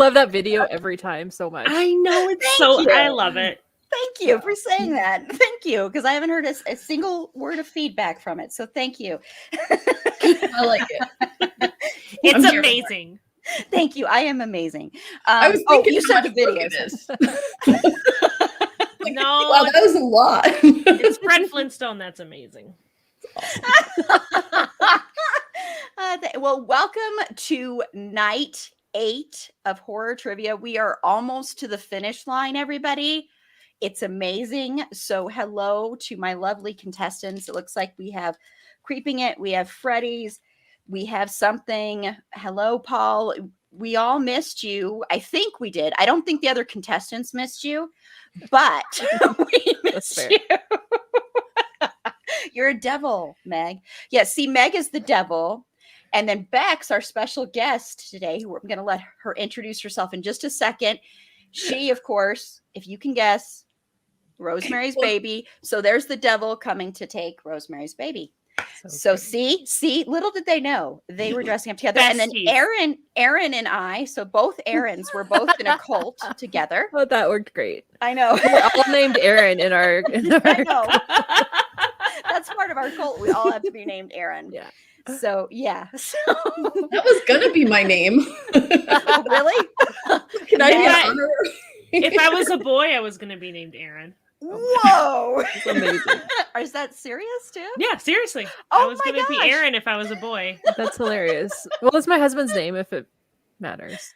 love that video every time so much. I know, it's I love it. Thank you for saying that. Thank you, because I haven't heard a single word of feedback from it. So thank you. I like it. It's amazing. Thank you. I am amazing. I was thinking you said the videos. No, wow, that was a lot. It's Fred Flintstone. That's amazing. Well, welcome to night 8 of Horror Trivia. We are almost to the finish line, everybody. It's amazing. So hello to my lovely contestants. It looks like we have Creeping It. We have Freddy's. We have something. Hello, Paul. We all missed you. I think we did. I don't think the other contestants missed you, but we missed you. You're a devil, Meg. Yeah, see, Meg is the devil. And then Bex, our special guest today, who I'm going to let her introduce herself in just a second. She, of course, if you can guess, Rosemary's Baby. So there's the devil coming to take Rosemary's Baby. So see, little did they know they were dressing up together. Besties. And then Aaron and I, so both Aarons were both in a cult together. Oh, that worked great. I know. We're all named Aaron in our I know. That's part of our cult. We all have to be named Aaron. Yeah. So yeah. So That was gonna be my name. oh, really? Can I be Yeah. an honorary? If I was a boy, I was going to be named Aaron. Whoa. It's amazing. Is that serious too? Yeah, seriously. Oh I was my going to be gosh. Aaron if I was a boy. That's hilarious. Well, it's my husband's name if it matters.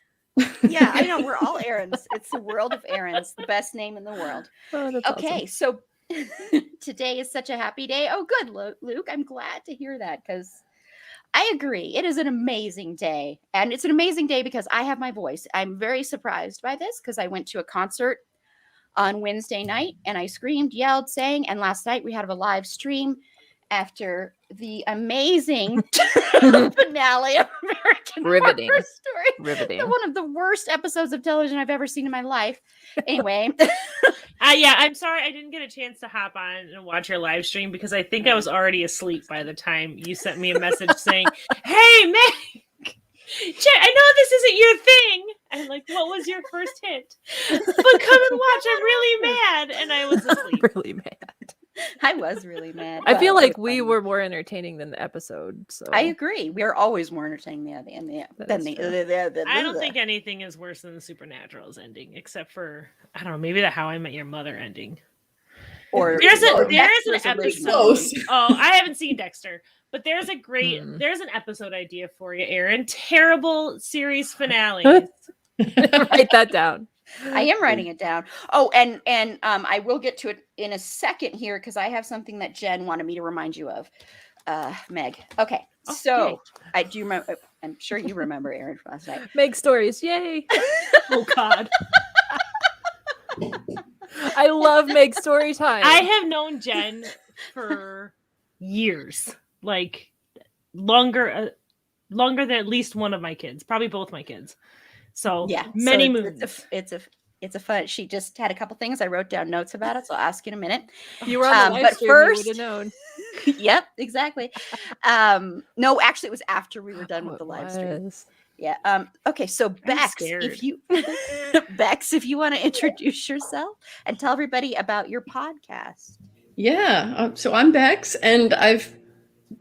Yeah, I know. We're all Aarons. It's the world of Aarons, the best name in the world. Oh, that's Okay, awesome. so today is such a happy day. Oh, good, Luke. I'm glad to hear that because I agree. It is an amazing day. And it's an amazing day because I have my voice. I'm very surprised by this because I went to a concert on Wednesday night and I screamed, yelled, sang. And last night we had a live stream after the amazing finale of American Riveting. Horror Story. Riveting. One of the worst episodes of television I've ever seen in my life. Anyway. Yeah, I'm sorry I didn't get a chance to hop on and watch your live stream because I think I was already asleep by the time you sent me a message saying, "Hey, Meg, I know this isn't your thing." And like, what was your first hint? But come and watch. I'm really mad, and I was asleep. Really mad. I was really mad. I feel Well, it like was we funny. were more entertaining than the episode. So I agree. We are always more entertaining than the I don't think anything is worse than the Supernatural's ending, except for I don't know, maybe the How I Met Your Mother ending. or There's an Dexter's episode. original. Close. Oh, I haven't seen Dexter, but there's a great there's an episode idea for you, Aaron. Terrible series finales. write that down. I am writing it down. Oh, and I will get to it in a second here because I have something that Jen wanted me to remind you of. Meg. Okay. So I do remember. I'm sure you remember Aaron from last night. Make stories. Yay. Oh God. I love make story time. I have known Jen for years, like longer than at least one of my kids, probably both my kids. So Yeah. many so moons. It's a fun. She just had a couple things. I wrote down notes about it, so I'll ask you in a minute. You were on the live but stream, first- you would have known. Yep, exactly. No, actually, it was after we were done with the live stream. Yeah. Okay. So Bex, scared. if you want to introduce yourself and tell everybody about your podcast. Yeah. So I'm Bex, and I've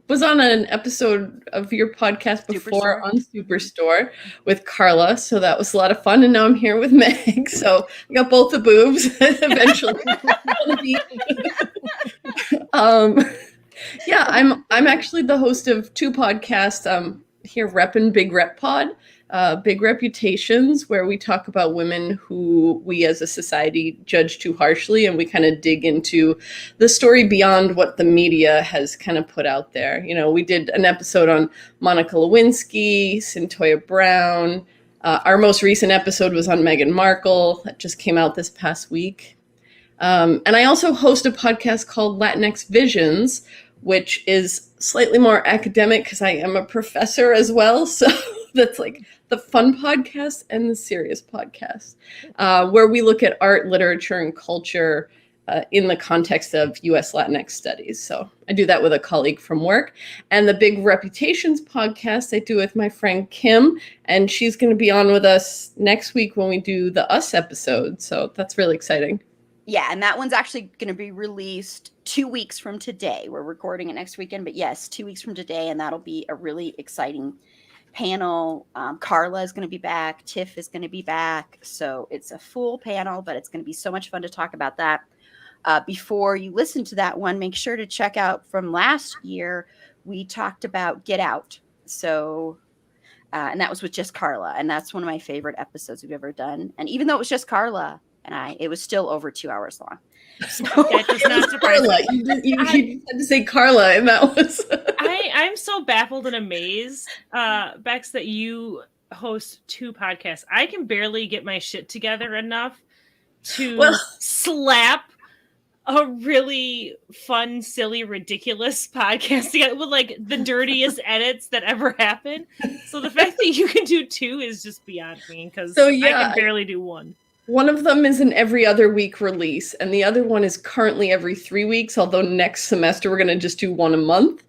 was on an episode of your podcast before Superstore. on Superstore with Carla, so that was a lot of fun. And now I'm here with Meg, so I got both the boobs eventually. Yeah, I'm actually the host of two podcasts. Here, Reppin' Big Rep Pod, Big Reputations, where we talk about women who we as a society judge too harshly, and we kind of dig into the story beyond what the media has kind of put out there. You know, we did an episode on Monica Lewinsky, Cyntoia Brown. Our most recent episode was on Meghan Markle. That just came out this past week. And I also host a podcast called Latinx Visions, which is slightly more academic because I am a professor as well. So that's like the fun podcast and the serious podcast, where we look at art, literature, and culture in the context of US Latinx studies. So I do that with a colleague from work. And the Big Reputations podcast I do with my friend Kim, and she's going to be on with us next week when we do the Us episode. So that's really exciting. Yeah, and that one's actually going to be released 2 weeks from today. We're recording it next weekend, but yes, 2 weeks from today, and that'll be a really exciting panel. Carla is going to be back. Tiff is going to be back. So it's a full panel, but it's going to be so much fun to talk about that. Before you listen to that one, make sure to check out from last year. We talked about Get Out. So, and that was with just Carla. And that's one of my favorite episodes we've ever done. And even though it was just Carla and I, it was still over 2 hours long. So That does not surprise Carla, me. you just had to say Carla, and that was. I'm so baffled and amazed, Bex, that you host 2 podcasts. I can barely get my shit together enough to slap a really fun, silly, ridiculous podcast together with like the dirtiest edits that ever happen. So the fact that you can do 2 is just beyond me, because I can barely do 1. One of them is an every other week release, and the other one is currently every 3 weeks, although next semester we're going to just do 1 a month.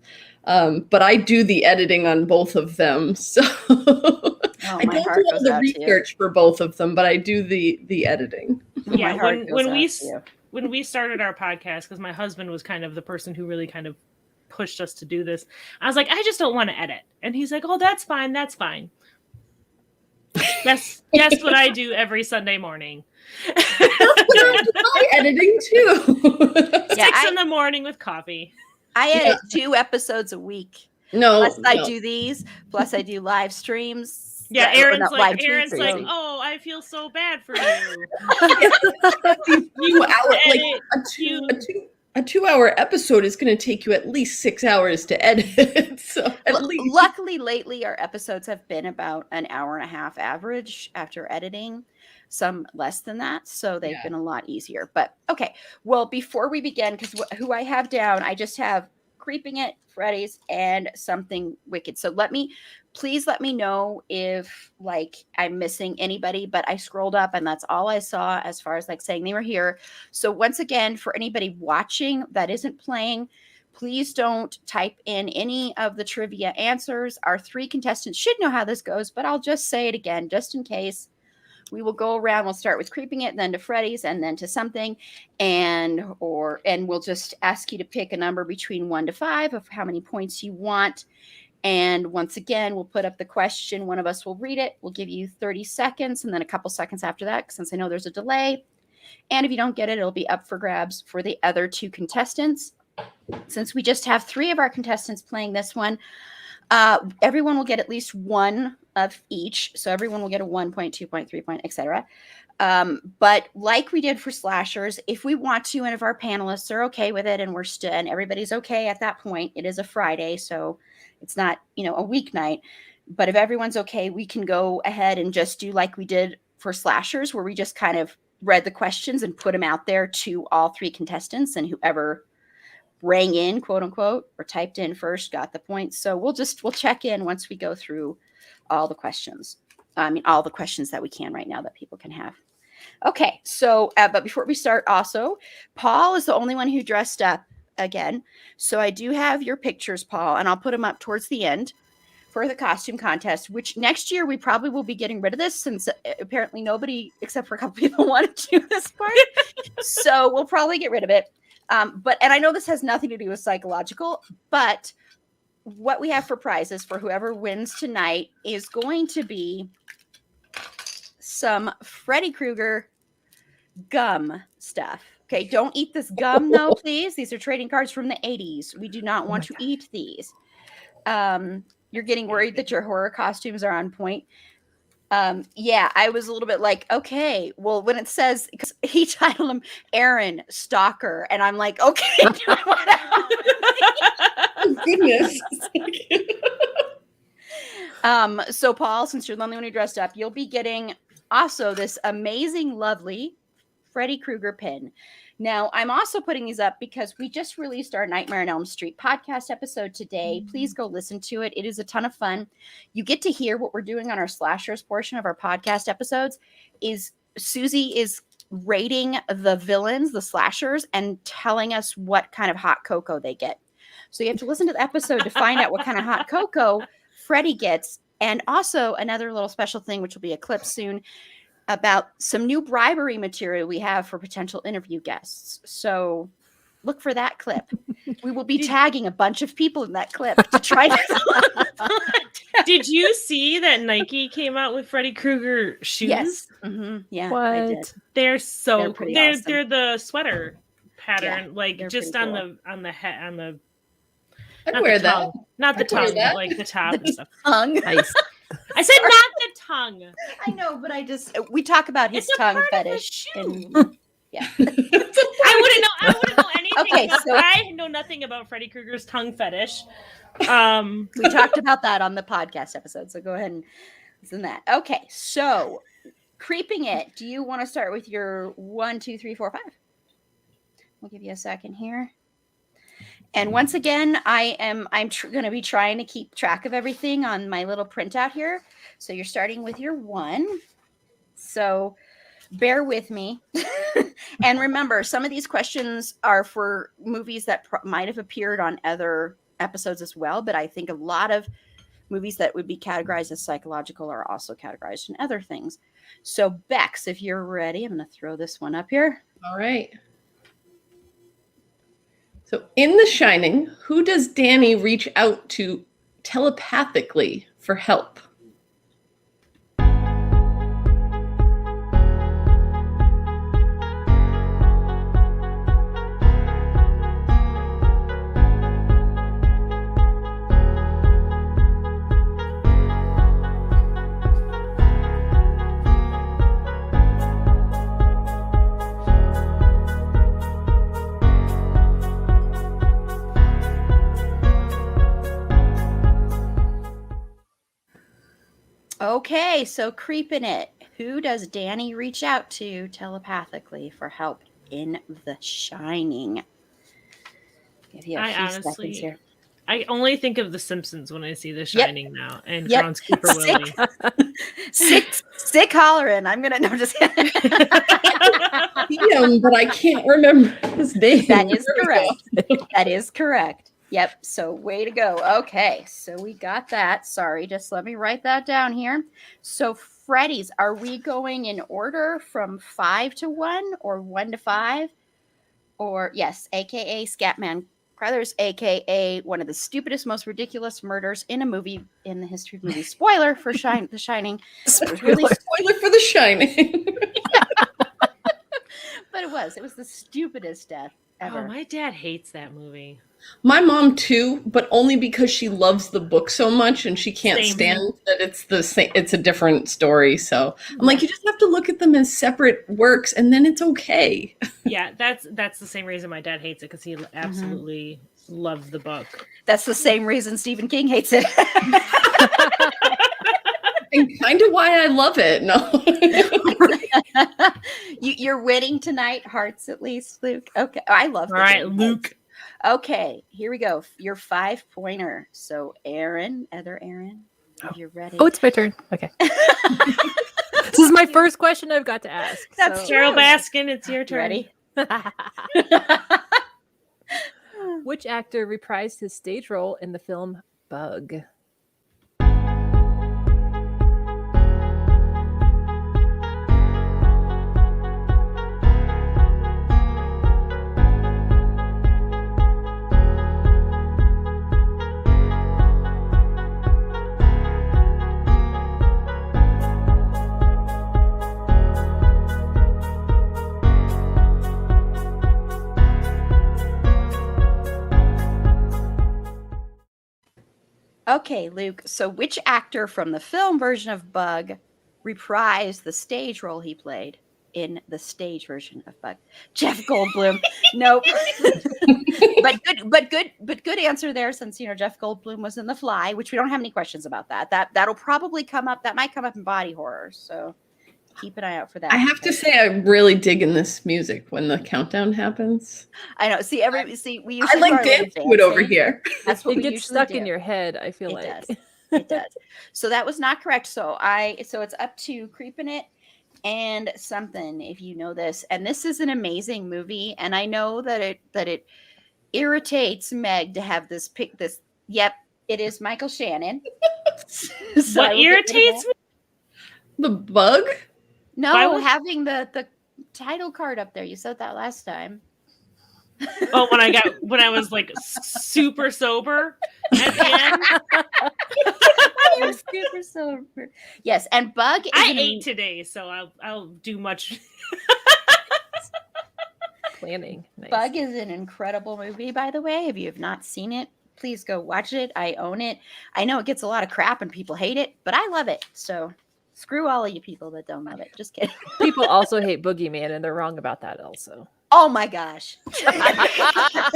But I do the editing on both of them. So I don't do all the research for both of them, but I do the editing. Yeah, when we started our podcast, because my husband was kind of the person who really kind of pushed us to do this, I was like, I just don't want to edit. And he's like, oh, that's fine. That's fine. That's what I do every Sunday morning. I'm editing too. 6 in the morning with coffee. I edit 2 episodes a week. Plus I do these. Plus I do live streams. Yeah, Aaron's like, oh, I feel so bad for you. A 2-hour episode is going to take you at least 6 hours to edit. So luckily, lately our episodes have been about an hour and a half average after editing. Some less than that, so they've been a lot easier. But okay, well, before we begin, because who I have down, I just have Creeping It, Freddy's, and Something Wicked. So please let me know if like I'm missing anybody, but I scrolled up and that's all I saw as far as like saying they were here. So once again, for anybody watching that isn't playing, please don't type in any of the trivia answers. Our 3 contestants should know how this goes, but I'll just say it again, just in case. We will go around. We'll start with Creeping It, then to Freddy's, and then to Something, and we'll just ask you to pick a number between 1 to 5 of how many points you want. And once again, we'll put up the question. One of us will read it. We'll give you 30 seconds, and then a couple seconds after that, since I know there's a delay. And if you don't get it, it'll be up for grabs for the other 2 contestants. Since we just have 3 of our contestants playing this one, everyone will get at least 1 of each. So everyone will get a 1 point, 2 point, 3 point, etc. But like we did for slashers, if we want to, and if our panelists are okay with it, and and everybody's okay at that point, it is a Friday, so it's not, a weeknight. But if everyone's okay, we can go ahead and just do like we did for slashers, where we just kind of read the questions and put them out there to all 3 contestants, and whoever rang in, quote unquote, or typed in first got the points. So we'll check in once we go through all the questions. All the questions that we can right now that people can have. Okay, so, but before we start also, Paul is the only one who dressed up again. So I do have your pictures, Paul, and I'll put them up towards the end for the costume contest, which next year we probably will be getting rid of this, since apparently nobody, except for a couple people, wanted to do this part. So we'll probably get rid of it. And I know this has nothing to do with psychological, but what we have for prizes for whoever wins tonight is going to be some Freddy Krueger gum stuff. Okay, don't eat this gum though, please. These are trading cards from the 80s. We do not want to eat these. You're getting worried that your horror costumes are on point. Yeah, I was a little bit like, okay, well, when it says, because he titled him Aaron Stalker, and I'm like, okay, do I want to Goodness. So Paul, since you're the only one who dressed up, you'll be getting also this amazing, lovely Freddy Krueger pin. Now, I'm also putting these up because we just released our Nightmare on Elm Street podcast episode today. Please go listen to it. It is a ton of fun. You get to hear what we're doing on our slashers portion of our podcast episodes. Is Susie is rating the villains, the slashers, and telling us what kind of hot cocoa they get. So you have to listen to the episode to find out what kind of hot cocoa Freddy gets. And also another little special thing, which will be a clip soon, about some new bribery material we have for potential interview guests. So look for that clip. We will be tagging a bunch of people in that clip to try to. Did you see that Nike came out with Freddy Krueger shoes? Yes. Yeah. I did. What? They're so They're cool. pretty They're awesome. they're the sweater pattern, Yeah, like they're just pretty on the head on the I'd not wear the that. tongue. Not the I'd wear tongue, that. but like the top and stuff. Tongue. Nice. I said not the tongue. I know, but we talk about his It's a tongue part of the fetish. shoe. And, yeah. I wouldn't know anything. Okay, about, so- I know nothing about Freddy Krueger's tongue fetish. We talked about that on the podcast episode, so go ahead and listen to that. Okay, so creeping it. Do you want to start with your 1, 2, 3, 4, 5? We'll give you a second here. And once again, I'm going to be trying to keep track of everything on my little printout here. So you're starting with your 1. So bear with me. And remember, some of these questions are for movies that might have appeared on other episodes as well. But I think a lot of movies that would be categorized as psychological are also categorized in other things. So Bex, if you're ready, I'm going to throw this one up here. All right. So in The Shining, who does Danny reach out to telepathically for help? Okay, so creeping it. Who does Danny reach out to telepathically for help in The Shining? Give you a I few honestly- seconds here. I only think of The Simpsons when I see The Shining now, and Yep. Groundskeeper Willie. Sick hollering. I'm gonna no just But I can't remember his name. That is correct. That is correct. Yep. So way to go. Okay. So we got that. Sorry. Just let me write that down here. So Freddy's, are we going in order from 5 to 1 or 1 to 5? Or yes, AKA Scatman Crothers, AKA one of the stupidest, most ridiculous murders in a movie in the history of movies. Spoiler for The Shining. Spoiler, really- spoiler for The Shining. But it was the stupidest death ever. Oh, my dad hates that movie. My mom too, but only because she loves the book so much and she can't Same. stand that it's the same. It's a different story. So I'm like, you just have to look at them as separate works, and then it's okay. Yeah, that's the same reason my dad hates it, because he absolutely loved the book. That's the same reason Stephen King hates it. And kind of why I love it. No. You're winning tonight, hearts at least, Luke. Okay, I love. All right, Luke. Okay, here we go. Your 5-pointer. So, Aaron, other Aaron, if you're ready. Oh, it's my turn. Okay. This is my first question I've got to ask. That's so- Carol true. Baskin, it's your turn. Ready? Which actor reprised his stage role in the film Bug? Okay, Luke. So, which actor from the film version of Bug reprised the stage role he played in the stage version of Bug? Jeff Goldblum. Nope. but good answer there, since Jeff Goldblum was in The Fly, which we don't have any questions about that. That'll probably come up. That might come up in Body Horror. So keep an eye out for that. I have to say, I'm really digging this music when the countdown happens. I know. See, we used I to like do our little dance to it over dancing. here. That's what It we gets usually stuck do. in your head, I feel It like. does. It does. So that was not correct. So it's up to Creeping It, and something, if you know this. And this is an amazing movie, and I know that it irritates Meg to have this pick this. Yep, it is Michael Shannon. So I What will get rid of irritates that. me? The bug? No, Why would- having the title card up there. You said that last time. Oh, when I was like super sober at the end. You're super sober. Yes, and Bug is I an- ate today, so I'll do much. Planning. Nice. Bug is an incredible movie, by the way. If you have not seen it, please go watch it. I own it. I know it gets a lot of crap and people hate it, but I love it. So screw all of you people that don't love it. Just kidding. People also hate Boogeyman, and they're wrong about that also. Oh my gosh. I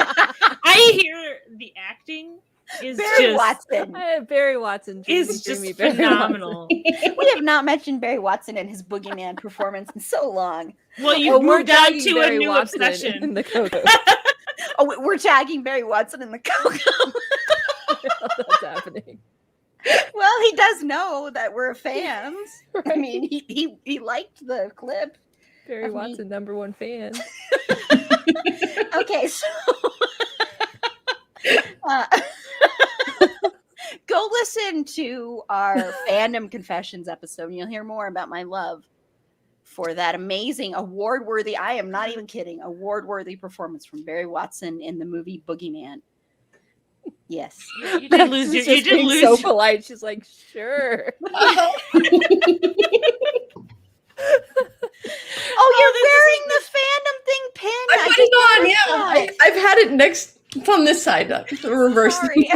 hear the acting is Barry just Watson. Barry Watson is dreamy, just dreamy Barry phenomenal. We have not mentioned Barry Watson and his Boogeyman performance in so long. Well, Watson. you Oh, we're moved on tagging to Barry a new Watson obsession. in the Coco. Oh, we're tagging Barry Watson in the Coco. That's happening. Well, he does know that we're fans. I Right. mean, he liked the clip. Barry of me. Watson, #1 fan. Okay, so uh, go listen to our fandom confessions episode, and you'll hear more about my love for that amazing award-worthy, I am not even kidding, award-worthy performance from Barry Watson in the movie Boogeyman. Yes. You did lose your. She's You just did being lose. so polite. She's like, sure. Oh, you're this wearing the fandom thing pin. I put it on, yeah. I've had it next from this side, the reverse. Sorry.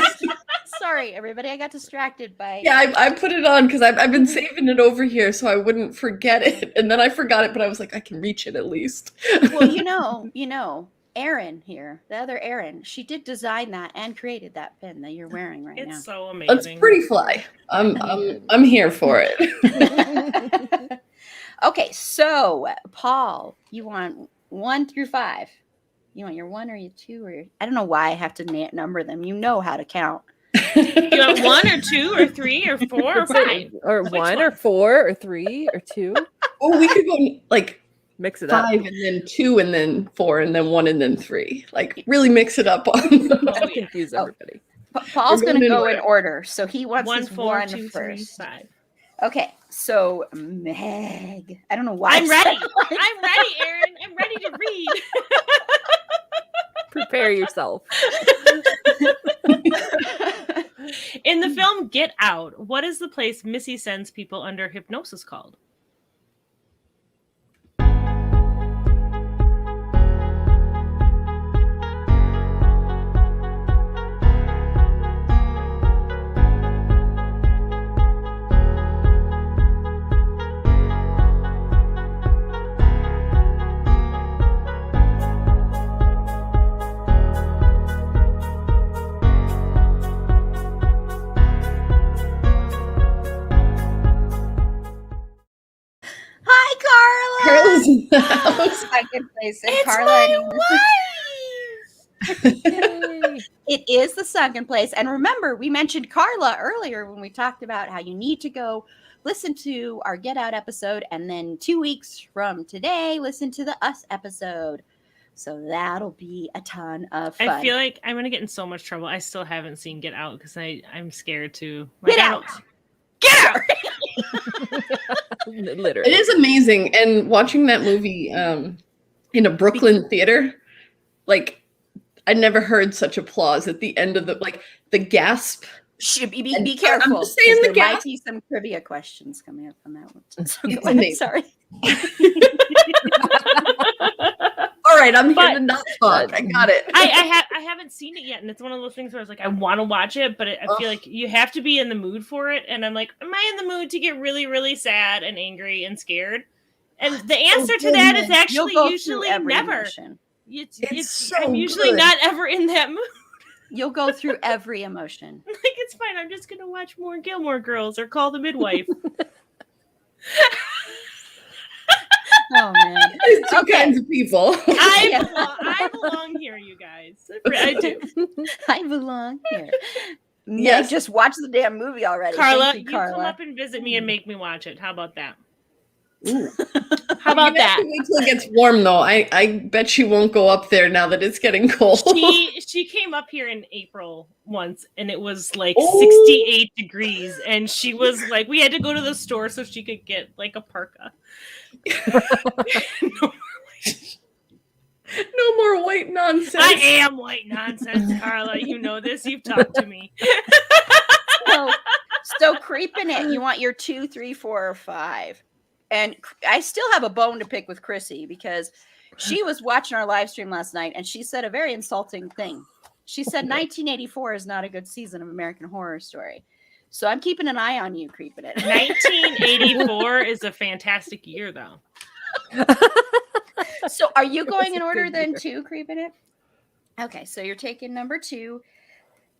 Sorry, everybody. I got distracted by. Yeah, I put it on because I've been saving it over here so I wouldn't forget it. And then I forgot it, but I was like, I can reach it at least. Well, you know, Erin here, the other Erin, she did design that and created that pin that you're wearing right It's so That's amazing. pretty fly. I'm here for it. now. Okay, so Paul, you want 1 through 5? You want your 1 or your 2 or your, I don't know why I have to number them. You know how to count. You want 1 or 2 or 3 or 4 or 5? Or Which 1 one? or 4 or 3 or 2. Oh, we could go like Mix it up. 5 and then 2 and then 4 and then 1 and then 3. Like really mix it up on. Oh, Don't yeah. confuse Oh. everybody. Paul's We're going to going in go in order. order. So he wants 1, his 4, 1 2, 3, first. 5. Okay, so Meg. I don't know why. I'm I ready. said like I'm ready, Erin. I'm ready to read. Prepare yourself. In the film Get Out, what is the place Missy sends people under hypnosis called? Hi, Carla. Carla's in the house. Second place. And It's Carla my and- Yay. It is the second place. And remember, we mentioned Carla earlier when we talked about how you need to go listen to our Get Out episode. And then 2 weeks from today, listen to the Us episode. So that'll be a ton of fun. I feel like I'm gonna get in so much trouble. I still haven't seen Get Out because I'm scared to Get I out. don't- Get out! Literally. It is amazing. And watching that movie in a Brooklyn theater, like I never heard such applause at the end of the gasp. Should be And careful. I'm just saying 'cause the there might gas- be some trivia questions coming up on that one. So It's go ahead, amazing. sorry. All right, I'm here But- to not talk. I got it. I haven't seen it yet, and it's one of those things where I was like, I want to watch it, but I feel Ugh. like you have to be in the mood for it. And I'm like, am I in the mood to get really, really sad and angry and scared? And the answer to that is You'll actually go through usually every never. emotion. It's so I'm usually good. not ever in that mood. You'll go through every emotion. Like, it's fine. I'm just gonna watch more Gilmore Girls or Call the Midwife. Oh man. There's two Okay. kinds of people. I belong here, you guys. I do. I belong here. Yes. Yes, just watch the damn movie already. Carla, Thank you you, come Carla. up and visit me and make me watch it. How about that? Ooh. about You have that? to wait till it gets warm, though. I bet she won't go up there now that it's getting cold. She came up here in April once, and it was like Oh. 68 degrees, and she was like, we had to go to the store so she could get like a parka. No more white nonsense. I am white nonsense, Carla. You know this. You've talked to me. So creeping it, you want your 2, 3, 4, or 5. And I still have a bone to pick with Chrissy because she was watching our live stream last night and she said a very insulting thing. She said 1984 is not a good season of American Horror Story. So I'm keeping an eye on you, creeping it. 1984 is a fantastic year, though. So are you going It's in a order good then year. too, creeping it? Okay, so you're taking number 2.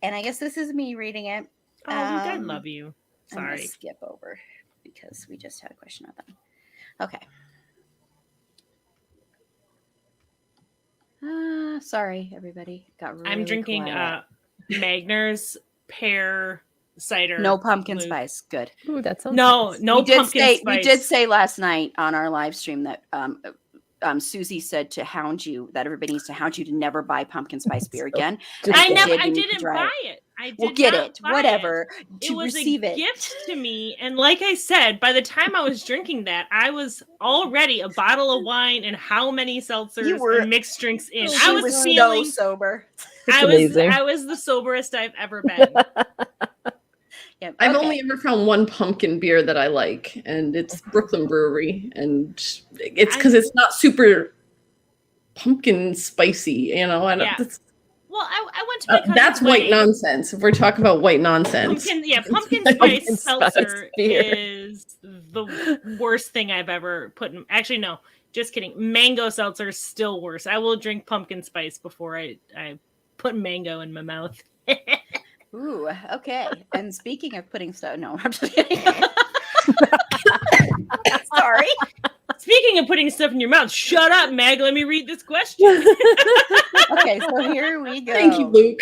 And I guess this is me reading it. Oh, I love you. I'm gonna Sorry. skip over because we just had a question about that. Okay. Sorry, everybody. Got really I'm drinking quiet. Magner's pear cider. No pumpkin Luke. spice. Good. Ooh, that sounds No, nice. no pumpkin spice. We did say last night on our live stream that Susie said to hound you that everybody needs to hound you to never buy pumpkin spice beer So again. Just I say never. it. I You need to didn't try buy it. I did We'll get not it. buy Whatever. It To was receive a it. gift to me, and like I said, by the time I was drinking that, I was already a bottle of wine and how many seltzers You were- and mixed drinks in. She I was so feeling. sober. It's I was. amazing. I was the soberest I've ever been. Yeah. I've okay. only ever found one pumpkin beer that I like, and it's Brooklyn Brewery, and it's because it's not super pumpkin spicy, you know. I don't. Yeah. That's, Well, I went to my cousin's that's white wedding. nonsense. If we're talking about white nonsense, Pumpkin Pumpkin spice spice seltzer beer. is the worst thing I've ever put in. Actually, no, just kidding. Mango seltzer is still worse. I will drink pumpkin spice before I put mango in my mouth. Ooh, okay. And speaking of putting stuff, no, I'm just kidding. Sorry. Speaking of putting stuff in your mouth, shut up, Mag. Let me read this question. Okay, so here we go. thank you, Luke.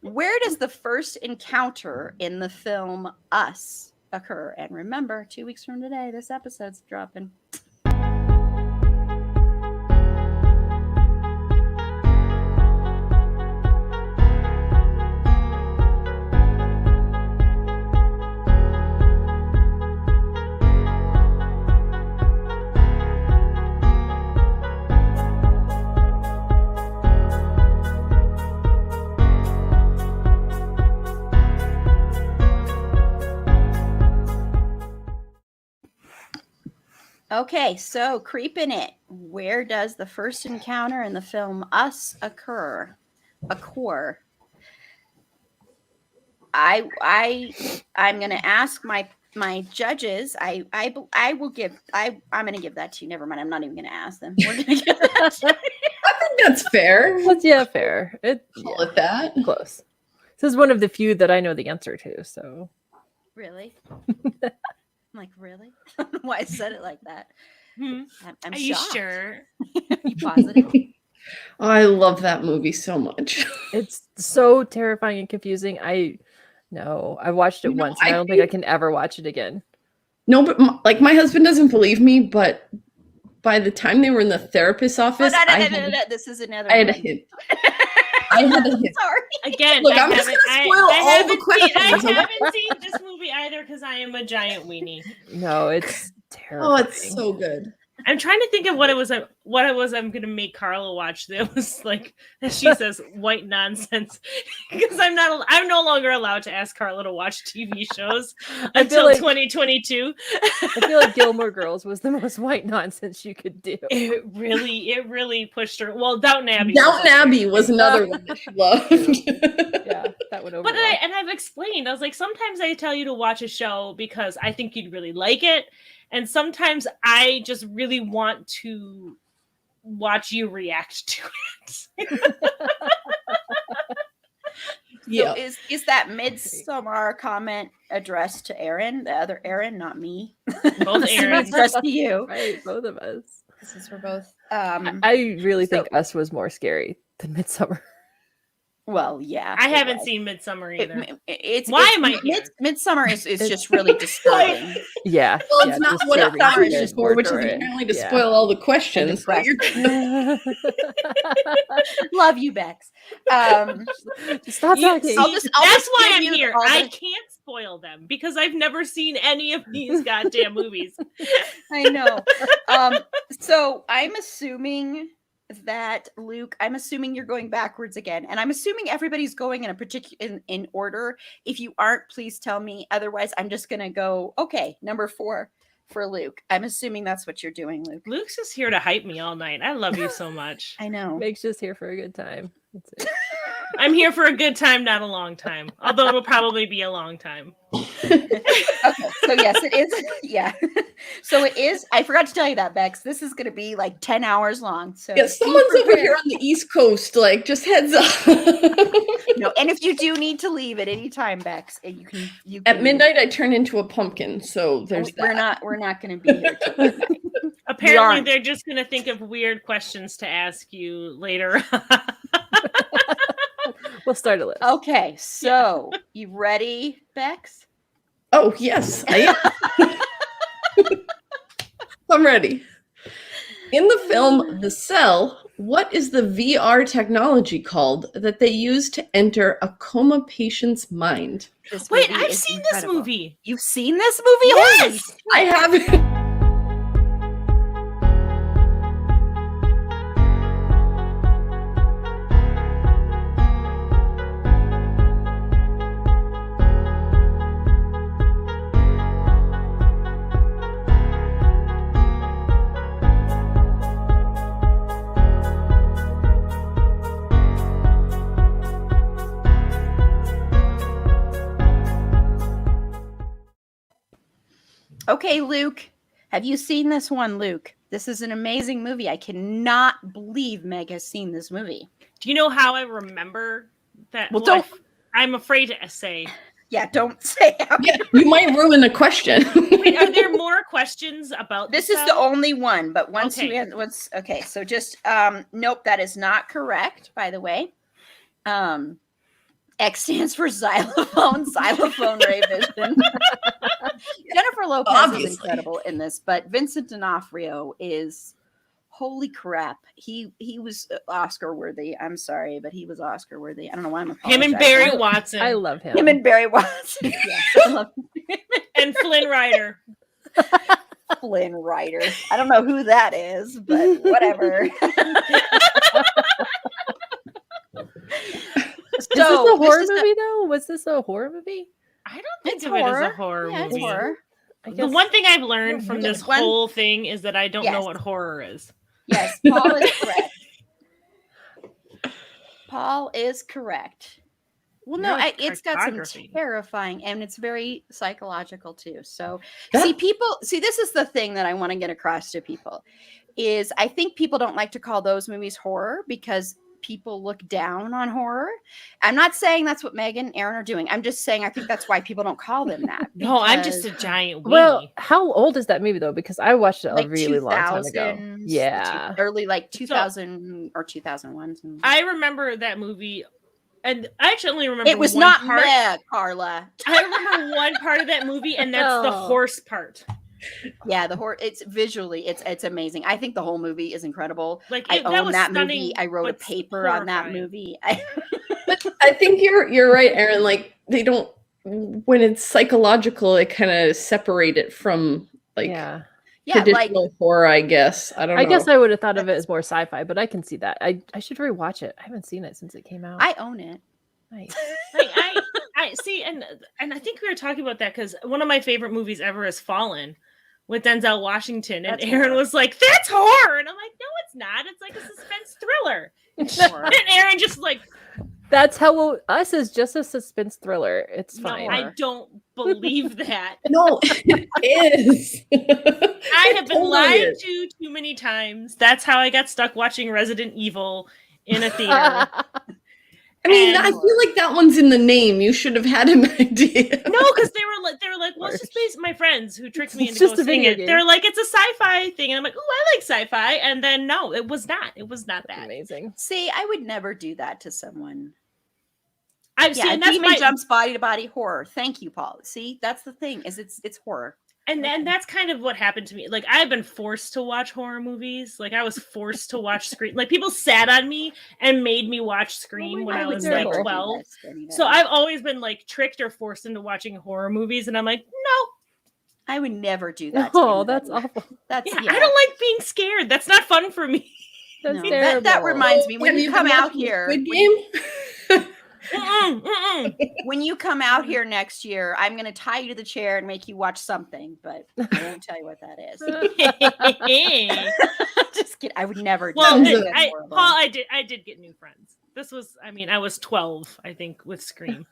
Where does the first encounter in the film Us occur? And remember, 2 weeks from today, this episode's dropping. Okay, so creeping it. Where does the first encounter in the film Us occur? I'm gonna ask my judges. I'm gonna give that to you. Never mind. I'm not even gonna ask them. We're gonna give that to you. I think that's fair. That's fair. Call it that. Close. This is one of the few that I know the answer to. So Really? I'm like, really? I don't know why I said it like that. Hmm. I'm Are you shocked. sure? You positive? I love that movie so much. it's so terrifying and confusing. I watched it You know, once. And I I don't think I think- can ever watch it again. No, but like my husband doesn't believe me, but by the time they were in the therapist's Oh, office, no. This is another I had a one. hint. I had a hint. Sorry. Again, Look, I I'm just haven't- gonna spoil all the haven't seen- questions, I okay? haven't seen this movie either because I am a giant weenie. No, it's Oh, terrifying. it's so good. I'm trying to think of what it was I'm gonna make Carla watch that was like, as she says, white nonsense. Because I'm no longer allowed to ask Carla to watch TV shows I feel until like- 2022. I feel like Gilmore Girls was the most white nonsense you could do. It really pushed her. Well, Downton Abbey. Downton Abbey was another one that she loved. Yeah, that went over. But well. I've explained. I was like, sometimes I tell you to watch a show because I think you'd really like it, and sometimes I just really want to watch you react to it. Yeah. So is that Midsummer comment addressed to Aaron, the other Aaron, not me? Both It's Aaron's. addressed to you. Right, both of us. This is for both. I really so- think Us was more scary than Midsummer. Well, yeah. I it haven't was. seen Midsummer either. Why am I here? Midsummer is just really disturbing. Yeah. Well, yeah, it's not just what scary I was shit just for, which is for it. apparently to Yeah. spoil all the questions. So depressed. you're Love you, Bex. Stop talking. I'll just That's why give I'm you here. all I the- can't spoil them because I've never seen any of these goddamn movies. I know. So I'm assuming that Luke, I'm assuming you're going backwards again, and I'm assuming everybody's going in a particular in order. If you aren't, please tell me. Otherwise, I'm just gonna go. Okay, number 4 for Luke. I'm assuming that's what you're doing, Luke. Luke's just here to hype me all night. I love you so much. I know. Meg's just here for a good time. That's it. I'm here for a good time, not a long time. Although it'll probably be a long time. Okay, so yes, it is. Yeah. So it is. I forgot to tell you that, Bex. This is gonna be like 10 hours long. So yeah, be someone's over prepared. here on the East Coast, like just heads up. No, and if you do need to leave at any time, Bex, and you At can midnight, I turn into a pumpkin, so there's we're that. not going to be here till midnight. Apparently, aren't. they're just going to think of weird questions to ask you later. We'll start a list. Okay, so you ready, Bex? Oh yes, I am. I'm ready. In the film The Cell, what is the VR technology called that they use to enter a coma patient's mind? This Wait, movie I've is seen incredible. this movie. You've seen this movie? Holy Yes! I haven't. Okay, Luke. Have you seen this one, Luke? This is an amazing movie. I cannot believe Meg has seen this movie. Do you know how I remember that? Well, I'm afraid to say. Yeah, don't say out. Yeah, you might ruin the question. Wait, are there more questions about This the is the cell? only one, but once Okay. okay, so just nope, that is not correct, by the way. X stands for xylophone, Ray Vision. Jennifer Lopez Obviously. is incredible in this, but Vincent D'Onofrio is holy crap. He was Oscar worthy. I'm sorry, but he was Oscar worthy. I don't know why I'm Him apologizing. and Barry Watson I love him. Him and Barry Watson. Yes, I love and Flynn Rider. Flynn Rider. I don't know who that is, but whatever. Is this a horror movie though? Was this a horror movie? I don't think It's of it as horror. a horror Yeah, it's movie. horror. I The guess one thing I've learned from Yeah, this one- whole thing is that I don't know Yes. what horror is. Yes, Paul is correct. Paul is correct. Well, no, You're it's got some cartography. terrifying, and it's very psychological too. So, That- see, this is the thing that I want to get across to people is I think people don't like to call those movies horror because people look down on horror. I'm not saying that's what Megan and Aaron are doing. I'm just saying I think that's why people don't call them that. No, I'm just a because, giant weenie. Well, how old is that movie though? Because I watched it like, a really long time ago. 2000s, Yeah. early like 2000 or 2001. something. I remember that movie, and I actually only remember It was one not part. meh, Carla. I remember one part of that movie, and that's the Oh. horse part. Yeah, the horror. It's visually, it's amazing. I think the whole movie is incredible. Like I that was own that stunning, movie. I wrote a but paper on that horrifying. movie. But I think you're right, Aaron. Like they don't when it's psychological, it kind of separate it from like Yeah. yeah, like traditional horror. I guess I don't know. I guess I would have thought of it as more sci-fi, but I can see that. I should rewatch it. I haven't seen it since it came out. I own it. Nice. Like, I see, and I think we were talking about that because one of my favorite movies ever is Fallen with Denzel Washington, and That's Aaron horror. was like, "That's horror," and I'm like, "No, it's not. It's like a suspense thriller." And Aaron just like, That's how Us is just a suspense thriller. It's "No, fine. I don't believe that." No, it is. I have been Totally lied is. to too many times. That's how I got stuck watching Resident Evil in a theater. I mean, And- I feel like that one's in the name. You should have had an idea. No, because they were like, well, it's just based. My friends who tricked me It's into go just a seeing video it. game. They're like, it's a sci-fi thing, and I'm like, oh, I like sci-fi. And then no, it was not. It was not That's that. amazing. See, I would never do that to someone. I've Yeah, seen that's demon my jumps body to body horror. Thank you, Paul. See, that's the thing. Is it's horror. and then that's kind of what happened to me. Like I've been forced to watch horror movies. Like I was forced to watch Scream. Like people sat on me and made me watch Scream when I was like terrible. 12. So I've always been like tricked or forced into watching horror movies, and I'm like, no, I would never do that. To Oh, anybody. that's awful. That's yeah, I don't like being scared. That's not fun for me. That's No, terrible. that reminds me when Have you been come out watching here. Squid Game? When you come out here next year, I'm going to tie you to the chair and make you watch something, but I won't tell you what that is. Just kidding. I would never. Do Well, that. That's Paul, horrible. I did get new friends. This was, I mean, I was 12, I think, with Scream.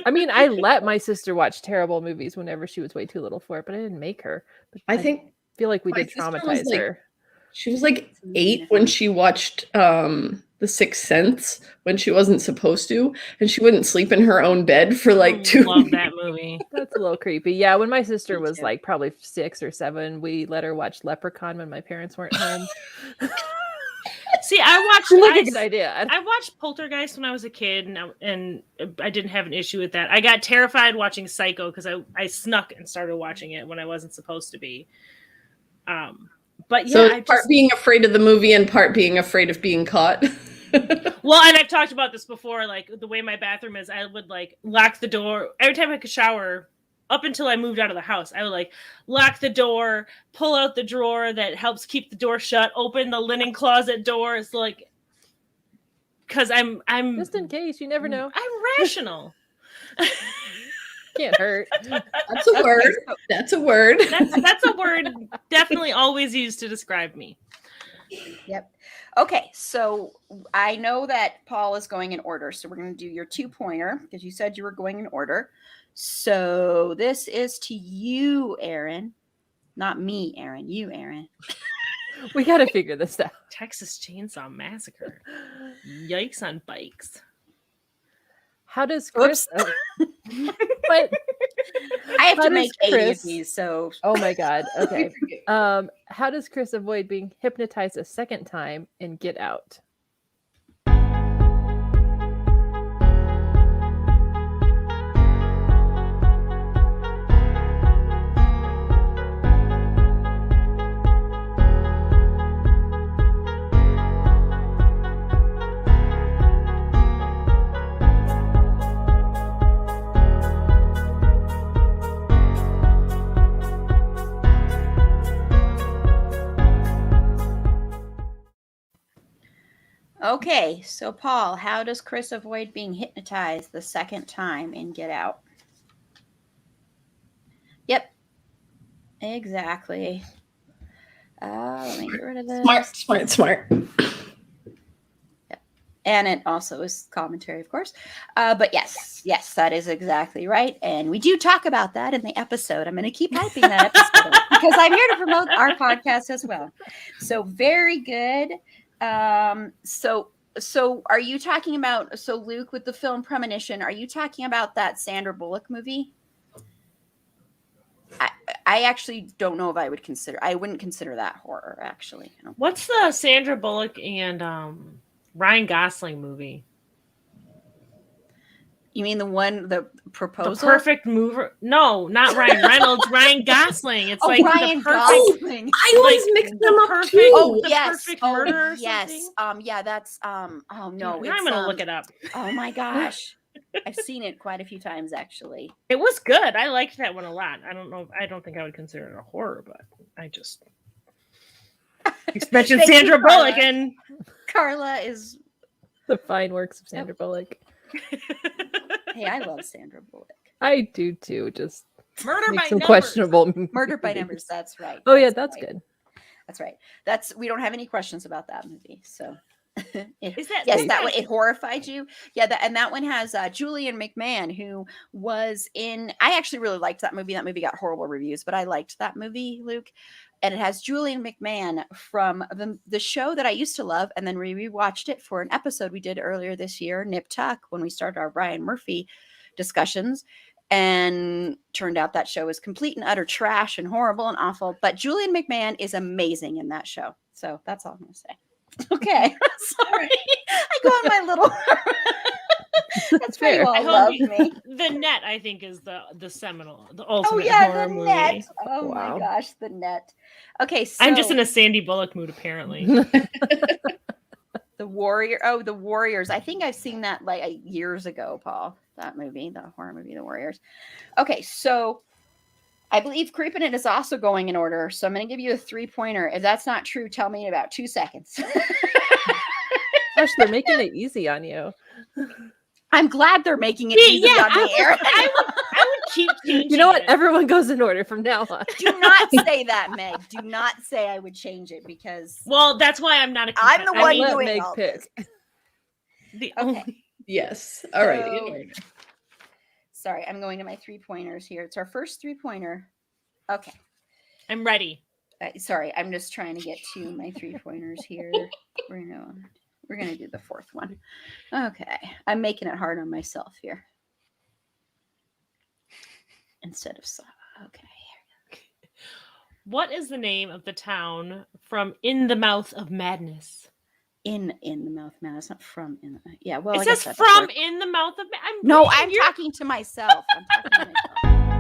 I mean, I let my sister watch terrible movies whenever she was way too little for it, but I didn't make her. But I think feel like we my did sister was, traumatize like, her. she was like 8 when she watched The Sixth Sense when she wasn't supposed to, and she wouldn't sleep in her own bed for like 2 Love that movie. That's a little creepy. Yeah, when my sister Me was too. like probably 6 or 7, we let her watch Leprechaun when my parents weren't home. See, I watched. Seemed like a good idea. I watched Poltergeist when I was a kid, and I didn't have an issue with that. I got terrified watching Psycho because I snuck and started watching it when I wasn't supposed to be. But yeah, So I part just, being afraid of the movie and part being afraid of being caught. well, and I've talked about this before. Like the way my bathroom is, I would like lock the door every time I could shower. Up until I moved out of the house, I would like lock the door, pull out the drawer that helps keep the door shut, open the linen closet doors, like because I'm Just in case, you never know. I'm rational. Can't hurt. That's a word. That's a word. That's a word definitely always used to describe me. Yep. Okay, so I know that Paul is going in order, so we're going to do your 2-pointer because you said you were going in order. So this is to you, Aaron. Not me, Aaron. You, Aaron. We got to figure this out. Texas Chainsaw Massacre. Yikes on bikes. How does Chris? Oops. But I have How to does make 80 of Chris- these, so oh my god. Okay. How does Chris avoid being hypnotized a second time in Get Out? okay. So Paul, how does Chris avoid being hypnotized the second time in Get Out? Yep. Exactly. Let me get rid of this. Smart. And it also is commentary, of course. But yes, that is exactly right. And we do talk about that in the episode. I'm going to keep hyping that episode up because I'm here to promote our podcast as well. So very good. So are you talking about, so Luke, with the film Premonition, are you talking about that Sandra Bullock movie? I actually don't know if I wouldn't consider that horror, actually. I don't- What's the Sandra Bullock and Ryan Gosling movie? You mean the proposal? The Perfect Mover? No, not Ryan Reynolds. Ryan Gosling. It's Oh, like Ryan the perfect. Gosling. I always Like, mix the them up perfect- too. Oh, The yes. Perfect Oh, Murder or yes. something? Yeah, that's oh no, Now it's, I'm gonna look it up. Oh my gosh. I've seen it quite a few times actually. It was good. I liked that one a lot. I don't think I would consider it a horror, but I just you mentioned Thank you, Sandra Carla. Bullock and Carla is The fine works of Sandra Bullock. hey, I love Sandra Bullock. I do too. Just Murder make by some Numbers. questionable. Murder by movies. Numbers, that's right. Oh yeah, that's right. good. That's right. We don't have any questions about that movie. So Is that yes, is that one, it horrified you. Yeah, and that one has Julian McMahon, who was in. I actually really liked that movie. That movie got horrible reviews, but I liked that movie, Luke. And it has Julian McMahon from the show that I used to love, and then we rewatched it for an episode we did earlier this year, Nip Tuck, when we started our Ryan Murphy discussions. And turned out that show is complete and utter trash and horrible and awful. But Julian McMahon is amazing in that show. So that's all I'm going to say. Okay. Sorry. I go on my little That's why you fair. all I hope love you- me. The Net, I think, is the seminal, the Oh ultimate yeah, horror the movie. net. Oh my Wow. gosh, the net. Okay, so I'm just in a Sandy Bullock mood, apparently. the warrior. Oh, the Warriors. I think I've seen that like years ago, Paul. That movie, the horror movie, The Warriors. Okay, so I believe Creepin' It is also going in order. So I'm going to give you a 3-pointer. If that's not true, tell me in about 2 seconds. Gosh, they're making it easy on you. I'm glad they're making it Yeah, easy yeah, on me, Aaron. I would keep changing. You know what? it. Everyone goes in order from now on. Do not say that, Meg. Do not say I would change it because Well, that's why I'm not a. I'm the I one mean, let doing Meg all pick. this. the Okay. only- Yes. All right. in So- order. Sorry, I'm going to my 3-pointers here. It's our first 3-pointer. Okay. I'm ready. Sorry, I'm just trying to get to my 3-pointers here. We're gonna do the fourth one. Okay, I'm making it hard on myself here. Instead of okay. What is the name of the town from In the Mouth of Madness? In the mouth, man. It's not from in. Yeah, well, It I guess says that's from work. In the Mouth of. No, reading I'm your- talking to myself. I'm talking to myself.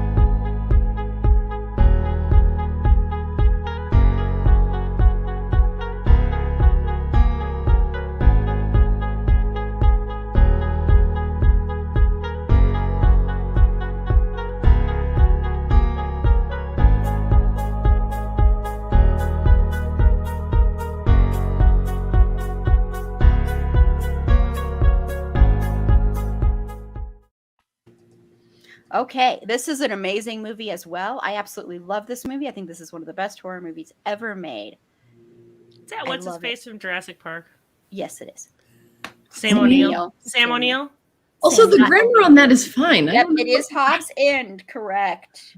Okay, this is an amazing movie as well. I absolutely love this movie. I think this is one of the best horror movies ever made. Is that I what's his love it. face from Jurassic Park? Yes, it is. Sam Sam O'Neill. Neill. Sam Sam O'Neill. Also, Sam the Neill. grammar on that is fine. I Yep, don't it know is Hobbs End, correct.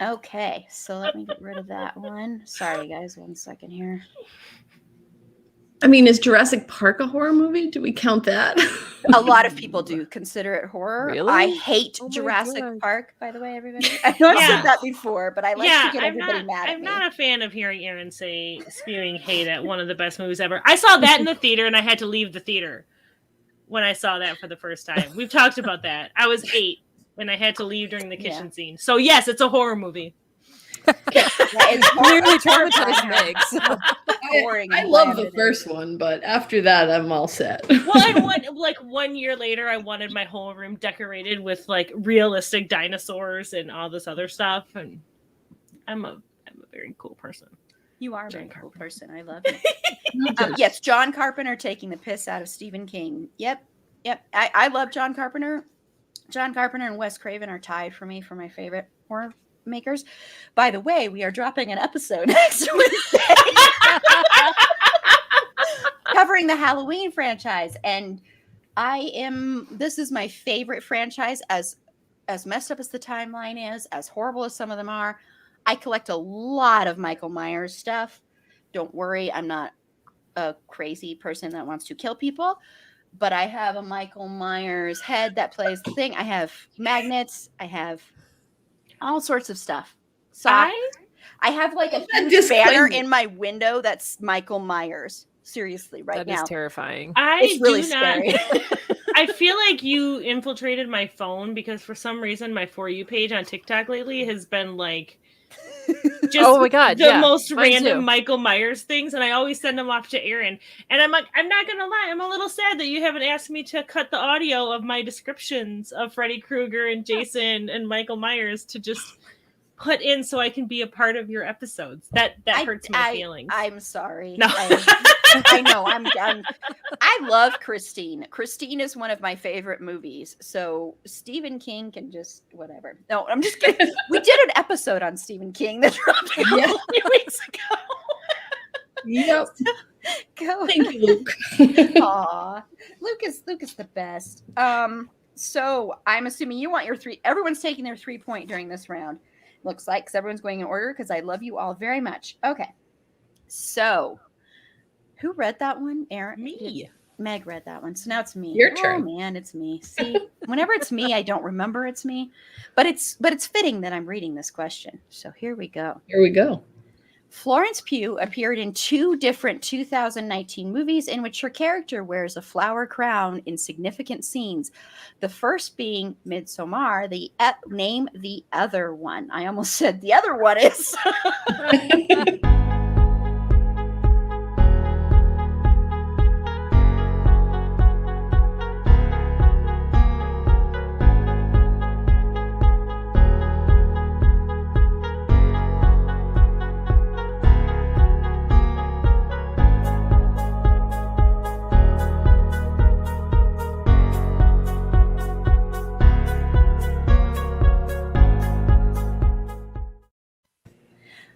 Okay, so let me get rid of that one. Sorry, guys, 1 second here. I mean, is Jurassic Park a horror movie? Do we count that? A lot of people do consider it horror. Really? I hate Oh my Jurassic gosh. Park, by the way, everybody. I know I've Yeah. said that before, but I like to get everybody mad at I'm me. not a fan of hearing Aaron say spewing hate at one of the best movies ever. I saw that in the theater and I had to leave the theater when I saw that for the first time. We've talked about that. I was 8 and I had to leave during the kitchen scene. So yes, it's a horror movie. Yeah, it's Clearly horror. traumatized Meg. So. Boring I and love the bland it first is. one, but after that, I'm all set. Well, and 1 year later, I wanted my whole room decorated with like realistic dinosaurs and all this other stuff. And I'm a very cool person. You are a John very cool Carpenter. person. I love it. Yes, John Carpenter taking the piss out of Stephen King. Yep. I love John Carpenter. John Carpenter and Wes Craven are tied for me for my favorite horror makers. By the way, we are dropping an episode next Wednesday covering the Halloween franchise, and this is my favorite franchise. As messed up as the timeline is, as horrible as some of them are, I collect a lot of Michael Myers stuff. Don't worry, I'm not a crazy person that wants to kill people, but I have a Michael Myers head that plays the thing. I have magnets. I have all sorts of stuff. Socks. I have like a That huge banner disclaimer. in my window that's Michael Myers. Seriously, right That now. is terrifying. It's really do not. scary. I feel like you infiltrated my phone because for some reason my For You page on TikTok lately has been like just Oh my God, the yeah, most mine random too. Michael Myers things, and I always send them off to Aaron. And I'm like, I'm not gonna lie, I'm a little sad that you haven't asked me to cut the audio of my descriptions of Freddy Krueger and Jason and Michael Myers to just put in so I can be a part of your episodes. That hurts my feelings. I'm sorry. No. I know. I love Christine. Christine is one of my favorite movies. So Stephen King can just whatever. No, I'm just kidding. We did an episode on Stephen King that dropped a Yeah. few weeks ago. Yep. Go. Thank you, Luke. Aw, Luke is the best. So I'm assuming you want your 3. Everyone's taking their 3-point during this round. Looks like, because everyone's going in order. Because I love you all very much. Okay. So, who read that one? Aaron. Me. Meg read that one. So now it's me. Your turn. Oh man, it's me. See, whenever it's me, I don't remember it's me. But it's fitting that I'm reading this question. So here we go. Here we go. Florence Pugh appeared in 2 different 2019 movies in which her character wears a flower crown in significant scenes. The first being Midsommar. Name the other one. I almost said the other one is.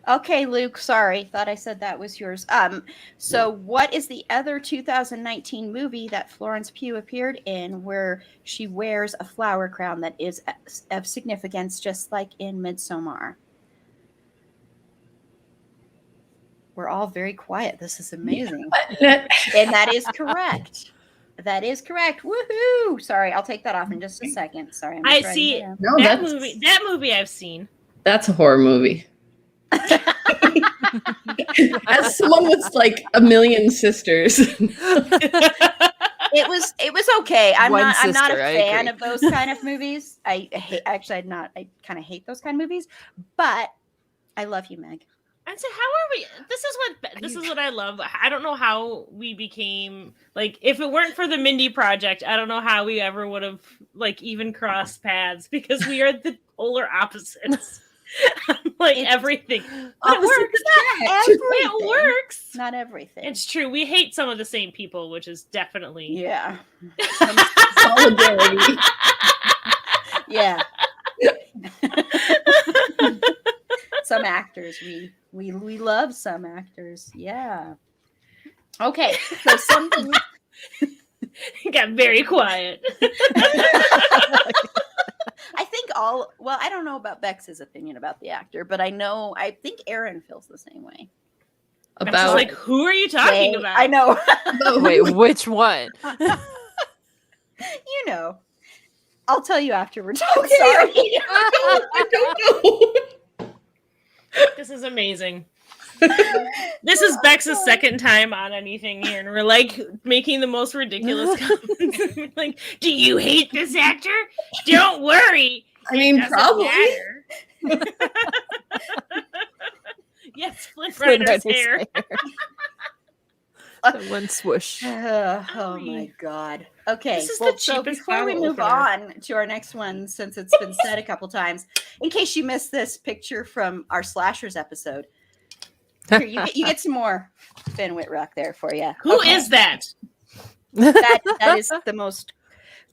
Okay, Luke, sorry. Thought I said that was yours. So what is the other 2019 movie that Florence Pugh appeared in where she wears a flower crown that is of significance, just like in Midsommar? We're all very quiet. This is amazing. And that is correct. That is correct. Woohoo! Sorry, I'll take that off in just a second. Sorry. I'm I just see. writing it down. No, That that's movie. That movie I've seen. that's a horror movie. As someone with like a million sisters. It was okay. I'm One not a sister, I fan agree. of those kind of movies. I kind of hate those kind of movies, but I love you, Meg. And so how are we? This is what I love. I don't know how we became like. If it weren't for the Mindy Project, I don't know how we ever would have like even crossed paths because we are the polar opposites. Like It's- everything. But it works. It works. Not everything. It's true. We hate some of the same people, which is definitely yeah, Solidarity. yeah. Some actors we love some actors. Yeah. Okay, so something. It got very quiet. I think I don't know about Bex's opinion about the actor, but I think Aaron feels the same way. I'm just About like, who are you talking Yay, about? I know. Wait, which one? You know. I'll tell you afterwards. Okay, Sorry. I don't know. This is amazing. This is Bex's second time on anything here, and we're like making the most ridiculous comments. Like, do you hate this actor? Don't worry. I mean, Doesn't probably. matter. Yes, Flynn Flynn Rider's Rider's hair. One swoosh. Oh my god. Okay. This is the so cheapest before we bottle move opener. on to our next one, since it's been said a couple times, in case you missed this picture from our slashers episode, here, you get some more Finn Whitrock there for you. Who is that? that? Is the most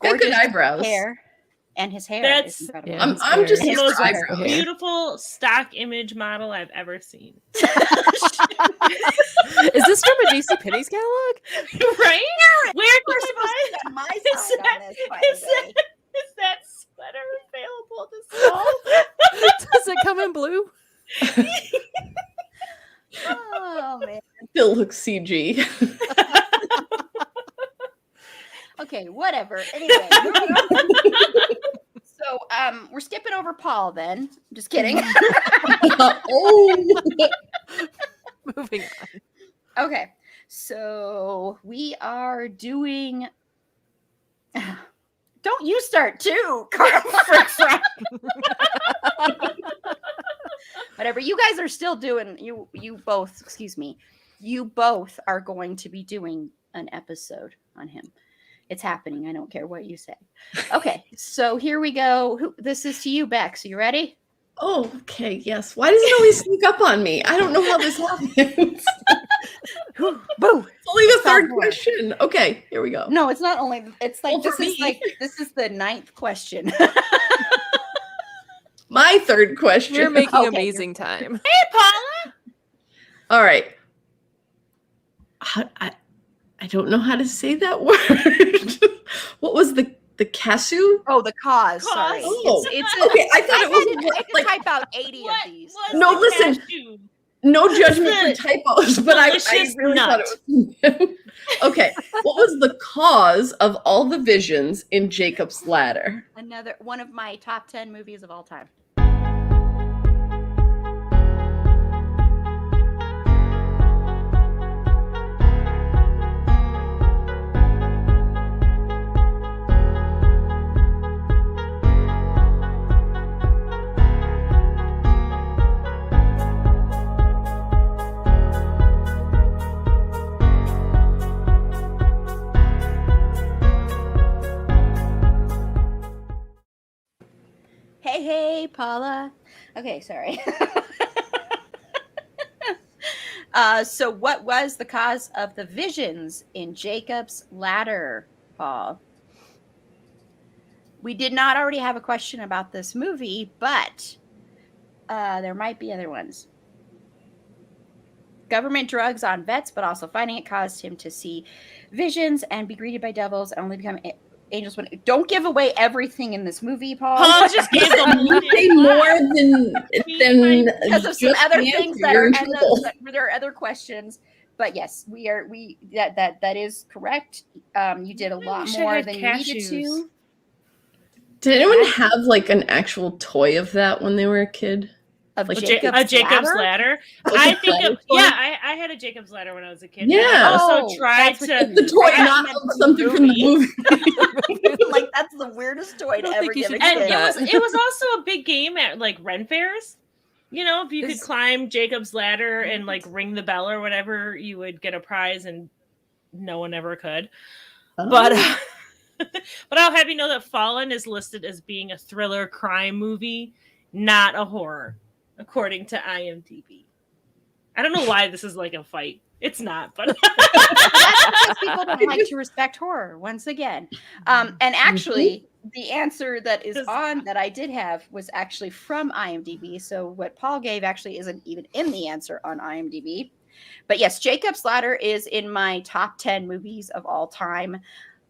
Got good gorgeous eyebrows. hair, and his hair That's- is incredible. Yeah. I'm just His used most to eyebrows. beautiful stock image model I've ever seen. Is this from a JC Penney's catalog? Right? Where We're can supposed I to get my Is side on that- this, by is the way. is that sweater available this fall? Does it come in blue? Oh man. Still looks CG. Okay, whatever. Anyway. So we're skipping over Paul then. Just kidding. Oh, Moving on. Okay. So we are doing don't you start too, Carl. Whatever. You guys are still doing you both, excuse me. You both are going to be doing an episode on him. It's happening. I don't care what you say. Okay, so here we go. This is to you, Bex. You ready? oh, okay, yes. Why does it always sneak up on me? I don't know how this happens. Boo. It's only the third Sophomore. question. Okay, here we go. No, it's not only. It's like Well, for this is the 9th question. My third question. We're making Okay. amazing time. Hey, Paula. All right. I don't know how to say that word. What was the Casu? Oh, the cause. Sorry. Cause. Oh, It's okay. I thought it was I could like type out 80 What of these. was No, the listen. cashew? no judgment for It's typos, but I delicious really thought nut. it was. Okay. What was the cause of all the visions in Jacob's Ladder? Another one of my top 10 movies of all time. Okay, sorry. So what was the cause of the visions in Jacob's Ladder, Paul? We did not already have a question about this movie, but there might be other ones. Government drugs on vets, but also finding it caused him to see visions and be greeted by devils and only become angels when. Don't give away everything in this movie, Paul. Paul just gave You the say more than Because of some just other the things answer. that You're are, in and trouble. there are other questions. But yes, that is correct. You did a lot wish I more had than you needed cashews. to. Did anyone have like an actual toy of that when they were a kid? Of Like Jacob's, a Jacob's ladder. Like a I think ladder of, toy? I had a Jacob's ladder when I was a kid. and Yeah. I also Oh, tried that's what to. you The toy, I not meant the something from the movie. Like that's the weirdest toy to don't ever think you give a should And do kid. that. it was also a big game at like Ren fairs. You know, if you could Is- climb Jacob's ladder and like ring the bell or whatever, you would get a prize, and no one ever could. But but I'll have you know that Fallen is listed as being a thriller crime movie, not a horror, according to IMDb. I don't know why this is like a fight. It's not, but That's because people don't like to respect horror once again. And actually, the answer that is on that I did have was actually from IMDb. So what Paul gave actually isn't even in the answer on IMDb. But yes, Jacob's Ladder is in my top 10 movies of all time.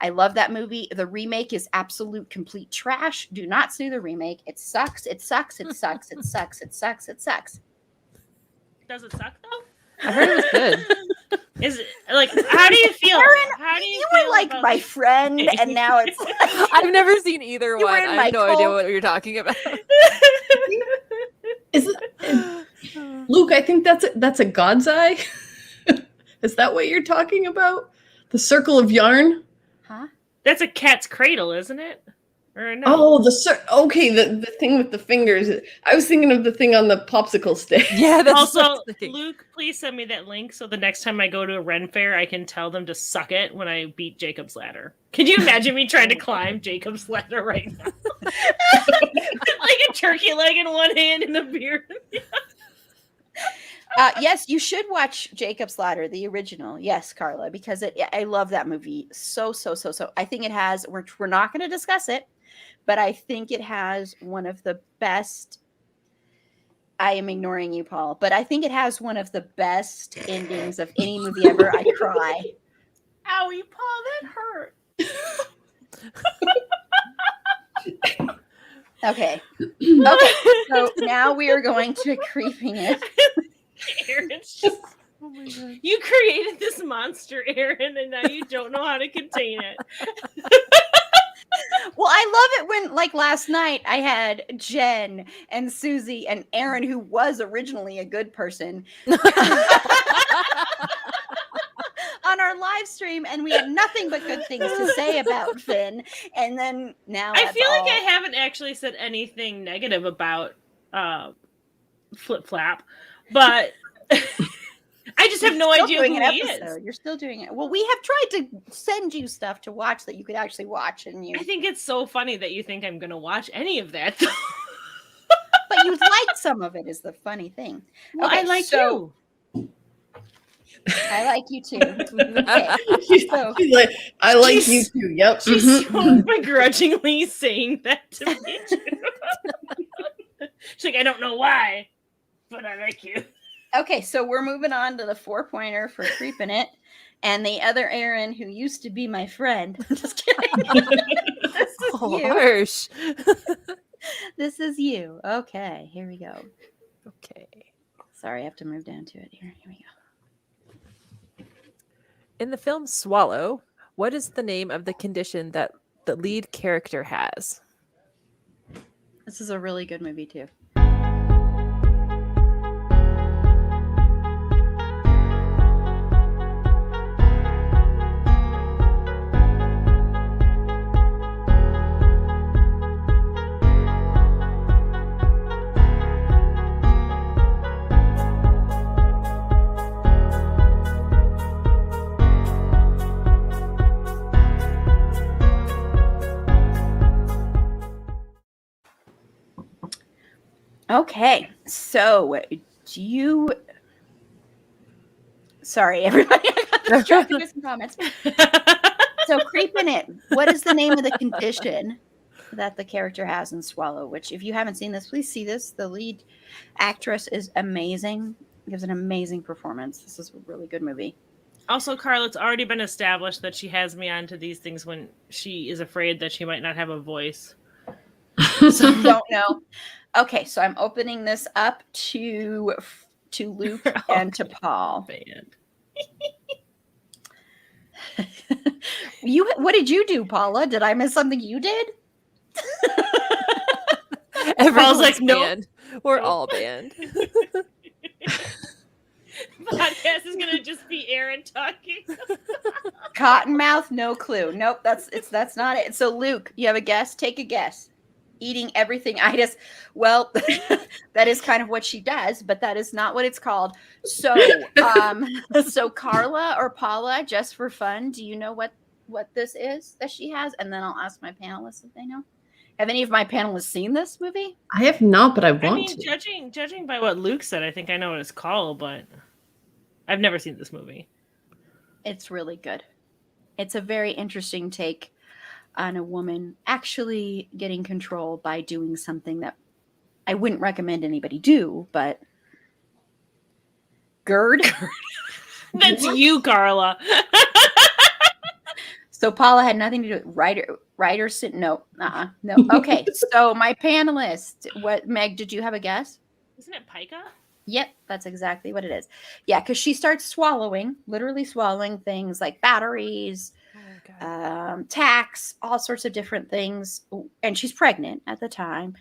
I love that movie. The remake is absolute complete trash. Do not see the remake. It sucks. It sucks. It sucks. It sucks. It sucks. It sucks. does it suck though? I heard it was good. Is it like how do you feel? Aaron, How do you You feel were like about my this? friend, and now it's like, I've never seen either You were one. in I my have no idea cult. what you're talking about. Is it, Luke, I think that's a God's Eye. Is that what you're talking about? The circle of yarn? huh? That's a cat's cradle, isn't it? Or no? Oh, okay, the thing with the fingers. I was thinking of the thing on the popsicle stick. Yeah, that's Also, what I was thinking. Luke, please send me that link so the next time I go to a Ren fair, I can tell them to suck it when I beat Jacob's Ladder. Can you imagine me trying to climb Jacob's Ladder right now? Like a turkey leg in one hand and a beer. Yes, you should watch Jacob's Ladder, the original. Yes, Carla, because I love that movie so. I think it has. We're not going to discuss it, but I think it has one of the best. I am ignoring you, Paul, but I think it has one of the best endings of any movie ever. I cry. Owie, Paul, that hurt. Okay. Okay. So now we are going to creeping it. Aaron's just. Oh my God. You created this monster, Aaron, and now you don't know how to contain it. Well, I love it when, like last night, I had Jen and Susie and Aaron, who was originally a good person, on our live stream, and we had nothing but good things to say about Finn. And then now I that's feel like all- I haven't actually said anything negative about Flip Flap, but I just have no Still idea doing who an he episode. is. You're still doing it. Well, we have tried to send you stuff to watch that you could actually watch, and you, I think it's so funny that you think I'm going to watch any of that. but you liked some of it. Is the funny thing. Well, Okay, I like so- you. I like you too. Okay. So- She's like, I like She's- you too. Yep. She's mhm. so begrudgingly saying that to me. She's like, I don't know why, but I like you. Okay, so we're moving on to the 4-pointer for creeping it, and the other Aaron, who used to be my friend. Just kidding. This is Oh, you. harsh. This is you. Okay, here we go. Okay. Sorry, I have to move down to it here. Here we go. In the film Swallow, what is the name of the condition that the lead character has? This is a really good movie too. Okay, so do you? Sorry, everybody. I got distracted with some comments. So, Creepin' It. What is the name of the condition that the character has in Swallow? Which, if you haven't seen this, please see this. The lead actress is amazing. Gives an amazing performance. This is a really good movie. Also, Carl, it's already been established that she has me onto these things when she is afraid that she might not have a voice. So don't know. Okay, so I'm opening this up to Luke and to Paul. Band. What did you do, Paula? Did I miss something you did? Everyone's like, nope. banned. We're all banned. Podcast is gonna just be Aaron talking. Cottonmouth, no clue. Nope, that's not it. So Luke, you have a guess? Take a guess. Eating everything. Well, that is kind of what she does, but that is not what it's called. So, so Carla or Paula, just for fun, do you know what this is that she has? And then I'll ask my panelists if they know. Have any of my panelists seen this movie? I have not, but I want to. Judging by what Luke said, I think I know what it's called, but I've never seen this movie. It's really good. It's a very interesting take on a woman actually getting control by doing something that I wouldn't recommend anybody do, but GERD. That's you, Carla. So Paula had nothing to do with no. Okay, so my panelist, Meg, did you have a guess? Isn't it pica? Yep, that's exactly what it is. Yeah, because she starts literally swallowing things like batteries, tacks, all sorts of different things. And she's pregnant at the time.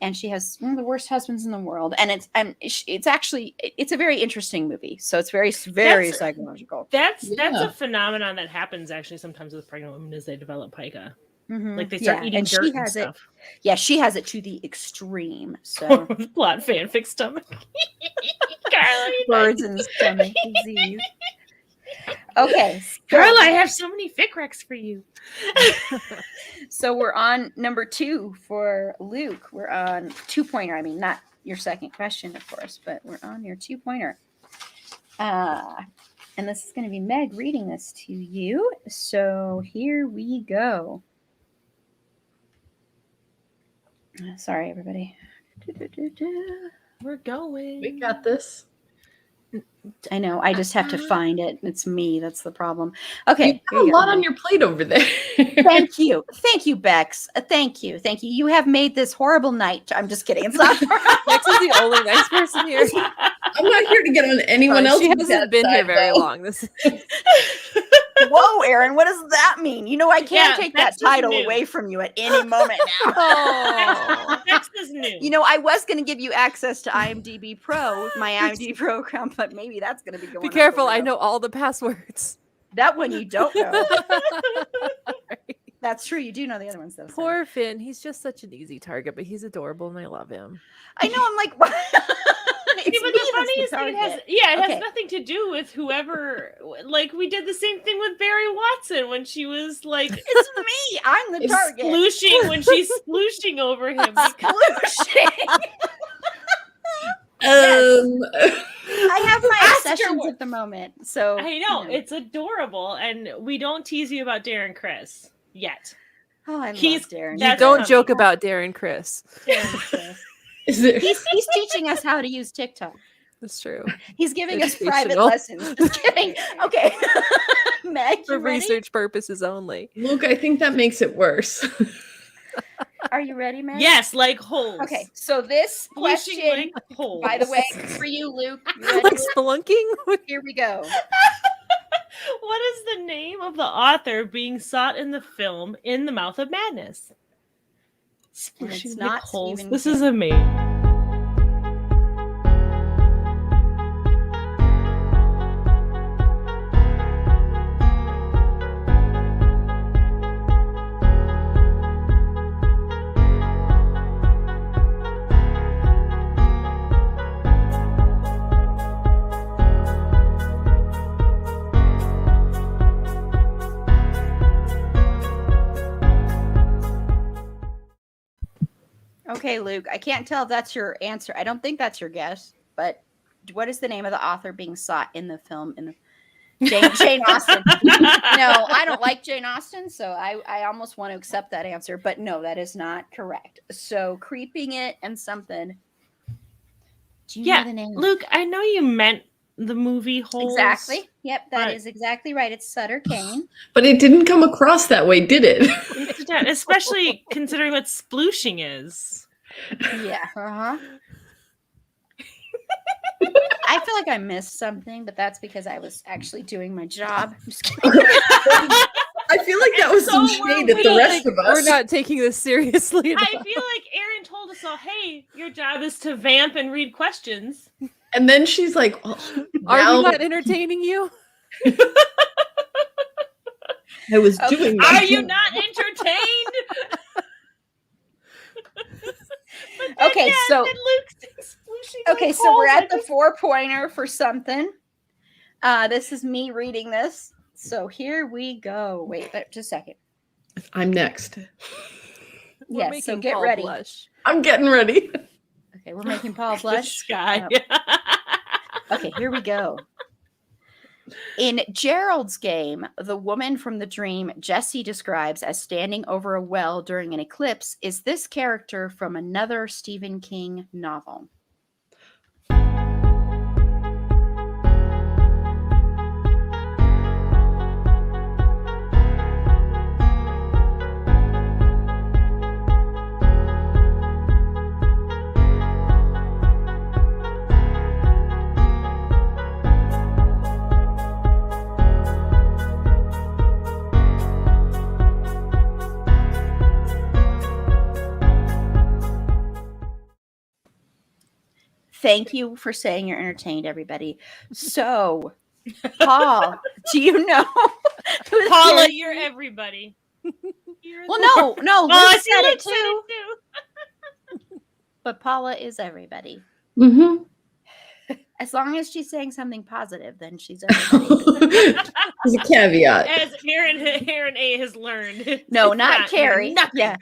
And she has one of the worst husbands in the world. And it's actually a very interesting movie. So it's very psychological. That's a phenomenon that happens actually sometimes with pregnant women as they develop pica. Mm-hmm. Like they start eating dirt and stuff. Yeah, she has it to the extreme. So plot fanfic stomach. Carla, birds and stomach disease. Okay, Carla, I have so many fic recs for you. So we're on number 2 for Luke. We're on 2-pointer. I mean, not your second question, of course, but we're on your 2-pointer. And this is going to be Meg reading this to you. So here we go. Sorry, everybody. We're going. We got this. I know. I just have to find it. It's me. That's the problem. Okay. You have a lot on your plate over there. Thank you. Thank you, Bex. Thank you. Thank you. You have made this horrible night. I'm just kidding. It's not. Bex is the only nice person here. I'm not here to get on anyone else. She hasn't been here very long. Whoa, Aaron, what does that mean? You know, I can't take that title new. away from you at any moment now. Oh. Bex is new. You know, I was going to give you access to IMDb Pro, my IMDb program, but maybe that's going to be going. Be careful. I know all the passwords. That one you don't know. That's true. You do know the other ones, though. Poor Finn. He's just such an easy target, but he's adorable and I love him. I know. I'm like, what? But the funniest thing it has nothing to do with whoever. Like we did the same thing with Barry Watson when she was like, "It's me, I'm the target." Splooshing when she's splooshing over him. Splooshing. I have my obsessions at the moment, so I know it's adorable, and we don't tease you about Darren Criss yet. Oh, I love Darren. You don't joke about Darren Criss. Darren Criss. He's teaching us how to use TikTok. That's true. He's giving us private lessons. Just kidding. Okay. Meg, for research purposes only. Luke, I think that makes it worse. Are you ready, Meg? Yes, like holes. Okay, so this question, like holes. by the way, for you, Luke. Like spelunking? Here we go. What is the name of the author being sought in the film In the Mouth of Madness? It's not holes. Stephen This King. is amazing. Okay, Luke, I can't tell if that's your answer. I don't think that's your guess, but what is the name of the author being sought in the film? Jane Austen. No, I don't like Jane Austen, so I almost want to accept that answer, but no, that is not correct. So Creeping It and something. Do you know the name? Luke, I know you meant the movie Holes. Exactly. Yep, that is but- exactly right. It's Sutter Kane. But it didn't come across that way, did it? Yeah, especially considering what splooshing is. Yeah. Uh-huh. I feel like I missed something, but that's because I was actually doing my job. I'm just kidding. I feel like that was some So were shade at the we. rest of us. We're not taking this seriously enough. I feel like Erin told us all, hey, your job is to vamp and read questions. And then she's like, oh, Are now we not entertaining you? I was Okay. doing my Are you job." not entertained? Okay, Yeah, so then Luke's splooshing okay, like so we're holes. at the 4-pointer for something. This is me reading this. So here we go. Wait, just a second. I'm next. We're Yes, so making get Paul ready. blush. I'm getting ready. Okay, we're making Paul The blush. sky. Okay, here we go. In Gerald's game, the woman from the dream Jesse describes as standing over a well during an eclipse is this character from another Stephen King novel. Thank you for saying you're entertained, everybody. So, Paul, do you know who the Paula, character- you're everybody. You're Well, the- no, Oh, Luke I see said Luke it said too. it too. But Paula is everybody. Mm-hmm. As long as she's saying something positive, then she's everybody. There's a caveat. As Aaron A has learned. No, It's not Carrie. nothing.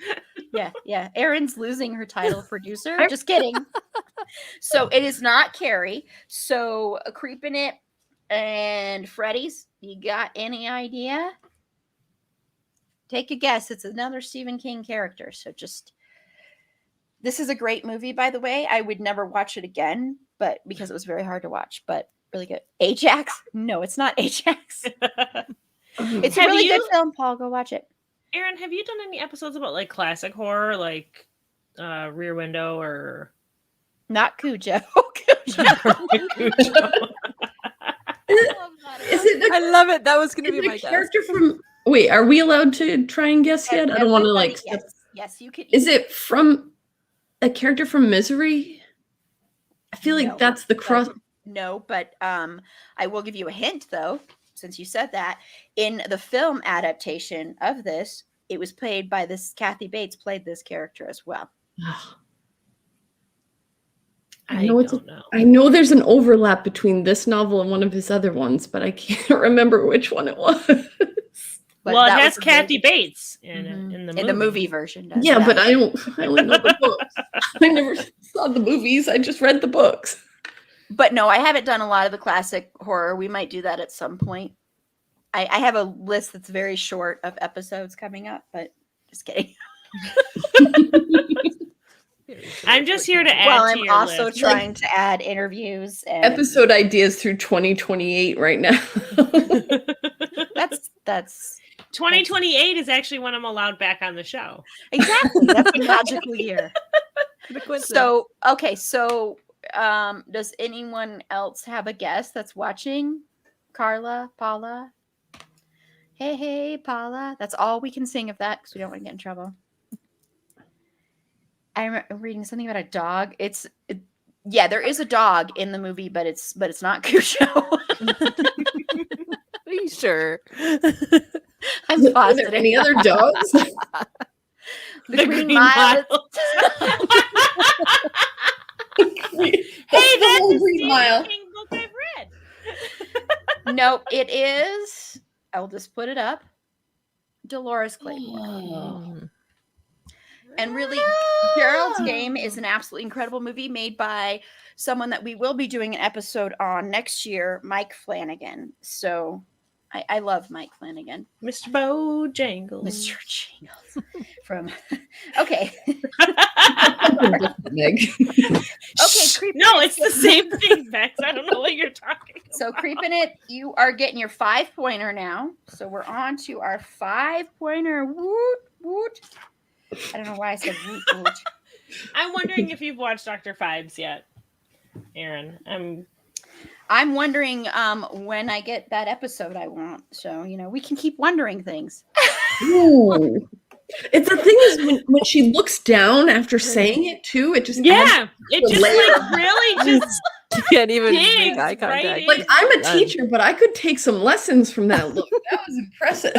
Yeah. Erin's losing her title producer. Just kidding. So it is not Carrie. So Creeping It and Freddy's, you got any idea? Take a guess. It's another Stephen King character. So just this is a great movie, by the way. I would never watch it again, but because it was very hard to watch, but really good. Ajax? No, it's not Ajax. It's a Have really you- good film, Paul. Go watch it. Aaron, have you done any episodes about like classic horror, like Rear Window or Not Cujo. Cujo. Is it I love it. That was going to is be it my a guess. character from? Wait, are we allowed to try and guess yet? I don't want to like. Everybody- Yes, you could. Is it from a character from Misery? I feel like No, that's the cross. No, but I will give you a hint though, since you said that. In the film adaptation of this, it was played by this Kathy Bates played this character as well. I know it's don't know. I know there's an overlap between this novel and one of his other ones, but I can't remember which one it was. But Well, it that has was a very Kathy good- Bates in it, Mhm. in the in movie. the movie version. Does Yeah, that. but I only know the books. I never saw the movies. I just read the books. But no, I haven't done a lot of the classic horror. We might do that at some point. I have a list that's very short of episodes coming up, but just kidding. I'm just here to add Well, to I'm your also list. trying to add interviews and Episode ideas through 2028 right now. that's 2028 is actually when I'm allowed back on the show. exactly that's a magical year. The coincidence. So okay, so does anyone else have a guest that's watching? Carla, Paula. Hey, Paula. That's all we can sing of that because we don't want to get in trouble. I'm reading something about a dog. Yeah, there is a dog in the movie, but it's not Cujo. Are you sure? I'm Are positive. there any other dogs? The Green Mile. Hey, the that's whole a Green Stephen Mile. King book I've read. No, it is. I'll just put it up. Dolores Claiborne. Oh. Mm. And really, Gerald's Game is an absolutely incredible movie made by someone that we will be doing an episode on next year, Mike Flanagan. So I love Mike Flanagan. Mr. Bojangles. Mr. Jingles. From okay. Meg. Okay, creep. No, it's the same thing, Bex. I don't know what you're talking about. So creeping it, you are getting your 5-pointer now. So we're on to our 5-pointer. Woot woot. I don't know why I said woot woot. I'm wondering if you've watched Dr. Phibes yet, Aaron. I'm wondering when I get that episode I want. So, we can keep wondering things. Ooh. It's the thing is when she looks down after saying it too, it just adds it the just layer. like really just You can't even make digs eye contact. right like I'm a Done. teacher, but I could take some lessons from that look. That was impressive.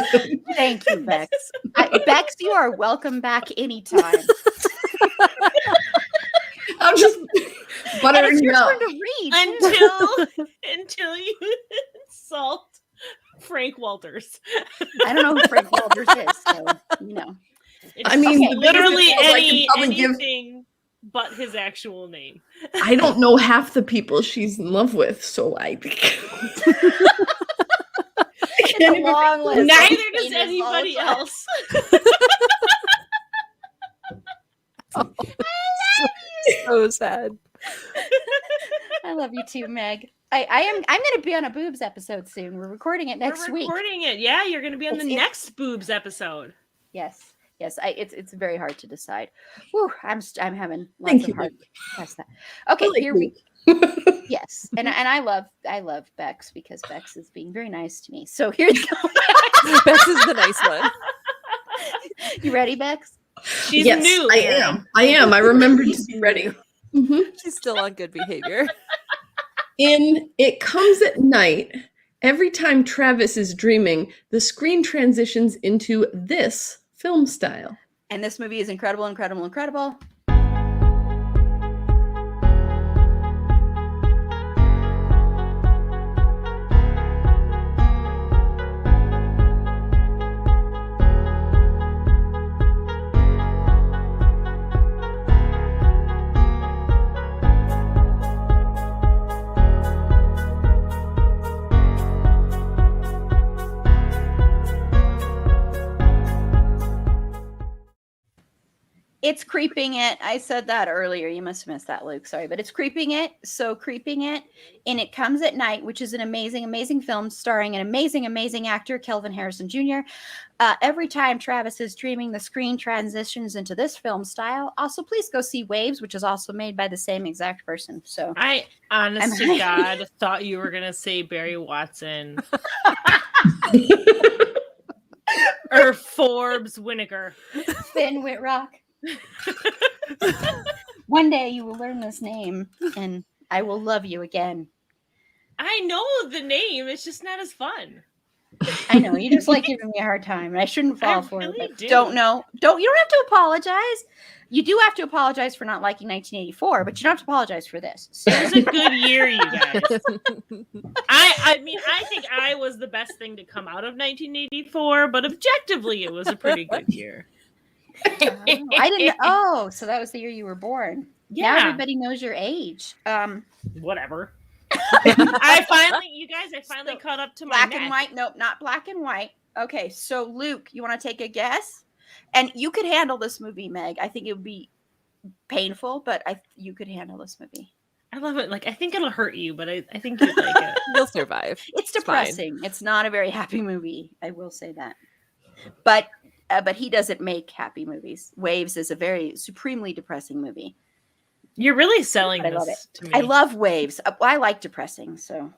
Thank you, Bex. Bex, you are welcome back anytime. I'm just And buttering it's you your up. turn to read. until you insult Frank Walters. I don't know who Frank Walters is, so It's I mean, Okay. literally I can probably give- anything but his actual name. I don't know half the people she's in love with, so I It's a long list. Neither of does famous anybody also. else. So sad. I love you too, Meg. I'm gonna be on a boobs episode soon. We're recording it next We're week. recording it. Yeah, you're going to be on the It's- next boobs episode. Yes. It's very hard to decide. Whew, I'm having lots Thank of you. hard past that. Okay, like here we yes. And I love Bex because Bex is being very nice to me. So here you go. Bex is the nice one. You ready, Bex? She's yes, new. I Aaron. am. I remembered to be ready. Mhm. She's still on good behavior. In It Comes at Night, every time Travis is dreaming, the screen transitions into this film style. And this movie is incredible, incredible, incredible. It's Creeping It. I said that earlier. You must have missed that, Luke. Sorry, but it's Creeping It. So Creeping It, and It Comes at Night, which is an amazing, amazing film starring an amazing, amazing actor, Kelvin Harrison Jr. Every time Travis is dreaming, the screen transitions into this film style. Also, please go see Waves, which is also made by the same exact person. So I honest Am to I- God thought you were going to say Barry Watson or Forbes Winnegar. Finn Whitrock. One day you will learn this name, and I will love you again. I know the name. It's just not as fun. I know you just like giving me a hard time, and I shouldn't fall I for really it. But do. don't know. You don't have to apologize. You do have to apologize for not liking 1984, but you don't have to apologize for this. So, It was a good year, you guys. I mean, I think I was the best thing to come out of 1984, but objectively, it was a pretty good year. I didn't. Oh, so that was the year you were born. Now Yeah, everybody knows your age. whatever. I finally caught up to my Black neck. and white. Nope, not black and white. Okay, so Luke, you want to take a guess? And you could handle this movie, Meg. I think it would be painful, but you could handle this movie. I love it. Like, I think it'll hurt you, but I think you'd like it. You'll survive. It's fine. depressing. It's not a very happy movie. I will say that. But he doesn't make happy movies. Waves is a very supremely depressing movie. You're really selling But I love this to me. I love Waves. I like depressing, so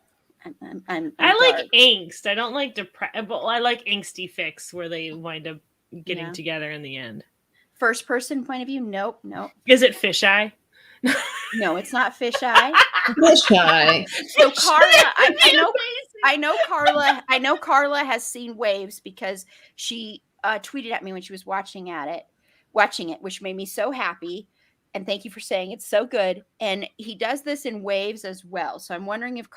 I'm I like dark. angst. I don't like but I like angsty fix where they wind up getting Yeah. together in the end. First person point of view. Nope. Is it fisheye? No, it's not Fisheye. Shy. So Carla, I know Carla has seen Waves because she tweeted at me when she was watching it, which made me so happy. And thank you for saying it's so good. And he does this in Waves as well. So I'm wondering if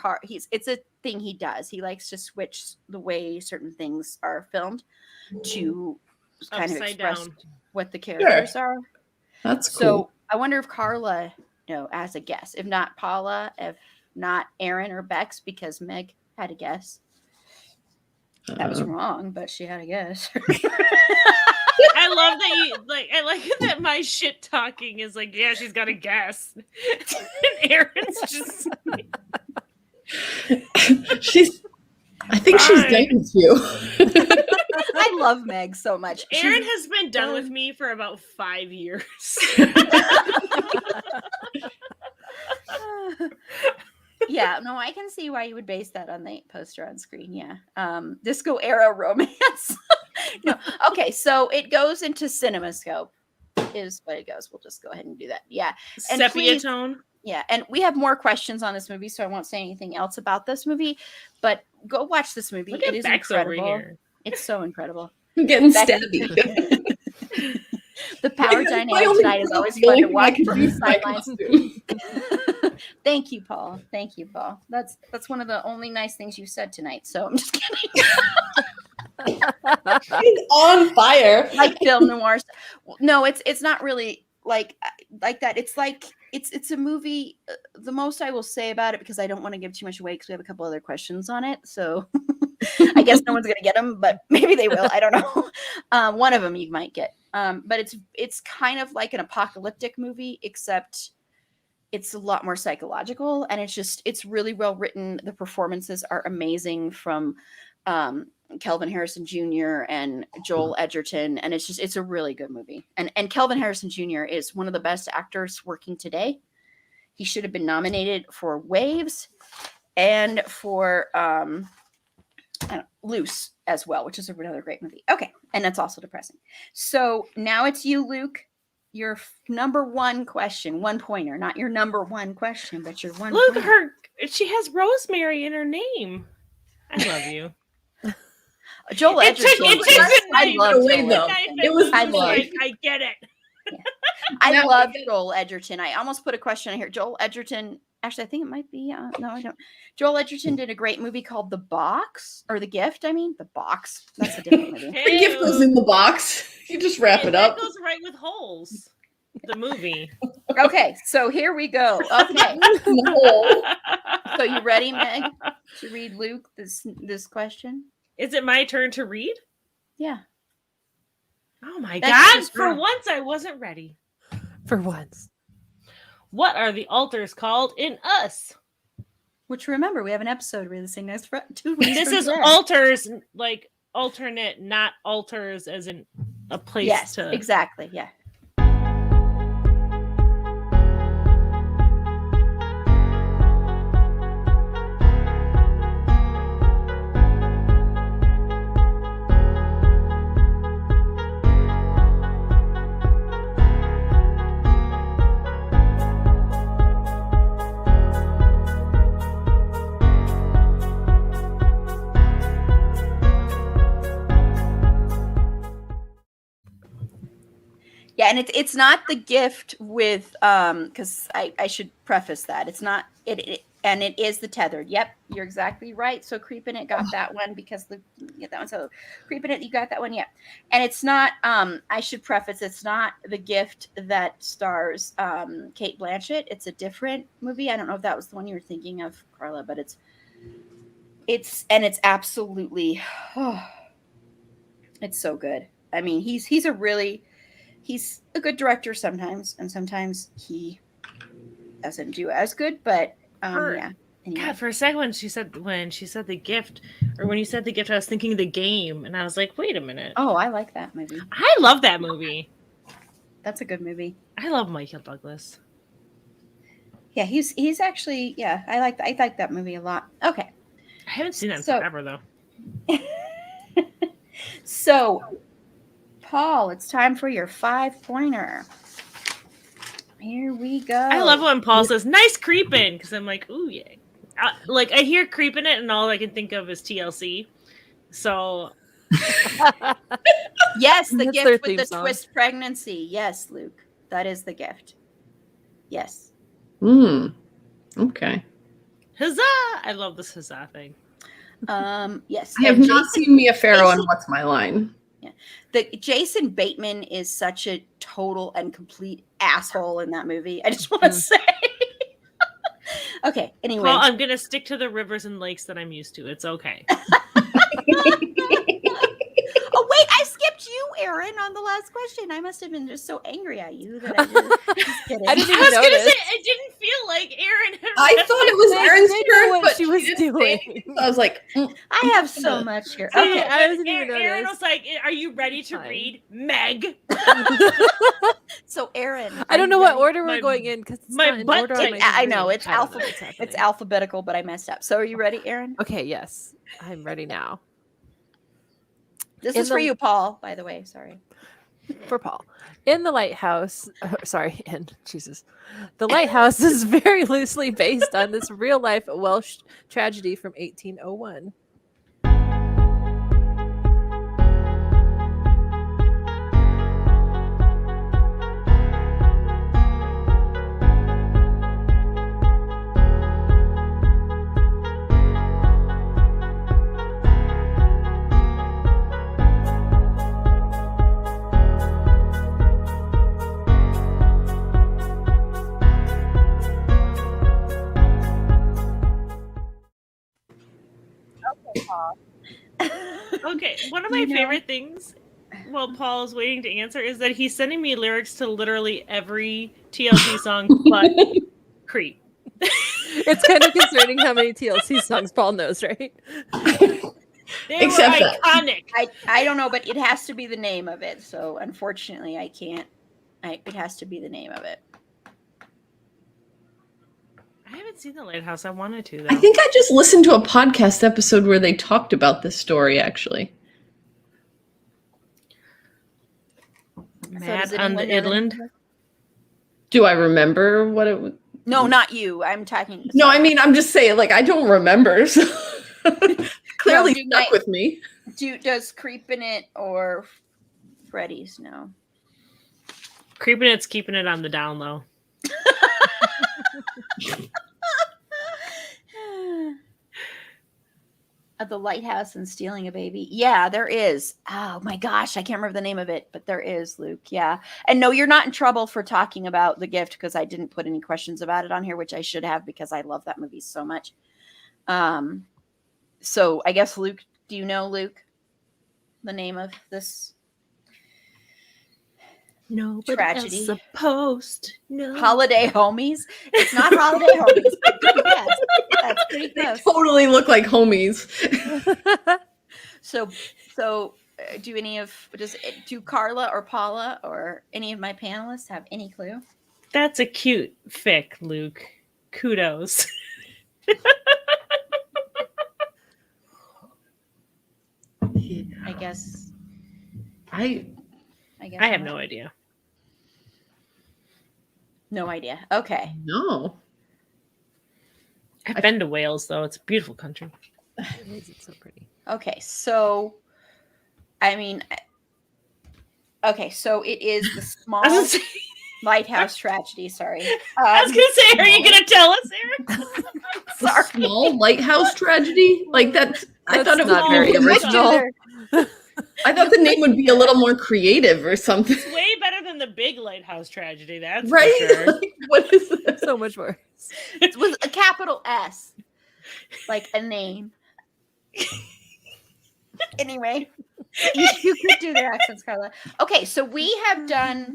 it's a thing he does. He likes to switch the way certain things are filmed to kind of Upside express down. what the characters are. That's So cool. I wonder if Carla, as a guess. If not Paula, if not Aaron or Bex, because Meg had a guess. That was wrong, but she had a guess. I love that you like. I like that my shit talking is like, yeah, she's got a guess, and Aaron's just I think she's Fine. done with you. I love Meg so much. Aaron has been done with me for about 5 years. Yeah, no, I can see why you would base that on the poster on screen. Yeah. Disco era romance. No. Okay, so it goes into CinemaScope is what it goes. We'll just go ahead and do that. Yeah. And Sepia please- tone. Yeah, and we have more questions on this movie, so I won't say anything else about this movie, but go watch this movie. Look It at is Bex over incredible. here. It's so incredible. I'm getting Bex- stabby. The power My dynamic only tonight is always the fun only to thing I watch can from do the is my sidelines. costume. Thank you, Paul. Thank you, Paul. That's one of the only nice things you said tonight. So I'm just kidding. He's on fire. Like film noir. No, it's not really like that. It's like it's a movie. The most I will say about it, because I don't want to give too much away, because we have a couple other questions on it. So I guess no one's gonna get them, but maybe they will. I don't know. One of them you might get. But it's kind of like an apocalyptic movie, except it's a lot more psychological, and it's really well written. The performances are amazing from Kelvin Harrison Jr. and Joel Edgerton, and it's a really good movie. And Kelvin Harrison Jr. is one of the best actors working today. He should have been nominated for Waves and for Loose as well, which is another great movie. Okay, and that's also depressing. So now it's you, Luke. Your number one question, 1 pointer, not your number one question, but your one. Look, pointer. she has Rosemary in her name. I love you. Joel It took- Edgerton. it took a I knife. love It took a Joel knife. Edgerton. It was I Luke's love- like, I get it. I Now- love Joel Edgerton. I almost put a question in here. Joel Edgerton. Actually, I think it might be. No, I don't. Joel Edgerton did a great movie called The Box, or The Gift. I mean, The Box. That's a different movie. The gift goes in the box. You just wrap it That up. goes right with Holes. The movie. Okay, so here we go. Okay, No. so you ready, Meg, to read Luke this question? Is it my turn to read? Yeah. Oh my That's god! just For wrong. once, I wasn't ready. For once. What are the altars called in Us? Which, remember, we have an episode releasing next 2 weeks. This from is today. altars, like alternate, not altars as in a place Yes, to. exactly. Yeah. Yeah, and it's not The Gift with because I should preface that it's not and it is The Tethered. Yep, you're exactly right. So Creepin' It got that one because get that one. So Creepin' It, you got that one. Yeah, and it's not. I should preface it's not The Gift that stars Kate Blanchett. It's a different movie. I don't know if that was the one you were thinking of, Carla, but it's absolutely it's so good. I mean, he's a good director sometimes, and sometimes he doesn't do as good. But yeah. Anyway. God, for a second when she said the gift, or when you said the gift, I was thinking the game, and I was like, wait a minute. Oh, I like that movie. I love that movie. That's a good movie. I love Michael Douglas. Yeah, he's actually I like that movie a lot. Okay, I haven't seen that in So- forever though. so Paul, it's time for your 5-pointer. Here we go. I love when Paul says "nice creeping" because I'm like, ooh yeah. Like I hear "creeping it" and all I can think of is TLC. So Yes, the That's their gift with theme the song. twist pregnancy. Yes, Luke, that is The Gift. Yes. Okay. huzzah! I love this huzzah thing. Yes. I have and not Jason- seen Mia Farrow on Jason- What's My Line. The Jason Bateman is such a total and complete asshole in that movie. I just want to say. Okay. Anyway, Well, I'm gonna stick to the rivers and lakes that I'm used to. It's okay. oh wait, I skipped you, Aaron, on the last question. I must have been just so angry at you that I just kidding. I didn't I even was gonna notice. say it didn't feel like Aaron. Had I read thought it my was question. Aaron's I didn't know turn, what but she was didn't say doing. anything, so I was like, I have so much here. So, Okay. I wasn't even Aaron notice. was like, "Are you ready to Fine. read Meg?" So Aaron, I don't know what ready? order My- we're going in because it's my not in butt order on tick- my I screen. know, it's I don't alpha- what's happening. It's alphabetical, but I messed up. So are you ready, Aaron? Okay, yes. I'm ready now. This In is for the- you, Paul, by the way. Sorry. For Paul. In the lighthouse, Jesus. The lighthouse is very loosely based on this real life Welsh tragedy from 1801. Okay, one of my You know- favorite things while Paul is waiting to answer is that he's sending me lyrics to literally every TLC song but Creep. It's kind of concerning how many TLC songs Paul knows, right? They Except were that. iconic. I don't know, but it has to be the name of it. So unfortunately, I can't. It has to be the name of it. I haven't seen The Lighthouse. I wanted to though. I think I just listened to a podcast episode where they talked about this story, actually. Mad does on the anyone know the name Inland. of it? Do I remember what it was? No, not you. I'm talking. No, I mean, I'm just saying, like, I don't remember. So clearly do stuck I- with me. Does Creep in it or Freddy's? No. Creeping It's keeping it on the down low. At the lighthouse and stealing a baby. Yeah, there is. Oh my gosh, I can't remember the name of it, but there is, Luke. Yeah. And no, you're not in trouble for talking about The Gift because I didn't put any questions about it on here, which I should have because I love that movie so much. So I guess Luke, do you know, Luke, the name of this No, Tragedy. Supposed. No. Holiday Homies? It's not Holiday Homies. But pretty close. That's pretty They close. totally look like homies. So do Carla or Paula or any of my panelists have any clue? That's a cute fic, Luke. Kudos. I guess. I I have no idea. No idea. Okay. no. I've been to Wales though. It's a beautiful country. It's so pretty. Okay. So, I mean, okay. So it is the small I was, gonna say, lighthouse tragedy. Sorry. I was gonna say, are you gonna tell us, Aaron? The small lighthouse tragedy? Like that. I That's thought it was not very Oh, original. I thought the name would be a little more creative or something. It's way better than the big lighthouse tragedy. That's Right? for sure. Like, what is this? So much worse. It was a capital S, like a name. Anyway, you could do their accents, Carla. Okay, so we have done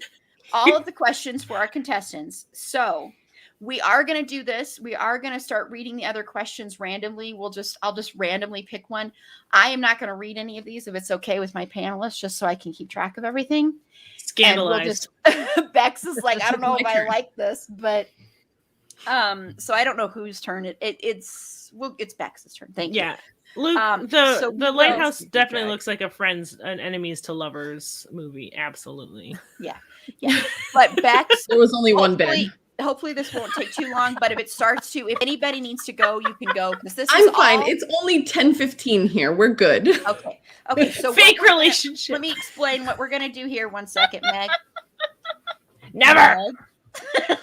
all of the questions for our contestants. So we are going to do this. We are going to start reading the other questions randomly. I'll just randomly pick one. I am not going to read any of these if it's okay with my panelists, just so I can keep track of everything. And Scandalized. Bex is like, I don't know if I like this, but so I don't know whose turn it's Bex's turn. Thank you. Yeah. Luke, so we the will- lighthouse Keep definitely track. looks like a friends and enemies to lovers movie. Absolutely. But Bex, There was only one bed. hopefully this won't take too long. But if anybody needs to go, you can go because this is I'm fine. all- It's only 10:15 here. We're good. okay. So Fake what we're gonna- relationship. Let me explain what we're gonna do here. 1 second, Meg. Never. Meg.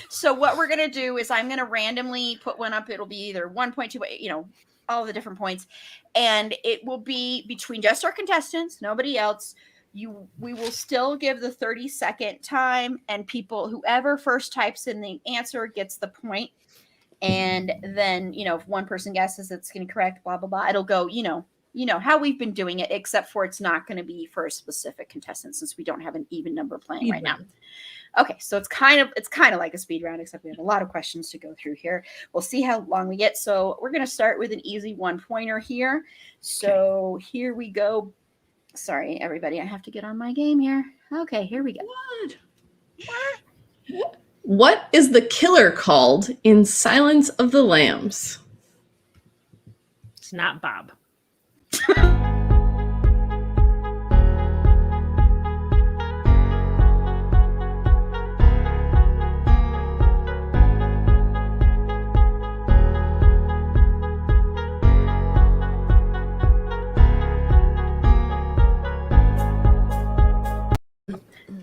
So what we're gonna do is I'm gonna randomly put one up. It'll be either 1.2, all the different points, and it will be between just our contestants, nobody else. We will still give the 30-second time, and whoever first types in the answer gets the point. And then, if one person guesses it's incorrect, blah blah blah, it'll go, how we've been doing it, except for it's not going to be for a specific contestant since we don't have an even number playing right now. Okay, so it's kind of like a speed round, except we have a lot of questions to go through here. We'll see how long we get. So we're going to start with an easy 1-pointer here. So Here we go. Sorry, everybody, I have to get on my game here. Okay, here we go. What is the killer called in Silence of the Lambs? It's not Bob.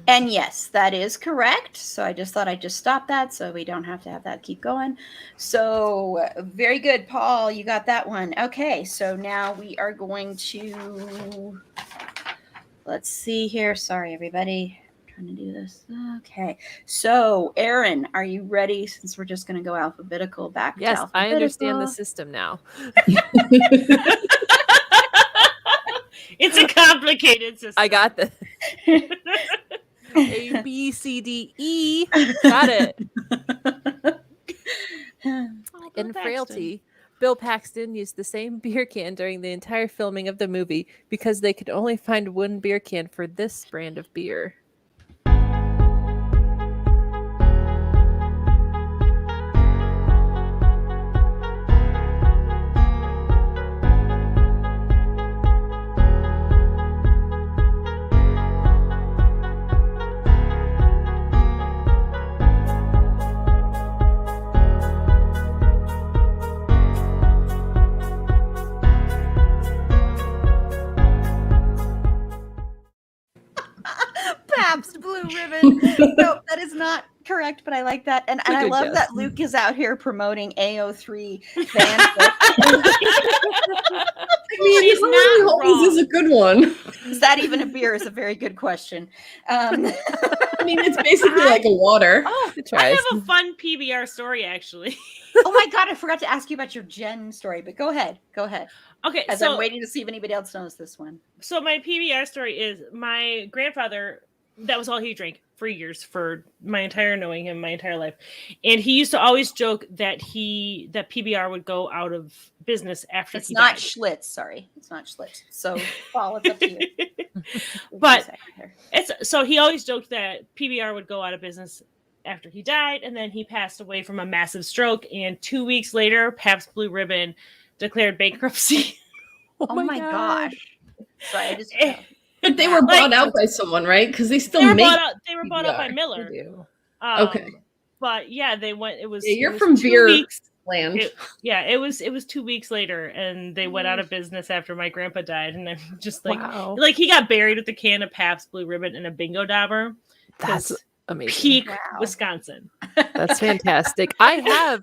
And yes, that is correct. So I just thought I'd just stop that so we don't have to have that keep going. So very good, Paul. You got that one. Okay, so now we are going to, let's see here. Sorry, everybody. I'm trying to do this. Okay. So Aaron, are you ready? Since we're just going to go alphabetical back to Yes, alphabetical. I understand the system now. It's a complicated system. I got the A, B, C, D, E. Got it. In Frailty, Bill Paxton used the same beer can during the entire filming of the movie because they could only find one beer can for this brand of beer. Pabst Blue Ribbon. No, that is not correct, but I like that. And I Good love guess. that Luke is out here promoting AO3 fanfic. She's not wrong. This is a good one. Is that even a beer? Is a very good question. I mean, it's basically like a water. Oh, Good I tries. have a fun PBR story, actually. oh my God, I forgot to ask you about your Jen story, but go ahead. Go ahead. Okay, As so I'm waiting to see if anybody else knows this one. So my PBR story is my grandfather, that was all he drank for years, for my entire knowing him, my entire life. And he used to always joke that PBR would go out of business after It's he not died. Schlitz, sorry. It's not Schlitz. So Paul, it's up to you. But so he always joked that PBR would go out of business after he died, and then he passed away from a massive stroke, and 2 weeks later, Pabst Blue Ribbon declared bankruptcy. oh my gosh. Sorry, I just But they were bought out by someone, right? Because they still They were make. bought out by PBR. Miller. They do. Okay. But yeah, they went. It was. Yeah, it you're was from 2 beer weeks. land. It was 2 weeks later, and they went out of business after my grandpa died. And I'm just Wow. like he got buried with a can of Pabst Blue Ribbon and a bingo dauber. That's amazing. Peak Wow. Wisconsin. That's fantastic. I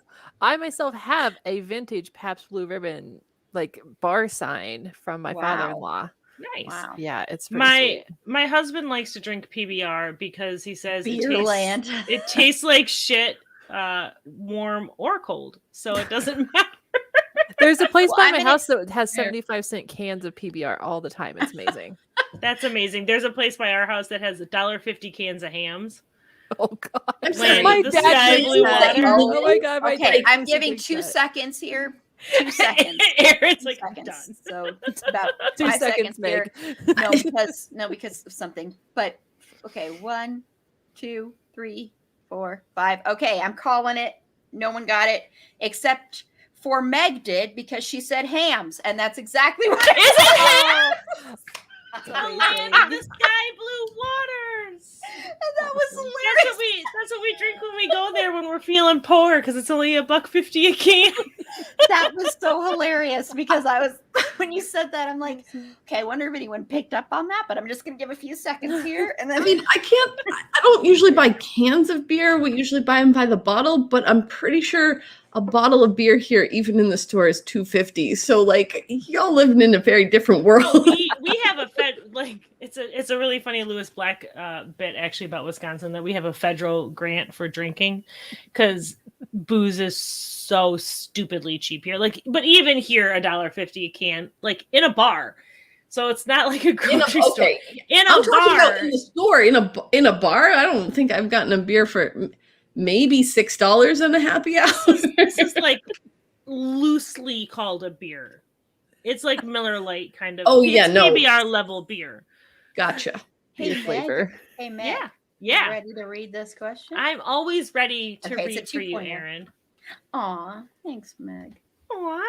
myself have a vintage Pabst Blue Ribbon like bar sign from my Wow. father-in-law. Nice. Wow. Yeah, it's pretty sweet. My husband likes to drink PBR because he says Beerland. it tastes like shit, warm or cold, so it doesn't matter. There's a place Well, by I'm my an house that has Fair. 75-cent cans of PBR all the time. It's amazing. That's amazing. There's a place by our house that has $1.50 cans of hams. Oh god. I'm When sorry. My the dad sky drinks blue that. water. Oh my god, my Okay, dad I'm used to giving drink 2 that. seconds here. 2 seconds. Aaron's 2 like, I'm seconds. done. So it's about 2 5 seconds, seconds here. Meg. Because of something. But okay, 1, 2, 3, 4, 5. Okay, I'm calling it. No one got it except for Meg did because she said hams, and that's exactly what it Is it is. hams? That's A amazing. land of the sky blue waters. And that was That's hilarious. what we drink when we go there when we're feeling poor because it's only $1.50 a can. That was so hilarious because I was when you said that, I'm like, okay, I wonder if anyone picked up on that, but I'm just gonna give a few seconds here and then I mean, I don't usually buy cans of beer. We usually buy them by the bottle, but I'm pretty sure a bottle of beer here, even in the store, is $2.50. So like y'all living in a very different world. we have a it's a really funny Lewis Black bit actually about Wisconsin, that we have a federal grant for drinking because booze is so stupidly cheap here. Like, but even here, $1.50 a can, like in a bar. So it's not like a grocery store. Okay. In a I'm talking bar. about in the store, in a bar. I don't think I've gotten a beer for maybe $6 on a happy hour. This is like loosely called a beer. It's like Miller Lite kind of. Oh, yeah, no. PBR level beer. Gotcha. Hey, Beer Meg. flavor. Hey, Meg. Yeah. You Yeah. ready to read this question? I'm always ready to Okay, it's a read for you, 2.0. Aaron. Aw, thanks, Meg. Aw.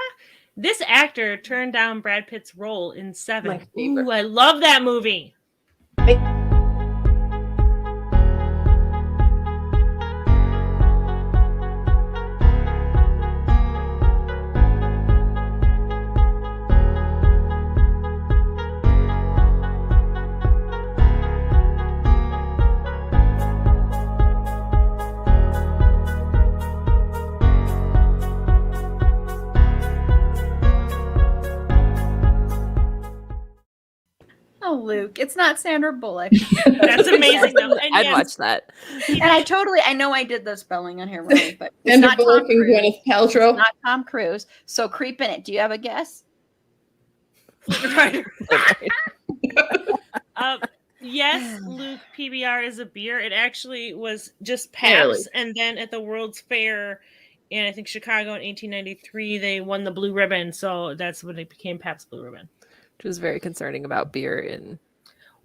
This actor turned down Brad Pitt's role in Seven. My favorite. Ooh, I love that movie. Oh, Luke, it's not Sandra Bullock. That's amazing. Though. And I'd yes, watch that. And I know I did the spelling on here wrong, but it's Sandra not Bullock Tom and Cruise. Gwyneth Paltrow. Not Tom Cruise. So creep in it. Do you have a guess? Yes, Luke, PBR is a beer. It actually was just Barely. Pabst, and then at the World's Fair in I think Chicago in 1893, they won the Blue Ribbon, so that's when it became Pabst Blue Ribbon. Which was very concerning about beer in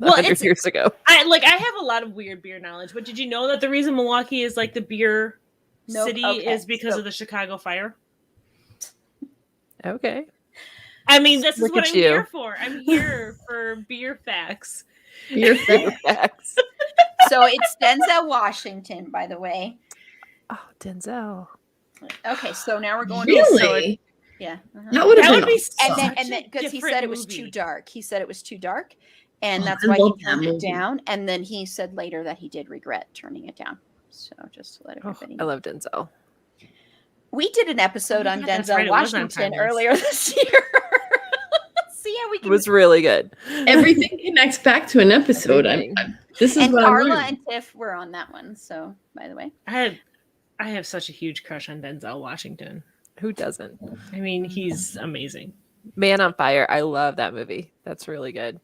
Well, 100 years ago. I have a lot of weird beer knowledge, but did you know that the reason Milwaukee is like the beer Nope. city Okay, is because so- of the Chicago fire? Okay. I mean, this is Look what at I'm you. here for. I'm here for beer facts. Beer Beer facts. So it's Denzel Washington, by the way. Oh, Denzel. Okay, so now we're going to Really? yeah. uh-huh. That would have That been would be awesome. and then because he said it was too dark. He said it was too dark, and Oh, that's I why love he that turned it movie. down. And then he said later that he did regret turning it down. So just to let Oh, everybody I know. love Denzel. We did an episode my on God, that's Denzel right, it was on Washington Timeless. earlier this year. See how we It can. was really good. Everything connects back to an episode. Everything. This is And what I'm Carla learning. and Tiff were on that one. So, by the way, I have such a huge crush on Denzel Washington. Who doesn't? I mean, he's amazing. Man on Fire. I love that movie. That's really good.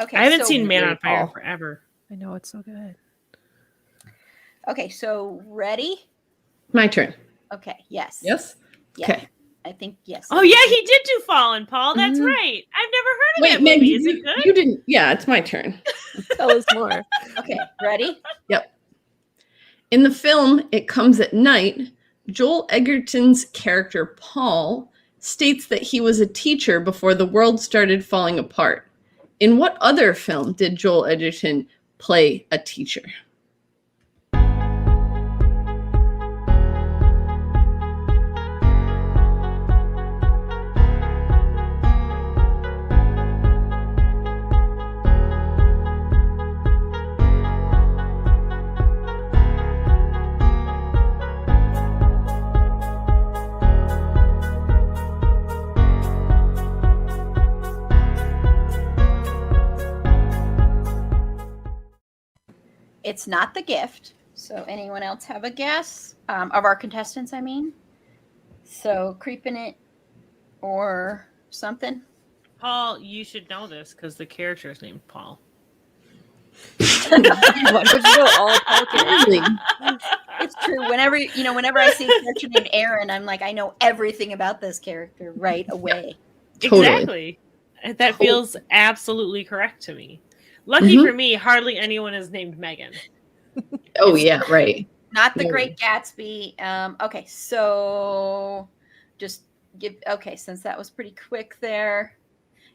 okay. I haven't so, seen Man on Really Fire tall. in forever. I know it's so good. Okay, so ready? My turn. Okay. Yes. Yes. Yeah. Okay. I think yes. Oh yeah, he did do Fallen, Paul. That's Mhm. right. I've never heard of Wait, that Meg, movie. Is it you good? didn't. Yeah, it's my turn. Tell us more. Okay. Ready? In the film It Comes at Night, Joel Edgerton's character Paul states that he was a teacher before the world started falling apart. In what other film did Joel Edgerton play a teacher? It's not The Gift. So, anyone else have a guess of our contestants? I mean, so creeping it or something. Paul, you should know this because the character is named Paul. Why would you know all Paul characters? Really? It's true. Whenever I see a character named Aaron, I'm like, I know everything about this character right away. Totally. Exactly. That feels absolutely correct to me. Lucky Mhm. for me, hardly anyone is named Megan. Oh yeah, right. Not The No. Great Gatsby. Okay, so just give. Okay, since that was pretty quick there,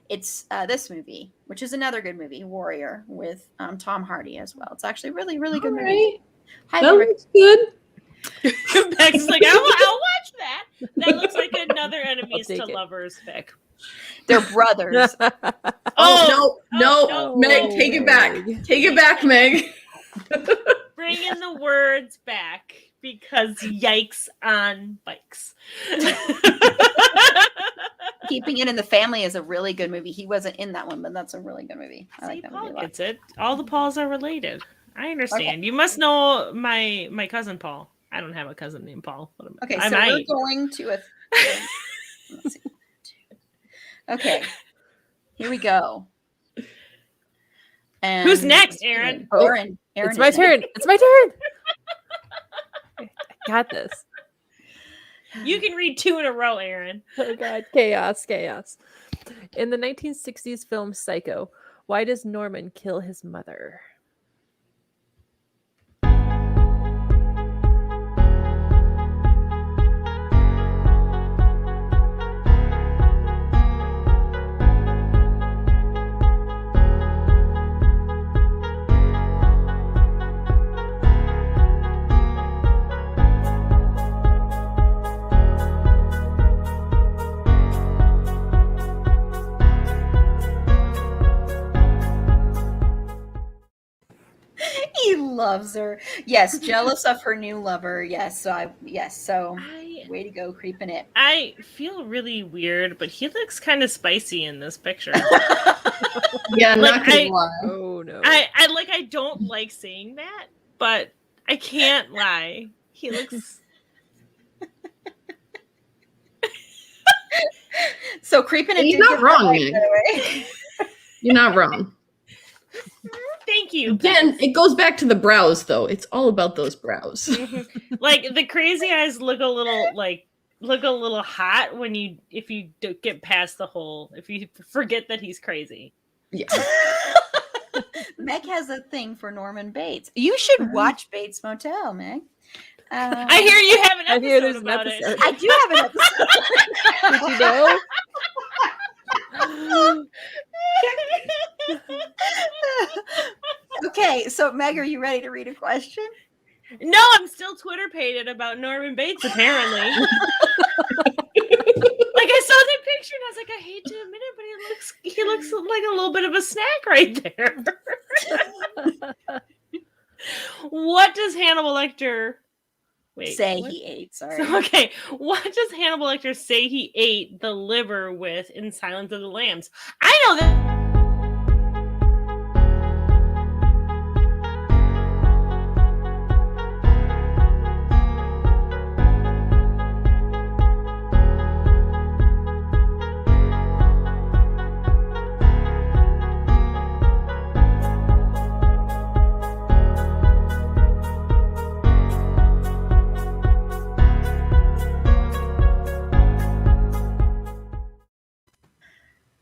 it's this movie, which is another good movie, Warrior, with Tom Hardy as well. It's actually really, really good All movie. right. Highly That recommend. looks good. Meg's like, I'll watch that. That looks like another enemies take to it. lovers fic. They're brothers. Oh, no, no. Meg, take it back. Take it back, Meg. Bring in the words back. because yikes on bikes. Keeping It in the Family is a really good movie. He wasn't in that one, but that's a really good movie. I like See, that Paul movie a lot. gets it. All the Pauls are related. I understand. You must know my cousin Paul. I don't have a cousin named Paul. Okay, I so we're might. going to a. Let's see. Okay, here we go. And Who's next, Aaron? Aaron. It's my turn. It's my turn. I got this. You can read 2 in a row, Aaron. Oh god, chaos. In the 1960s film Psycho, why does Norman kill his mother? He loves her. Yes, jealous of her new lover. Yes, so way to go, Creeping It. I feel really weird, but he looks kind of spicy in this picture. Yeah, Like, not gonna lie. Oh no. I don't like saying that, but I can't lie. He looks. So Creeping It. He's did not get that wrong, right, Nick. by the way. You're not wrong. Thank you. Again, it goes back to the brows, though. It's all about those brows. Like the crazy eyes look a little hot when if you get past the whole, if you forget that he's crazy. Yeah. Meg has a thing for Norman Bates. You should watch Bates Motel, Meg. I hear you have an I episode hear there's an about episode. it. I do have an episode. Did you know? Okay, so Meg, are you ready to read a question? No, I'm still Twitter pated about Norman Bates, apparently. Like I saw that picture and I was like, I hate to admit it, but he looks like a little bit of a snack right there. What does Hannibal Lecter Say what? he ate, sorry. So, okay, what does Hannibal Lecter say he ate the liver with in Silence of the Lambs? I know that.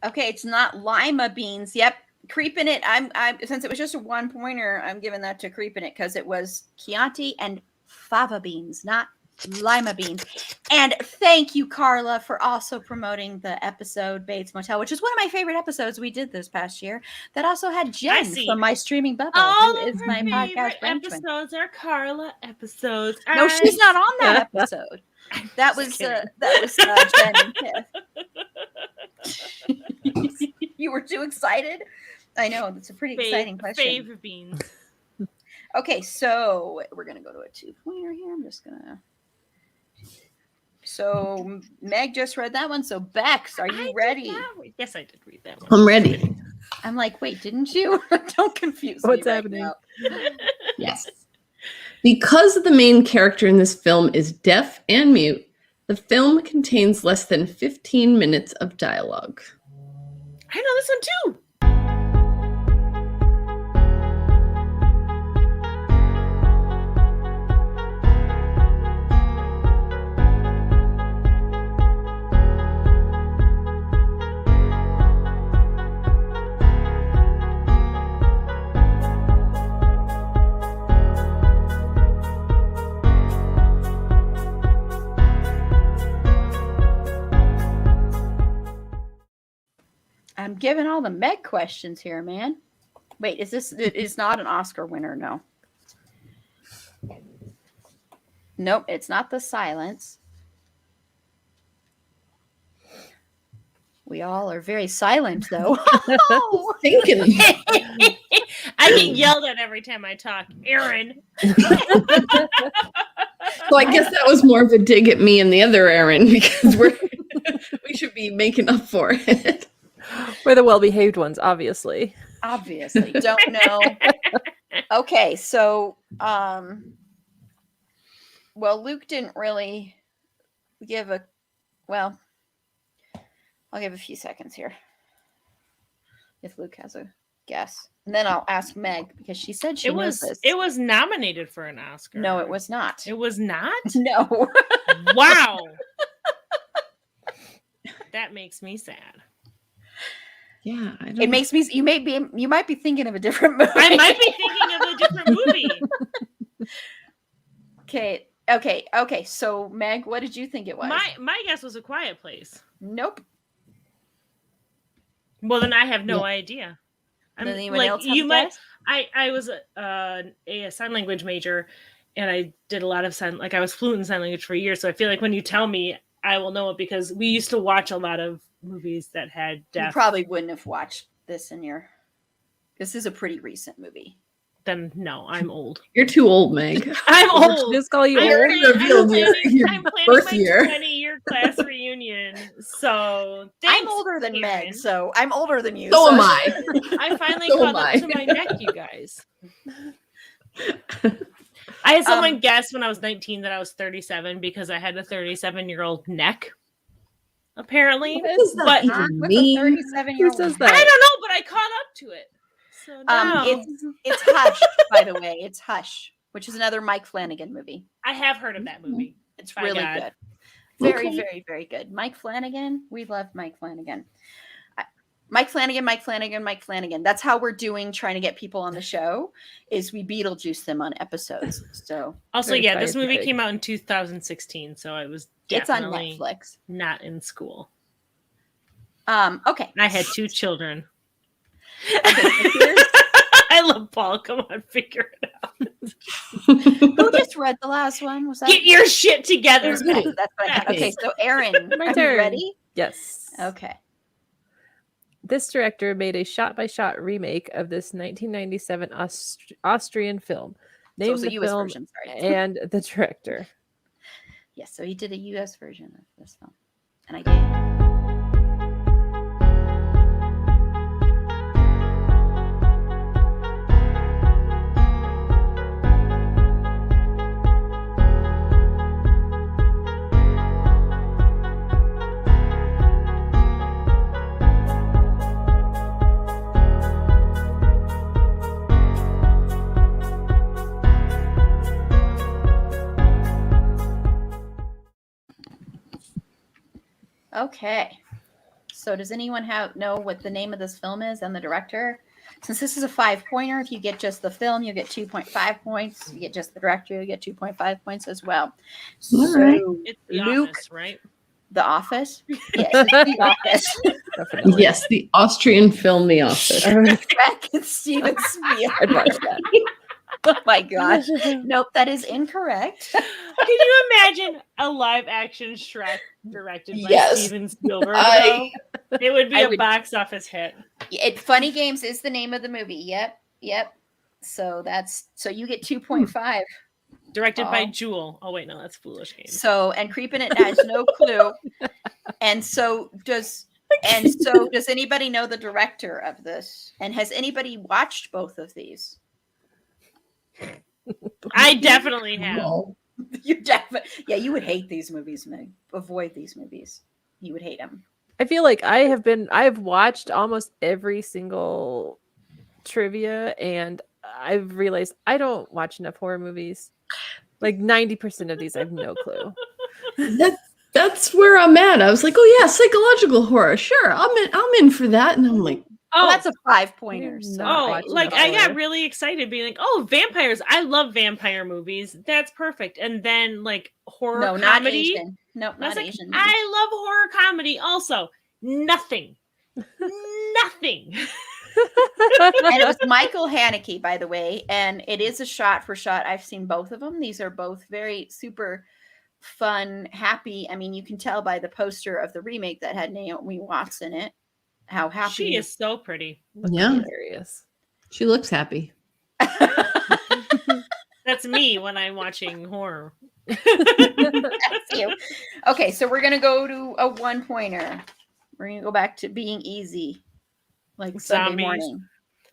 Okay, it's not lima beans. Yep, Creeping It. I'm since it was just a 1 pointer, I'm giving that to Creeping It because it was Chianti and fava beans, not lima beans. And thank you, Carla, for also promoting the episode Bates Motel, which is one of my favorite episodes we did this past year. That also had Jen see. from My Streaming Bubble, All who of is her my podcast favorite henchman. episodes are Carla episodes. No, she's not on that episode. That was kidding. Jen and Tiff. You were too excited? I know, that's a pretty exciting question. Fave beans. Okay, so we're going to go to a 2-pointer here. I'm just going to... So Meg just read that one. So Bex, are you ready? Yes, I did read that one. I'm ready. I'm like, wait, didn't you? Don't confuse me. What's right happening? now. Yes. Because the main character in this film is deaf and mute, the film contains less than 15 minutes of dialogue. I know this one too. I'm giving all the Meg questions here, man. Wait, is this? It is not an Oscar winner, no. Nope, it's not The Silence. We all are very silent, though. Oh, Thinking. I get yelled at every time I talk. Aaron. So I guess that was more of a dig at me and the other Aaron because we should be making up for it. We're the well-behaved ones, obviously. Obviously, don't know. Okay, so well, Luke didn't really give a well. I'll give a few seconds here if Luke has a guess, and then I'll ask Meg because she said she knows this. It was nominated for an Oscar. No, it was not. It was not? No. Wow. That makes me sad. Yeah, I don't It makes me. You might be thinking of a different movie. I might be thinking of a different movie. Okay. So Meg, what did you think it was? My guess was A Quiet Place. Nope. Well, then I have no idea. Does anyone else have a guess? I was a sign language major, and I did a lot of I was fluent in sign language for years. So I feel like when you tell me, I will know it because we used to watch a lot of movies that had death. You probably wouldn't have watched this in your. This is a pretty recent movie. Then no, I'm old. You're too old, Meg. I'm old. Just call you I'm old. planning- Revealed your I'm planning birth my year. 20-year class reunion. So I'm thanks, older than Karen. Meg, so I'm older than you. So am I. I finally So caught am up I. to my neck, you guys. I had someone guess when I was 19 that I was 37 because I had a 37-year-old neck. Apparently, What does that but even With mean? a 37-year-old. Who says I don't that? know, but I caught up to it. So now It's Hush, by the way. It's Hush, which is another Mike Flanagan movie. I have heard of that movie. It's By really God. good. Very, Okay. very, very good. Mike Flanagan. We love Mike Flanagan. Mike Flanagan. That's how we're doing trying to get people on the show is we Beetlejuice them on episodes. So Also, Very yeah, this movie scientific. came out in 2016, so I was it's on definitely Netflix. not in school. Okay. And I had 2 children. Okay, so here's- I love Paul. Come on, figure it out. who just read the last one? Was that Get your shit together. Okay, that's what I got. Okay, so Aaron, My are you turn. ready? Yes. Okay. This director made a shot-by-shot remake of this 1997 Austrian film. So Name it's a the US film version, sorry. and the director. Yes, so he did a US version of this film. And I did. Okay. So does anyone know what the name of this film is and the director? Since this is a 5-pointer, if you get just the film, you get 2.5 points. If you get just the director, you get 2.5 points as well. All So right. It's The Luke, Office, right? The Office. Yes, it's The Office. Definitely. Yes, the Austrian film The Office. Shrek and Steven I'd watch Spielberg. that. Oh my gosh. Nope, that is incorrect. Can you imagine a live action Shrek directed by Yes. Steven Spielberg? I- though? It would be I a would- box office hit. Funny Games is the name of the movie. Yep. So you get 2.5. Directed by Oh. Jewel. Oh wait, no, that's Foolish Games. So and Creeping It has no clue. And so does anybody know the director of this? And has anybody watched both of these? I definitely have. No. You definitely, yeah, you would hate these movies, Meg. Avoid these movies. You would hate them. I feel like I've watched almost every single trivia, and I've realized I don't watch enough horror movies. Like 90% of these, I have no clue. That's where I'm at. I was like, oh yeah, psychological horror. Sure, I'm in for that. And I'm like, Oh, Well, that's a 5-pointer. So not oh, watching like the I got horror. really excited being like, oh, vampires. I love vampire movies. That's perfect. And then like horror no, not comedy. Asian. Nope, I was not like, Asian. I love horror comedy also. Nothing. Nothing. And it was Michael Haneke, by the way, and it is a shot for shot. I've seen both of them. These are both very super fun, happy. I mean, you can tell by the poster of the remake that had Naomi Watts in it how happy She is so pretty. yeah, Hilarious. she looks happy. That's me when I'm watching horror. That's you. Okay, so we're gonna go to a 1-pointer. We're gonna go back to being easy, like Sunday Zombies. morning.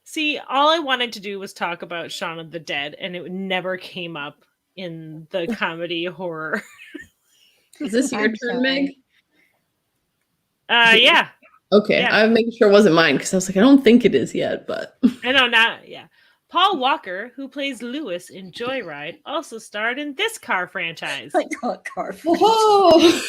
See, all I wanted to do was talk about Shaun of the Dead, and it never came up in the comedy horror. Is this your I'm turn, Meg? sorry. Yeah, Okay, Yeah. I'm making sure it wasn't mine because I was like, I don't think it is yet, but I know, not yeah. Paul Walker, who plays Lewis in Joyride, also starred in this car franchise. I call it car. whoa.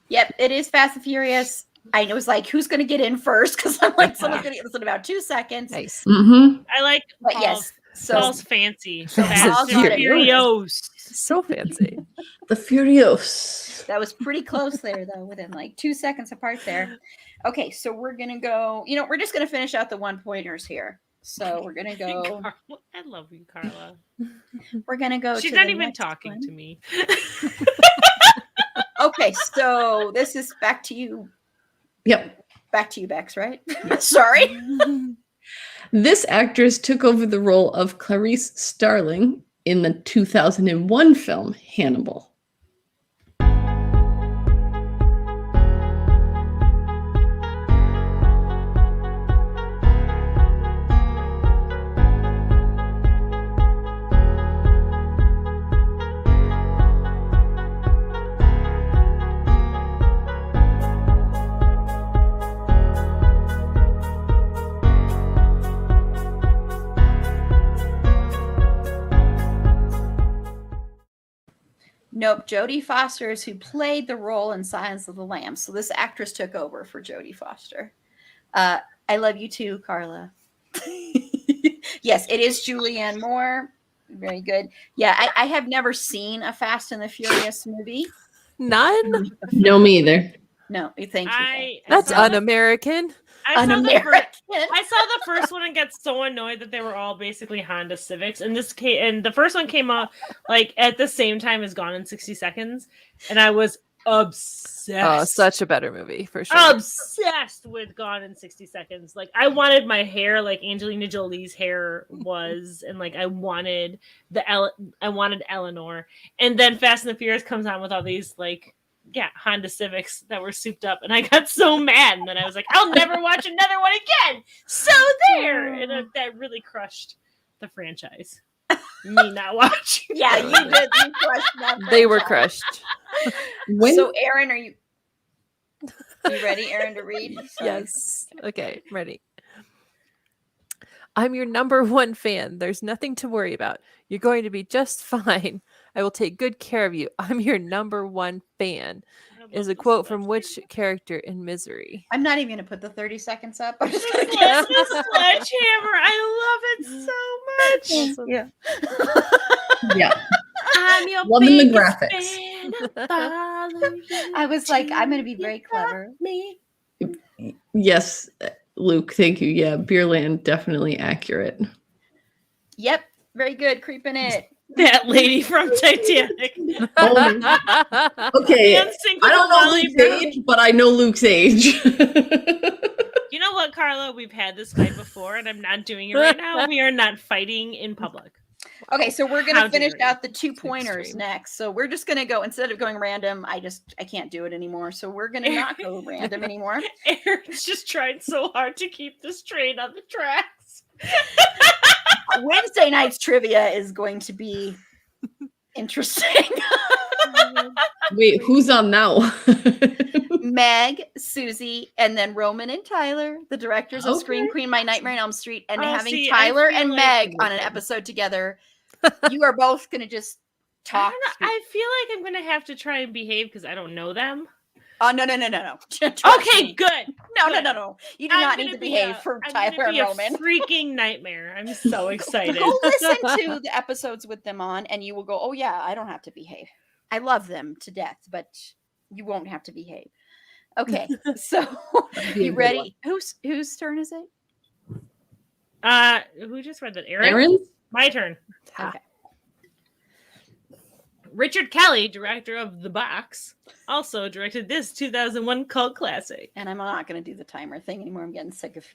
Yep, it is Fast and Furious. I was like, who's gonna get in first? Because I'm like, someone's gonna get this in about 2 seconds. Nice. Mm-hmm. I like But Paul's, yes, so Paul's fancy. Fast Fast and and Furious. So fancy. The Furious. that was pretty close there, though, within like 2 seconds apart there. Okay, so we're gonna go. We're just gonna finish out the 1-pointers here. So we're gonna go. Carla, I love you, Carla. We're gonna go. She's to not the even next talking one. to me. Okay, so this is back to you. Yep. Back to you, Bex. Right? Sorry. This actress took over the role of Clarice Starling in the 2001 film Hannibal. Nope, Jodie Foster is who played the role in Silence of the Lambs. So this actress took over for Jodie Foster. I love you too, Carla. Yes, it is Julianne Moore. Very good. Yeah, I have never seen a Fast and the Furious movie. None? No, me either. No, thank you. That's saw the- un-American. I saw the first- Un-American. I saw the first one and got so annoyed that they were all basically Honda Civics. And the first one came out like at the same time as Gone in 60 Seconds, and I was obsessed. Oh, such a better movie for sure. Obsessed with Gone in 60 Seconds. Like I wanted my hair like Angelina Jolie's hair was, and like I wanted Eleanor. And then Fast and the Furious comes on with all these like Honda Civics that were souped up, and I got so mad, and then I was like, I'll never watch another one again. So there, and that really crushed the franchise. Me not watching. Yeah, you did. You crushed that. They were franchise. crushed. So, Aaron, are you ready, Aaron, to read? Sorry. Yes. Okay, ready. I'm your number one fan. There's nothing to worry about. You're going to be just fine. I will take good care of you. I'm your number one fan. Is a quote from which character in Misery? I'm not even going to put the 30 seconds up. I'm just The going to guess. Sledgehammer. I love it so much. Yeah. Yeah. I'm your Loving the biggest graphics. fan. I follow you I was like, I'm going to be very clever. me. Yes, Luke, thank you. Yeah, Beerland, definitely accurate. Yep. Very good. Creeping it. That lady from Titanic. Oh, okay, And single I don't know Molly Luke's Brown. age, but I know Luke's age. You know what, Carla? We've had this fight before, and I'm not doing it right now. We are not fighting in public. Okay, so we're going How to finish dare you. out the 2 pointers extreme. next. So we're just going to go, instead of going random, I can't do it anymore. So we're going to not go random anymore. Aaron's just tried so hard to keep this train on the tracks. Wednesday night's trivia is going to be interesting. Wait, who's on now? Meg, Susie, and then Roman and Tyler, the directors of Scream Okay. Queen, My Nightmare on Elm Street, and Oh, having see, I Tyler feel and like- Meg on an episode together. You are both going to just I, talk. don't know, I feel like I'm going to have to try and behave because I don't know them. Oh, no. Trust Okay, me. good. No. You do I'm not gonna need to be behave a- for I'm Tyler gonna and be a Roman. freaking nightmare. I'm so excited. Go listen to the episodes with them on, and you will go, oh, yeah, I don't have to behave. I love them to death, but you won't have to behave. Okay, so you ready? Whose turn is it? Who just read that? Aaron? Aaron's? My turn. Okay. Richard Kelly, director of The Box, also directed this 2001 cult classic. And I'm not going to do the timer thing anymore. I'm getting sick of.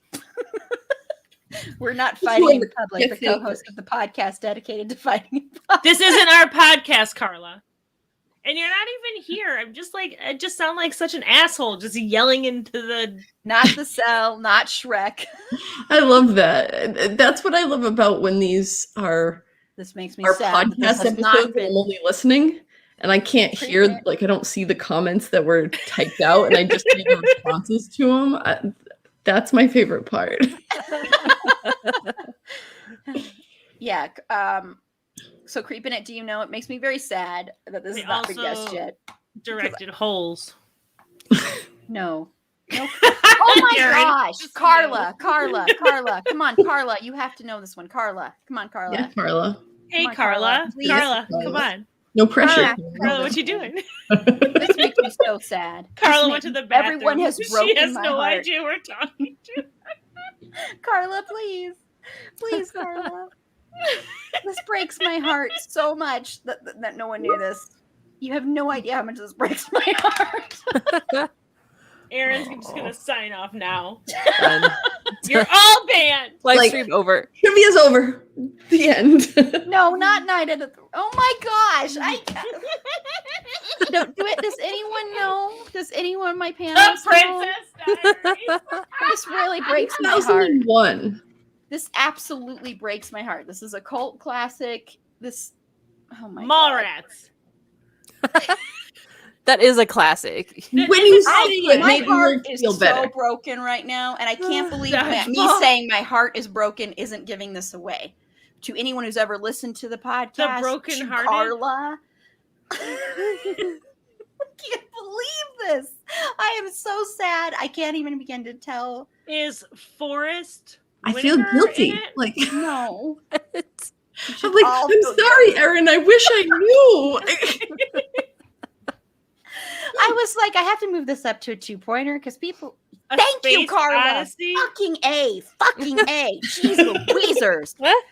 We're not fighting in public. The co-host of the podcast dedicated to fighting in public. This isn't our podcast, Carla. And you're not even here. I'm just like, I just sound like such an asshole, just yelling into the. Not the cell, not Shrek. I love that. That's what I love about when these are This makes me our sad. that this podcast has not episodes. I'm been. only listening, and I can't hear, Pre-print. like, I don't see the comments that were typed out, and I just read the responses to them. That's my favorite part. Yeah. So Creeping It, do you know? It makes me very sad that this They is not been guessed also- yet. Directed Holes. No. No. Oh my Aaron, gosh. just Carla. Come on, Carla. You have to know this one. Carla. Come on, Carla. Yeah, Carla. Hey, Come on, Carla. Carla, please. Carla, Carla. come on. No pressure. Ah, Carla, what you doing? This makes me so sad. This Carla makes- went to the bathroom. Everyone has She broken has my no heart. idea we're talking to. Carla, please. Please, Carla. This breaks my heart so much that no one knew this. You have no idea how much this breaks my heart. Aaron's just gonna sign off now. Done. You're all banned. Live Like- stream over. Trivia's over. The end. No, not Night at the. Oh my gosh! Don't do it. Does anyone know? Does anyone my The panelists know? Princess Diaries. This really breaks my heart. 2001. This absolutely breaks my heart. This is a cult classic. This. Oh my god. Mallrats. That is a classic. When you say it, My made heart me is feel so better. broken right now, and I can't believe that me Dodgeball. saying my heart is broken isn't giving this away. To anyone who's ever listened to the podcast, broken-hearted? to Carla, I can't believe this. I am so sad. I can't even begin to tell. Is Forrest? I feel Whitaker guilty. in it? Like, No. It's- You should I'm like, all I'm feel sorry, Erin. I wish I knew. I was like, I have to move this up to a 2-pointer because people. A Thank you, Space Carla. Odyssey? Fucking A. Jeez Louisers. What?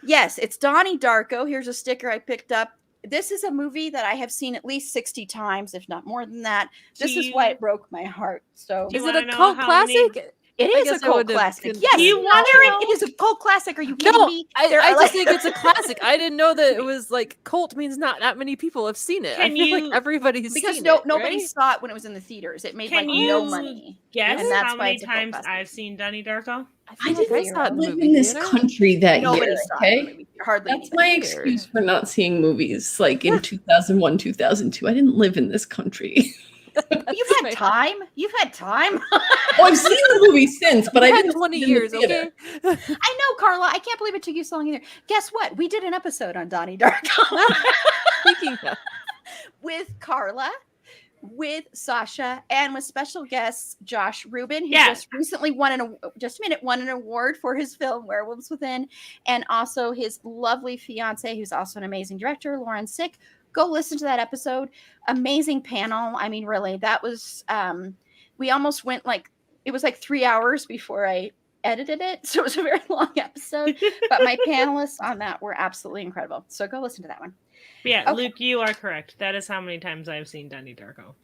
Yes, it's Donnie Darko. Here's a sticker I picked up. This is a movie that I have seen at least 60 times, if not more than that. This is why it broke my heart. So Do you Is it wanna a know cult how many- classic? it I is a guess I cult would've classic. con- Yes, Do you no, wanna know- it is a cult classic. Are you kidding No, me? I There are just like- think it's a classic. I didn't know that it was like cult means not that many people have seen it. I Can feel you- like everybody's because seen nobody it, saw it when it was in the theaters. It made Can like no you- money. Guess And that's how why many it's a cult times classic. I've seen Donnie Darko? I I feel like didn't saw it in the live movie in this theater. country that nobody year. saw it in the Okay, movie. Hardly that's anybody. my Weird. excuse for not seeing movies. Like in 2001, 2002, I didn't live in this country. You've had time. You've had time. Oh, I've seen the movie since, but I I've had didn't 20 see it in the years, theater. okay? I know, Carla. I can't believe it took you so long either. Guess what? We did an episode on Donnie Darko Speaking of, with Carla, with Sasha, and with special guests Josh Rubin, who Yeah. just recently won an award for his film Werewolves Within, and also his lovely fiance, who's also an amazing director, Lauren Sick. Go listen to that episode. Amazing panel. I mean, really, that was we almost went it was like 3 hours before I edited it. So it was a very long episode. But my panelists on that were absolutely incredible. So go listen to that one. Yeah, Okay. Luke, you are correct. That is how many times I've seen Donnie Darko.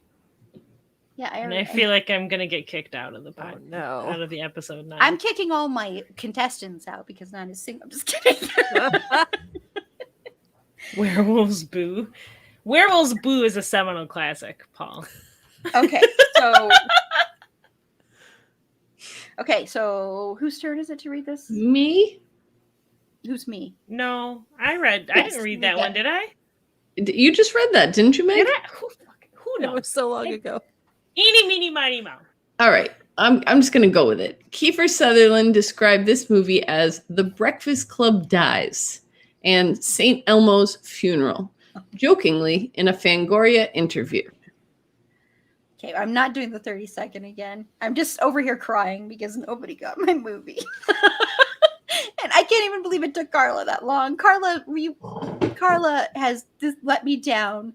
Yeah, And I feel like I'm gonna get kicked out of the oh out no. of the episode now. I'm kicking all my contestants out because not a single. I'm just kidding. Werewolves Boo. Werewolves Boo is a seminal classic, Paul. Okay, so whose turn is it to read this? Me? Who's me? No, I Yes, didn't read that you one, did. did I? You just read that, didn't you, Meg? Did I? Who It knows? was so long ago. Eeny, meeny, miny, moe. All right, I'm just gonna go with it. Kiefer Sutherland described this movie as The Breakfast Club Dies and St. Elmo's Funeral, jokingly in a Fangoria interview. Okay, I'm not doing the 30-second again. I'm just over here crying because nobody got my movie. And I can't even believe it took Carla that long. Carla has just let me down.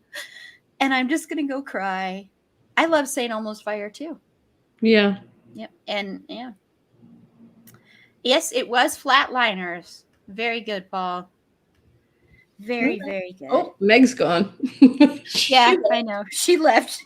And I'm just going to go cry. I love St. Elmo's Fire too. Yeah. Yep. And yeah. Yes, it was Flatliners. Very good, Paul. Very, very good. Oh, Meg's gone. Yeah, I know. She left.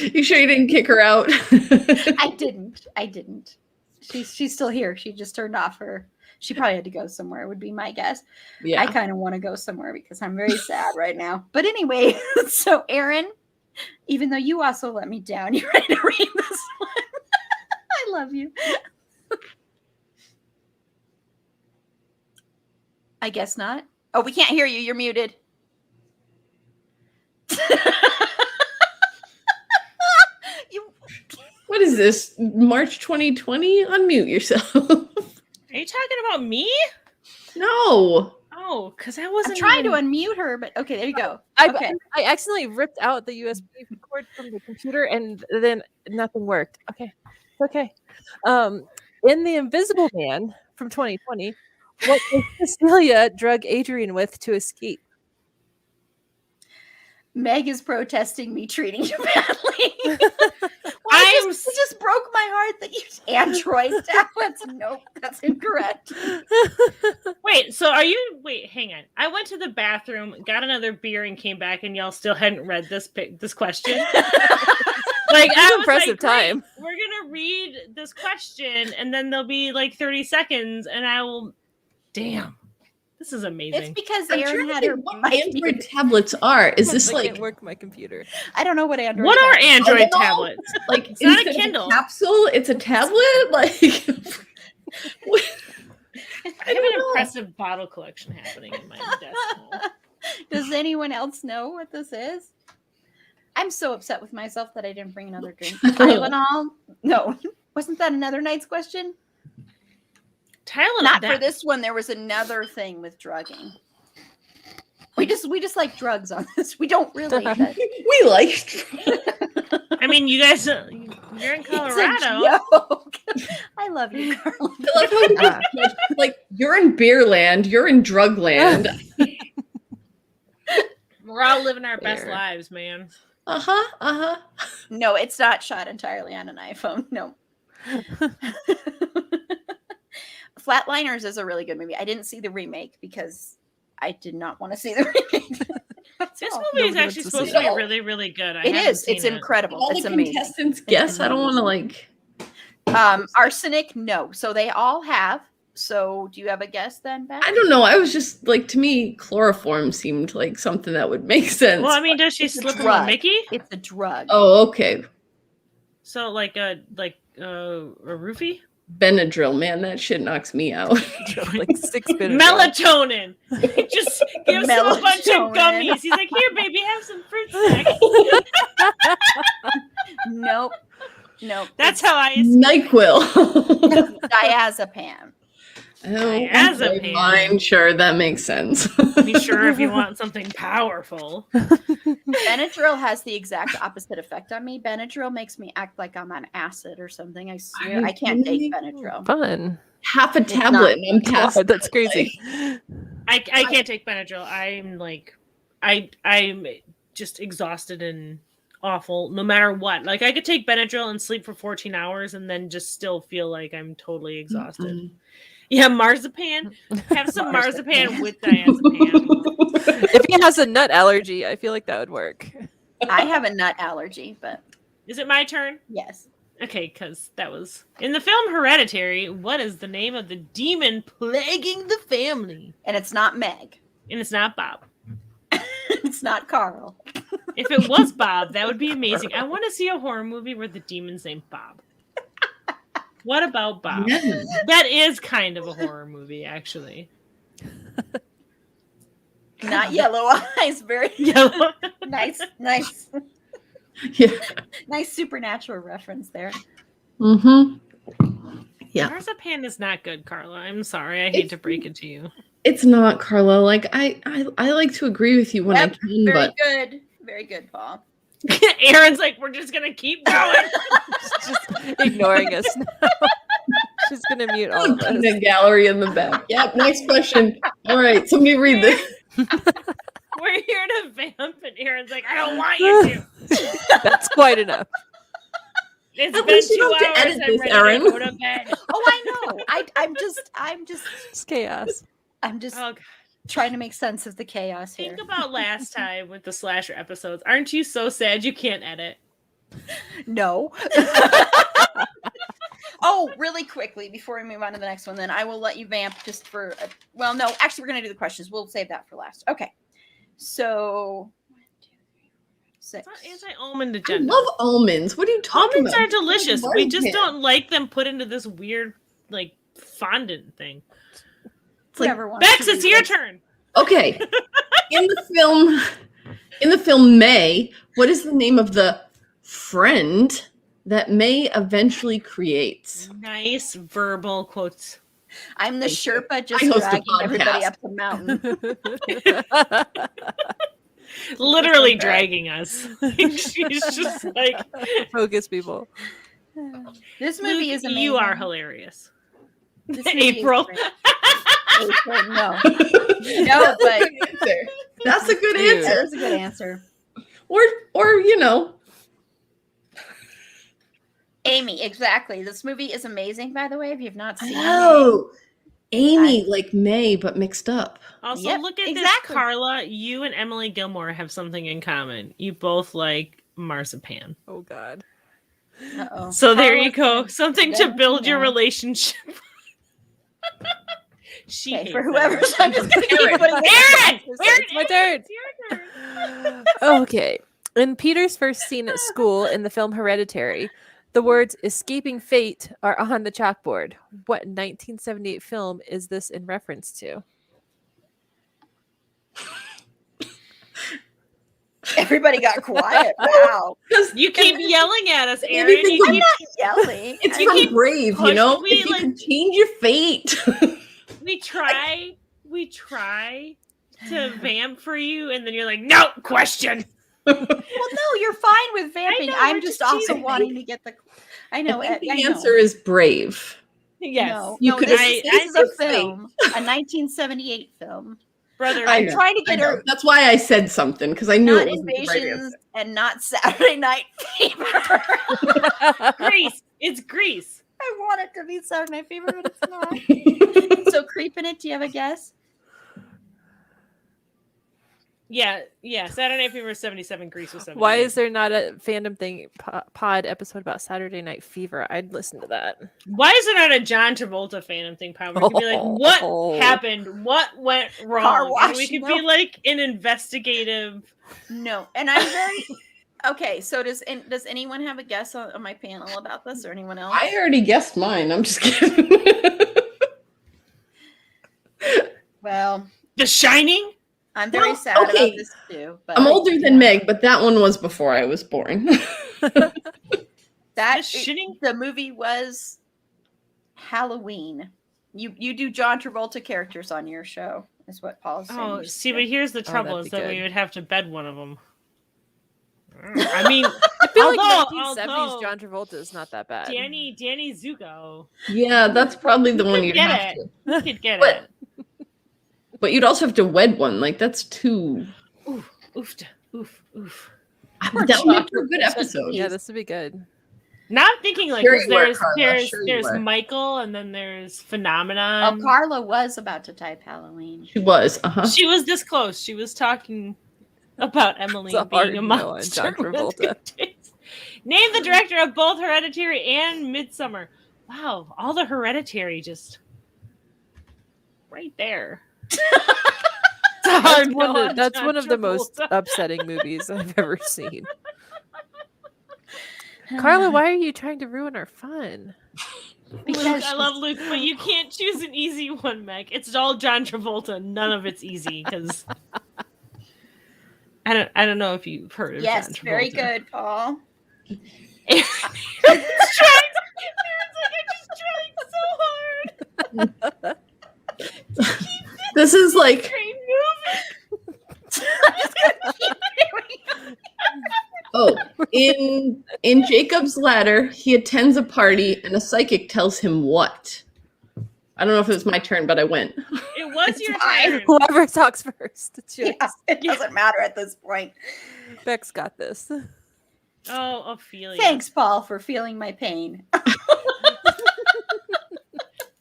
You sure you didn't kick her out? I didn't. She's still here. She just turned off her. She probably had to go somewhere, would be my guess. Yeah. I kind of want to go somewhere because I'm very sad right now. But anyway, so Aaron, even though you also let me down, you're ready to read this one. I love you. I guess not. Oh, we can't hear you. You're muted. What is this? March 2020? Unmute yourself. Are you talking about me? No. Oh, because I I'm wasn't trying to even- unmute her, but okay, there you go. I Okay. accidentally ripped out the USB cord from the computer, and then nothing worked. Okay, it's okay. In The Invisible Man from 2020, what does Cecilia drug Adrian with to escape? Meg is protesting me treating you badly. I'm it just broke my heart that you Android tablets. Nope, that's incorrect. Wait, wait, hang on. I went to the bathroom, got another beer, and came back, and y'all still hadn't read this question. Like, It's I an was impressive like, time. "Great, we're gonna read this question, and then there'll be like 30 seconds, and I will. Damn, this is It's amazing. because I'm Aaron trying to had her think what mic Android muted. tablets are. Is this I like can't work my computer? I don't know what Android. What are tablets Android I don't know. tablets? like It's not a instead of Kindle. capsule? It's a tablet? Like what? I have don't an know. impressive bottle collection happening in my desk. now. Does anyone else know what this is? I'm so upset with myself that I didn't bring another drink. Tylenol? No. Wasn't that another night's question? Tylenol. Not for that- this one. There was another thing with drugging. We just like drugs on this. We don't really. We like I mean, you guys, you're in It's a Colorado. joke. I love you, Carla. I love how you like you're in beer land, you're in drug land. We're all living our best Fair. lives, man. Uh-huh. No, it's not shot entirely on an iPhone. No. Flatliners is a really good movie. I didn't see the remake because I did not want to see the remake. That's This all. movie is Nobody actually wants to supposed see to be it. really, really good. It is. It's incredible. incredible. All It's the amazing. contestants guess. I don't want to like Arsenic, no. So they all have. So do you have a guess then, Beth? I don't know. I was just like, to me, chloroform seemed like something that would make sense. Well, I mean, does she It's a slip him a drug. Mickey? It's a drug. Oh, okay. So like a roofie? Benadryl, man, that shit knocks me out. Like 6 minutes. Melatonin. He just gives him a bunch of Melatonin. gummies. He's like, here, baby, have some fruit snacks. Nope. That's It's how I. NyQuil. diazepam. Oh, Diazepam. okay, fine, sure, that makes sense. Be sure if you want something powerful. Benadryl has the exact opposite effect on me. Benadryl makes me act like I'm on acid or something. I swear I can't take Benadryl. Fun. Half a not- tablet and I'm past. God, that's crazy. I can't take Benadryl. I'm like, I'm just exhausted and awful no matter what. Like I could take Benadryl and sleep for 14 hours and then just still feel like I'm totally exhausted. Mm-mm. Yeah, marzipan. Have some marzipan with diazepam. If he has a nut allergy, I feel like that would work. I have a nut allergy, but Is it my turn? yes. Okay, because that was in the film Hereditary. What is the name of the demon plaguing the family? And it's not Meg. And it's not Bob. It's not Carl. If it was Bob, that would be amazing. I want to see a horror movie where the demon's named Bob. What about Bob? Yeah. That is kind of a horror movie, actually. Not yellow eyes. Very Yellow. nice. Yeah. Nice supernatural reference there. Mm-hmm. Yeah. Marzipan is not good, Carla. I'm sorry. I hate to break it to you. It's not, Carla. Like I like to agree with you when I Yep, can, Very but good. Very good, Paul. Aaron's like, we're just gonna keep going. She's just ignoring us now. She's gonna mute all of us. the gallery in the back. Yep. Next question. All right, somebody read this. We're here to vamp, and Aaron's like, I don't want you to. That's quite enough. It's At been least you 2 don't have to hours. edit I'm this, ready Aaron. to go to bed. Oh, I know. I'm just It's chaos. Oh, God. trying to make sense of the chaos here. Think about last time with the slasher episodes. Aren't you so sad you can't edit? No. Oh, really quickly before we move on to the next one, then I will let you vamp just for. Well, no, actually, we're gonna do the questions. We'll save that for last. Okay. So 1, 2, 3, 4, 5, 6. It's not anti-almond I agenda. love almonds. What are you talking Almonds about? are delicious. We Martin just can. don't like them put into this weird, like, fondant thing. Whatever. wants Bex, to it's be your it. turn. Okay. In the film May, what is the name of the friend that May eventually creates? Nice verbal quotes. I'm the Thank you. Sherpa just I host a dragging everybody podcast. up the mountain. Literally dragging us. She's just like, Focus, people. This movie Luke, is amazing. you are hilarious. This movie is April. great. April, no. No, but That's a good Dude. answer. that's a good answer. Or you know, Amy, exactly. This movie is amazing, by the way, if you've not seen it. oh, Amy like May but mixed up. Also, Yep, look at exactly. this, Carla. You and Emily Gilmore have something in common. You both like marzipan. Oh God. Uh-oh. So there you Carla's go. Something to Then, build your yeah. relationship. She Okay, hates for it. whoever's, I'm just gonna keep Aaron. putting Aaron! It's my turn. It's your turn. Okay. In Peter's first scene at school in the film Hereditary, the words escaping fate are on the chalkboard. What 1978 film is this in reference to? Everybody got quiet. Wow. You keep yelling at us, Maybe Aaron. think You of- keep, Yelling. It's You from keep Brave, you pushing know. me, If you like- can change your fate. we try to vamp for you, and then you're like, no, question. Well, no, you're fine with vamping. know, I'm we're just just also teasing. wanting to get the. I know. I think I the know. answer is Brave. Yes. No, You no, could this, have- is, I this is a said film, a 1978 film. Brother, I I'm know. trying to I get know. her That's why I said something, because I knew not it wasn't the right invasions answer. and not Saturday Night Fever. Grease. It's Grease. I want it to be Saturday Night Fever, but it's not. So, Creepin' It, do you have a guess? Yeah. Saturday Night Fever was 77. Grease was 78. Why is there not a fandom thing pod episode about Saturday Night Fever? I'd listen to that. Why is there not a John Travolta Phantom thing, Power? We could be like, what Oh. happened? What went Car wrong? wash, And we could no. be like an investigative. No, and I'm very okay. So, does anyone have a guess on my panel about this, or anyone else? I already guessed mine. I'm just kidding. Well, The Shining? I'm very Well, sad okay. about this too. But I'm older than Meg, but that one was before I was born. That The it- shitting? the movie was Halloween. You do John Travolta characters on your show, is what Paul's saying. Oh, you should see, do. but here's the trouble: that'd is be that we good. would have to bed one of them. I mean, I feel like Although- 1970s although- John Travolta is not that bad. Danny Zuko, Yeah, that's probably the one could you'd get have it. to. you could get But- it. But you'd also have to wed one. Like that's too. Oof, oof. That would make for a good episode. Yeah, this would be good. Now I'm thinking like Sure 'cause you were, there's Carla, sure you there's were. Michael and then there's Oh, Phenomenon. Carla was about to type Halloween. She was. She was this close. She was talking about Emily It's a hard being a no on monster. John with Travolta. good taste. Name the director of both Hereditary and Midsummer. Wow, all the Hereditary just right there. It's a hard no on That's John one of the most Travolta. upsetting movies I've ever seen. Carla, why are you trying to ruin our fun? Luke, I love Luke, but you can't choose an easy one, Meg. It's all John Travolta. None of it's easy because I don't know if you've heard of John Yes, Travolta. very good, Paul. Aaron's trying. Aaron's like, I just tried so hard. This is like Great movie. oh, in Jacob's Ladder, he attends a party and a psychic tells him what? I don't know if it was my turn, but I went. It was your fine. turn. Whoever talks first. It's yours. Yeah, it doesn't matter at this point. Beck's got this. Oh, Ophelia. Thanks, Paul, for feeling my pain.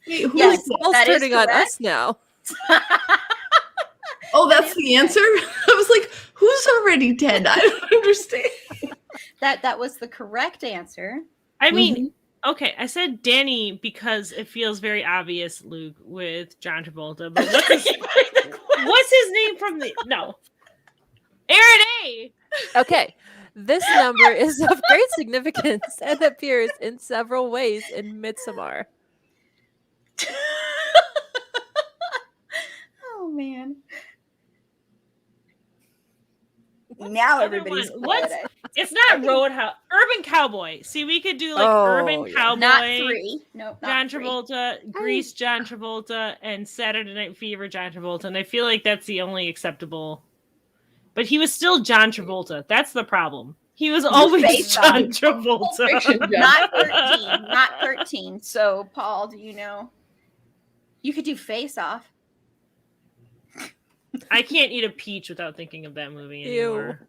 Wait, who Yes. is that? Ball's That is turning on correct. us now. Oh, that's the answer? I was like, who's already dead? I don't understand. That was the correct answer. I mean, okay, I said Danny because it feels very obvious, Luke, with John Travolta. But what's his name from the no? Aaron A. Okay. This number is of great significance and appears in several ways in Midsommar. Oh man. Now Other everybody's one. What's- quiet. It's not Roadhouse. Urban Cowboy. See, we could do like Oh, Urban yeah. Cowboy. Not three. Nope. John Not three. Travolta, Grease, John Travolta, and Saturday Night Fever, John Travolta, and I feel like that's the only acceptable. But he was still John Travolta. That's the problem. He was always Face John Off. Fiction, Travolta. John. Not 13. Not 13. So, Paul, do you know? You could do Face Off. I can't eat a peach without thinking of that movie anymore.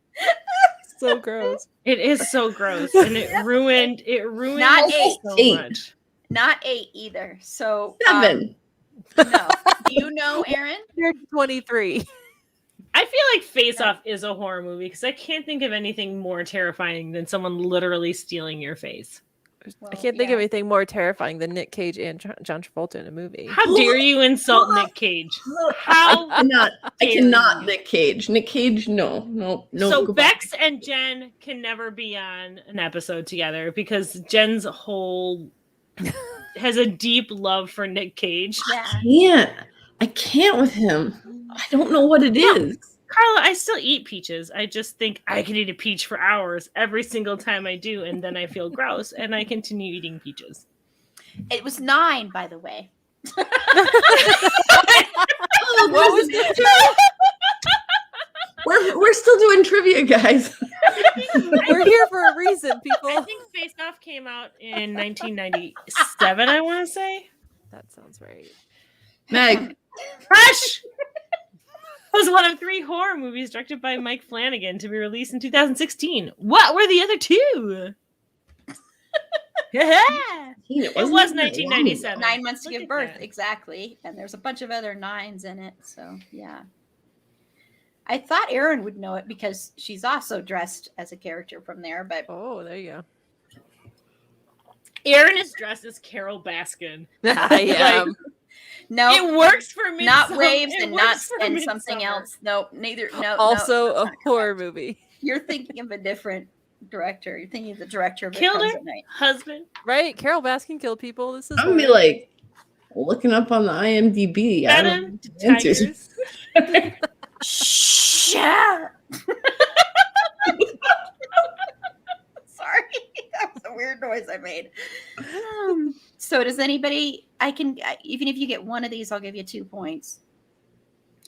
So gross. It is so gross, and it ruined. Not so 8. much. Not 8 either. So 7. No. Do you know, Aaron? You're 23. I feel like Face Off is a horror movie because I can't think of anything more terrifying than someone literally stealing your face. Well, I can't think yeah. of anything more terrifying than Nick Cage and John Travolta in a movie. How dare you insult Nick Cage? How I dare cannot you. Nick Cage. Nick Cage, no. So goodbye. Bex and Jen can never be on an episode together because Jen's whole has a deep love for Nick Cage. Yeah. I can't with him. I don't know what it is. Carla, I still eat peaches. I just think I could eat a peach for hours every single time I do, and then I feel gross, and I continue eating peaches. It was 9, by the way. Oh, what was it? We're still doing trivia, guys. We're here for a reason, people. I think Face Off came out in 1997, I want to say. That sounds right. Meg, Fresh! Was one of 3 horror movies directed by Mike Flanagan to be released in 2016. What were the other 2? Yeah. It was 1997. 9 months to Look give at birth, that. exactly. And there's a bunch of other 9s in it. So, yeah. I thought Erin would know it because she's also dressed as a character from there, but Oh, there you go. Erin is dressed as Carol Baskin. I am. no, It works for me. not waves and not and something else. No, neither. No, Also no, a that's not horror correct. movie. You're thinking of a different director. You're thinking of the director of It Killed Comes her at Night. husband. Right? Carol Baskin killed people. This is I'm gonna be horror. like looking up on the IMDb. I don't Venom to know the answers. tigers. Shut. Sorry, that was a weird noise I made. So does anybody? I can even if you get one of these, I'll give you 2 points.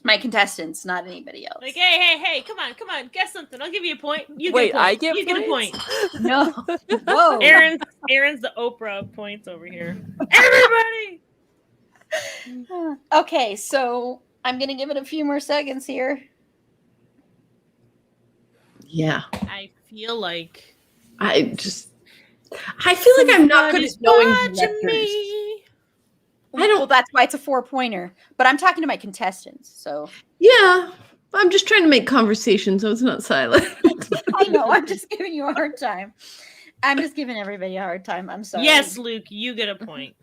My contestants, not anybody else. Like, hey, come on, guess something. I'll give you a point. You Wait, get a point. I get you get a point. points? No. Whoa. Aaron's the Oprah of points over here. Everybody. Okay, so I'm gonna give it a few more seconds here. Yeah, I feel like I feel like I'm not good at somebody's knowing watching directors. me. I don't- Well, that's why it's a 4-pointer. But I'm talking to my contestants, so Yeah, I'm just trying to make conversation so it's not silent. I know I'm just giving you a hard time. I'm just giving everybody a hard time. I'm sorry. Yes, Luke, you get a point.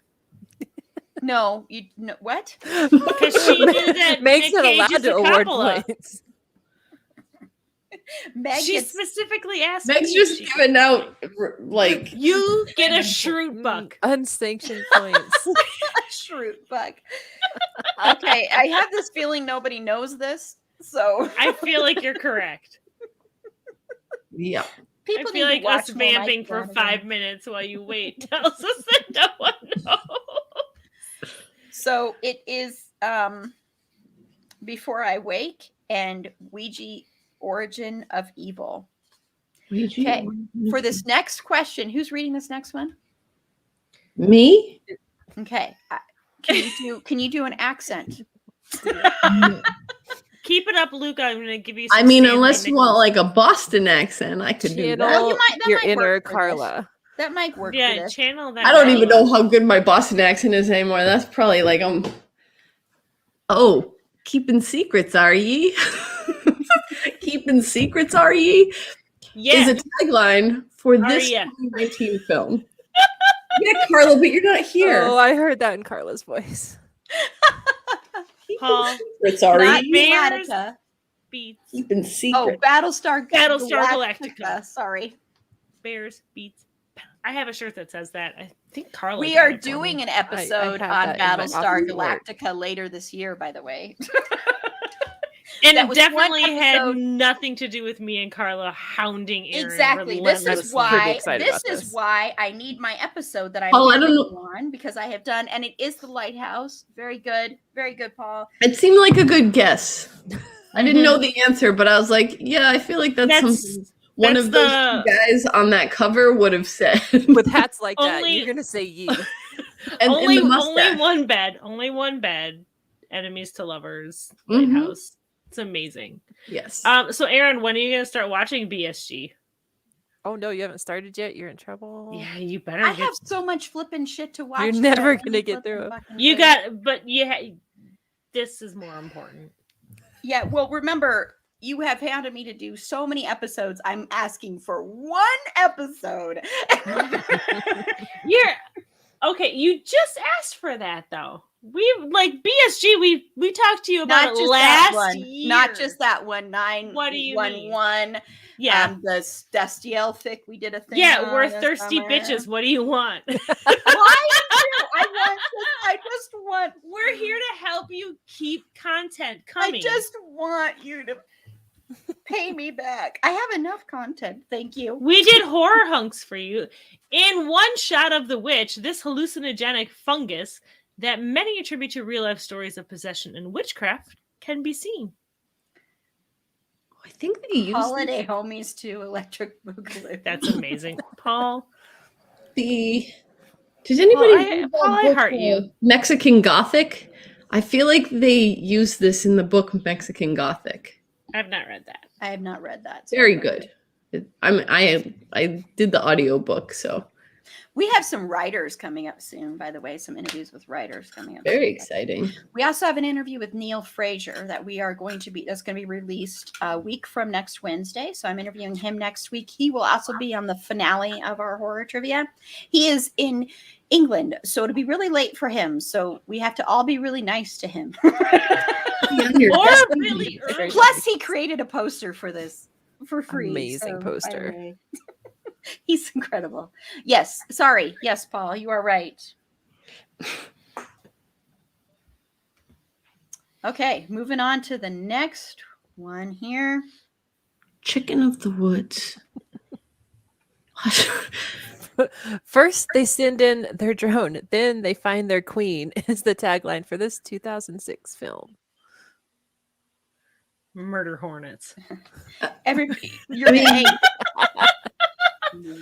No, you no, what? Because she knew that Makes Nick it Cage allowed is to a award Coppola. points. Meg She gets specifically asked Meg's me just if she- giving out like You get a shrewd buck. Unsanctioned points. a shroot bug. Okay, I have this feeling nobody knows this, so I feel like you're correct. yeah. people I feel need like to watch us more Mike vamping for Flanagan. 5 minutes while you wait tells us that no one knows. So it is Before I Wake and Ouija Origin of Evil. Okay, for this next question, who's reading this next one? Me? Okay. Can you do an accent? Keep it up, Luke. I'm going to give you I some mean, Stanley unless you Nichols. want like a Boston accent, I could do Channel that. you might- that your might inner work for this. Carla. That might work for Yeah, this. channel that. I don't even Carla. know how good my Boston accent is anymore. That's probably like oh, keeping secrets, are ye? Keeping secrets, are ye? Yeah, Is a tagline for this ya? 2019 film. Yeah, Carla, but you're not here. Oh, I heard that in Carla's voice. Paul. Secrets, are Not ye? Bears. Galactica. Beats. Keeping Oh, secrets. Battlestar Galactica. Sorry. Bears beats. I have a shirt that says that. I think Carla. We got are it for me. doing an episode have on that in my Battlestar office at work. Galactica later this year, by the way. And that it was one definitely had episode- nothing to do with me and Carla hounding Aaron. Exactly. This is relentlessly. why excited this about is this. why I need my episode that I'm Paul, I don't interviewing know- on, because I have done, and it is The Lighthouse. Very good, Paul. It seemed like a good guess. I didn't know the answer, but I was like, yeah, I feel like that's something one that's of those the- two guys on that cover would have said. With hats like that, Only- you're gonna say ye. and only the mustache. only one bed. Enemies to lovers. Mhm. Lighthouse. It's amazing. Yes. So Aaron, when are you gonna start watching BSG? Oh no, you haven't started yet. You're in trouble. Yeah, you better. I get- have so much flipping shit to watch. that never I'm gonna get flipping through it. fucking You through. got, but this is more important. Yeah, well, remember, you have hounded me to do so many episodes. I'm asking for one episode. You're okay. You just asked for that though. We like BSG. We talked to you about Not it just last that one. year. Not just that one. 9 What do you 1 mean? 1. Yeah. The Destiel thick. We did a thing. Yeah, on we're this thirsty summer. bitches. What do you want? I just want. We're here to help you keep content I coming. just want you to pay me back. I have enough content. Thank you. We did horror hunks for you. In one shot of the witch, this hallucinogenic fungus that many attribute to real life stories of possession and witchcraft can be seen. I think they used Holiday Homies to Electric Boogaloo. That's amazing. Paul, the. Did anybody read that Paul, I book, heart you. Mexican Gothic? I feel like they use this in the book Mexican Gothic. I've not read that. I have not read that. Very good. I did the audiobook, so We have some writers coming up soon, by the way, some interviews with writers coming up. very soon. exciting. We also have an interview with Neil Fraser that we are going to be, that's going to be released a week from next Wednesday. So I'm interviewing him next week. He will also be on the finale of our horror trivia. He is in England, so it'll be really late for him. So we have to all be really nice to him. Or really early. Plus, he created a poster for this for free. Amazing poster. anyway. He's incredible. Yes. Sorry. Yes, Paul, you are right. Okay, moving on to the next one here. Chicken of the Woods. First, they send in their drone, then they find their queen, is the tagline for this 2006 film. Murder hornets. Everybody, you're right.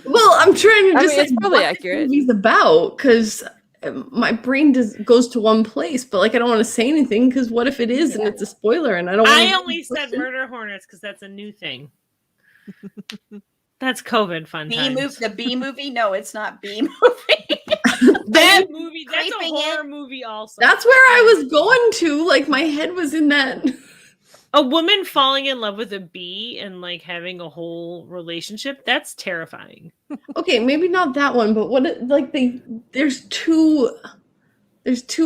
Well, I'm trying to I just mean, it's like, probably what this accurate. movie's about because my brain goes to one place, but like I don't want to say anything because what if it is and it's a spoiler and I don't. I wanna only said murder hornets because that's a new thing. That's COVID fun times. The B movie? No, it's not B movie. That movie, that's a Creeping horror in. movie also. That's where I was going to. Like my head was in that. A woman falling in love with a bee and like having a whole relationship. That's terrifying. Okay, maybe not that one, but like there's two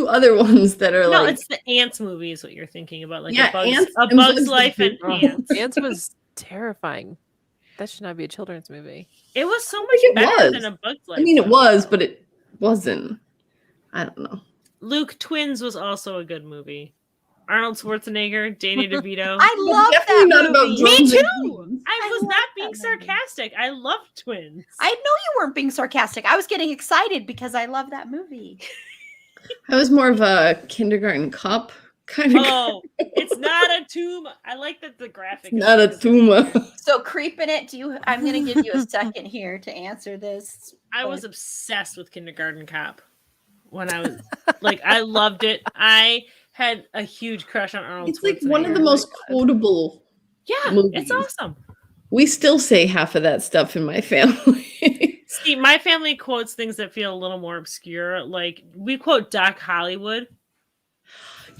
other ones that are No, like it's the Ants movie is what you're thinking about. Like Yeah, a Bug's, Ants a and Bug's Bugs Life and Life. Ants. Ants was terrifying. That should not be a children's movie. It was so much it better was. than a Bug's Life. I mean it though. was, but it wasn't. I don't know. Luke Twins was also a good movie. Arnold Schwarzenegger, Danny DeVito. I love Definitely that not about movie. Me drones and too. queens. I I was love not being that movie. sarcastic. I love Twins. I know you weren't being sarcastic. I was getting excited because I love that movie. I was more of a kindergarten cop kind of. Oh, it's not a tomb. I like that the graphic. Not a tumor. So creeping it, I'm going to give you a second here to answer this. I was obsessed with Kindergarten Cop when I was like, I loved it. I had a huge crush on Arnold. It's like one of Schwarzenegger. the most quotable. Yeah, movies. it's awesome. We still say half of that stuff in my family. See, my family quotes things that feel a little more obscure. Like we quote Doc Hollywood.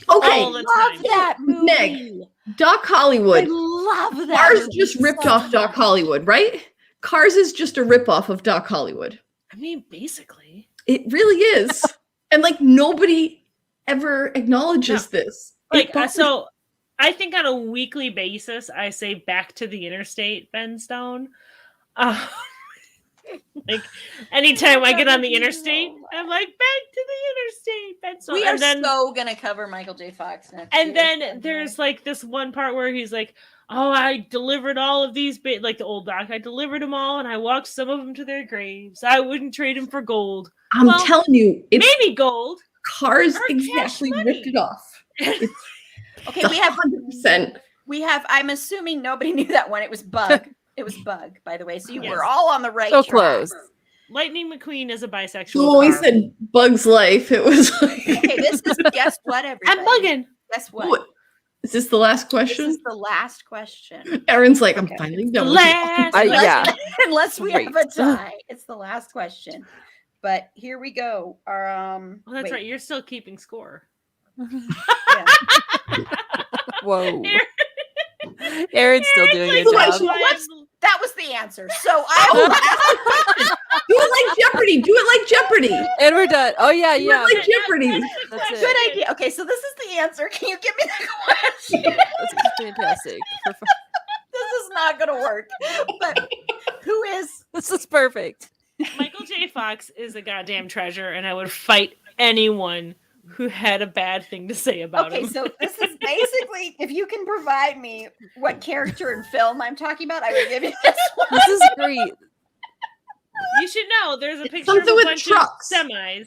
Okay, All the love time. that movie. Meg, Doc I Hollywood. love that. Cars movie just ripped so off Doc much. Hollywood, right? Cars is just a ripoff of Doc Hollywood. I mean, basically. It really is. And like nobody ever acknowledges this. Like so I think on a weekly basis I say Back to the Interstate, Ben Stone. Like anytime I get on the interstate, I'm like Back to the Interstate, Ben Stone. We are And then, so gonna cover Michael J. Fox next. and year. then there's like this one part where he's like, "Oh, I delivered all of these, like the old Doc. I delivered them all, and I walked some of them to their graves. I wouldn't trade them for gold. I'm well, telling you, it's Maybe gold. Cars or cash exactly money. ripped it off. okay, we have 100%. I'm assuming nobody knew that one. It was Bug. It was Bug, by the way. So you Yes. were all on the right So track. close. Lightning McQueen is a bisexual. You always car. said Bug's Life. It was like, Okay, this is guess what, everybody. I'm bugging. Guess what? What? Is this the last This question? is the last question. Aaron's like, I'm Okay. finally done with Last. Unless, yeah. unless we have a Great. tie, it's the last question. But here we go. Our Oh, that's wait, right. You're still keeping score. yeah. Whoa. Aaron's still doing Like, your Like, job. What's- That was the answer. So I Do it like Jeopardy. Do it like Jeopardy. And we're done. Oh yeah, Do yeah. it like Jeopardy. That's it. good idea. Okay, so this is the answer. Can you give me the question? That's fantastic. This is not going to work. But who is? This is perfect. Michael J. Fox is a goddamn treasure, and I would fight anyone who had a bad thing to say about Okay, him. so this is basically if you can provide me what character and film I'm talking about, I will give you this one. This is great. You should know there's a It's picture of something a with bunch trucks. of semis.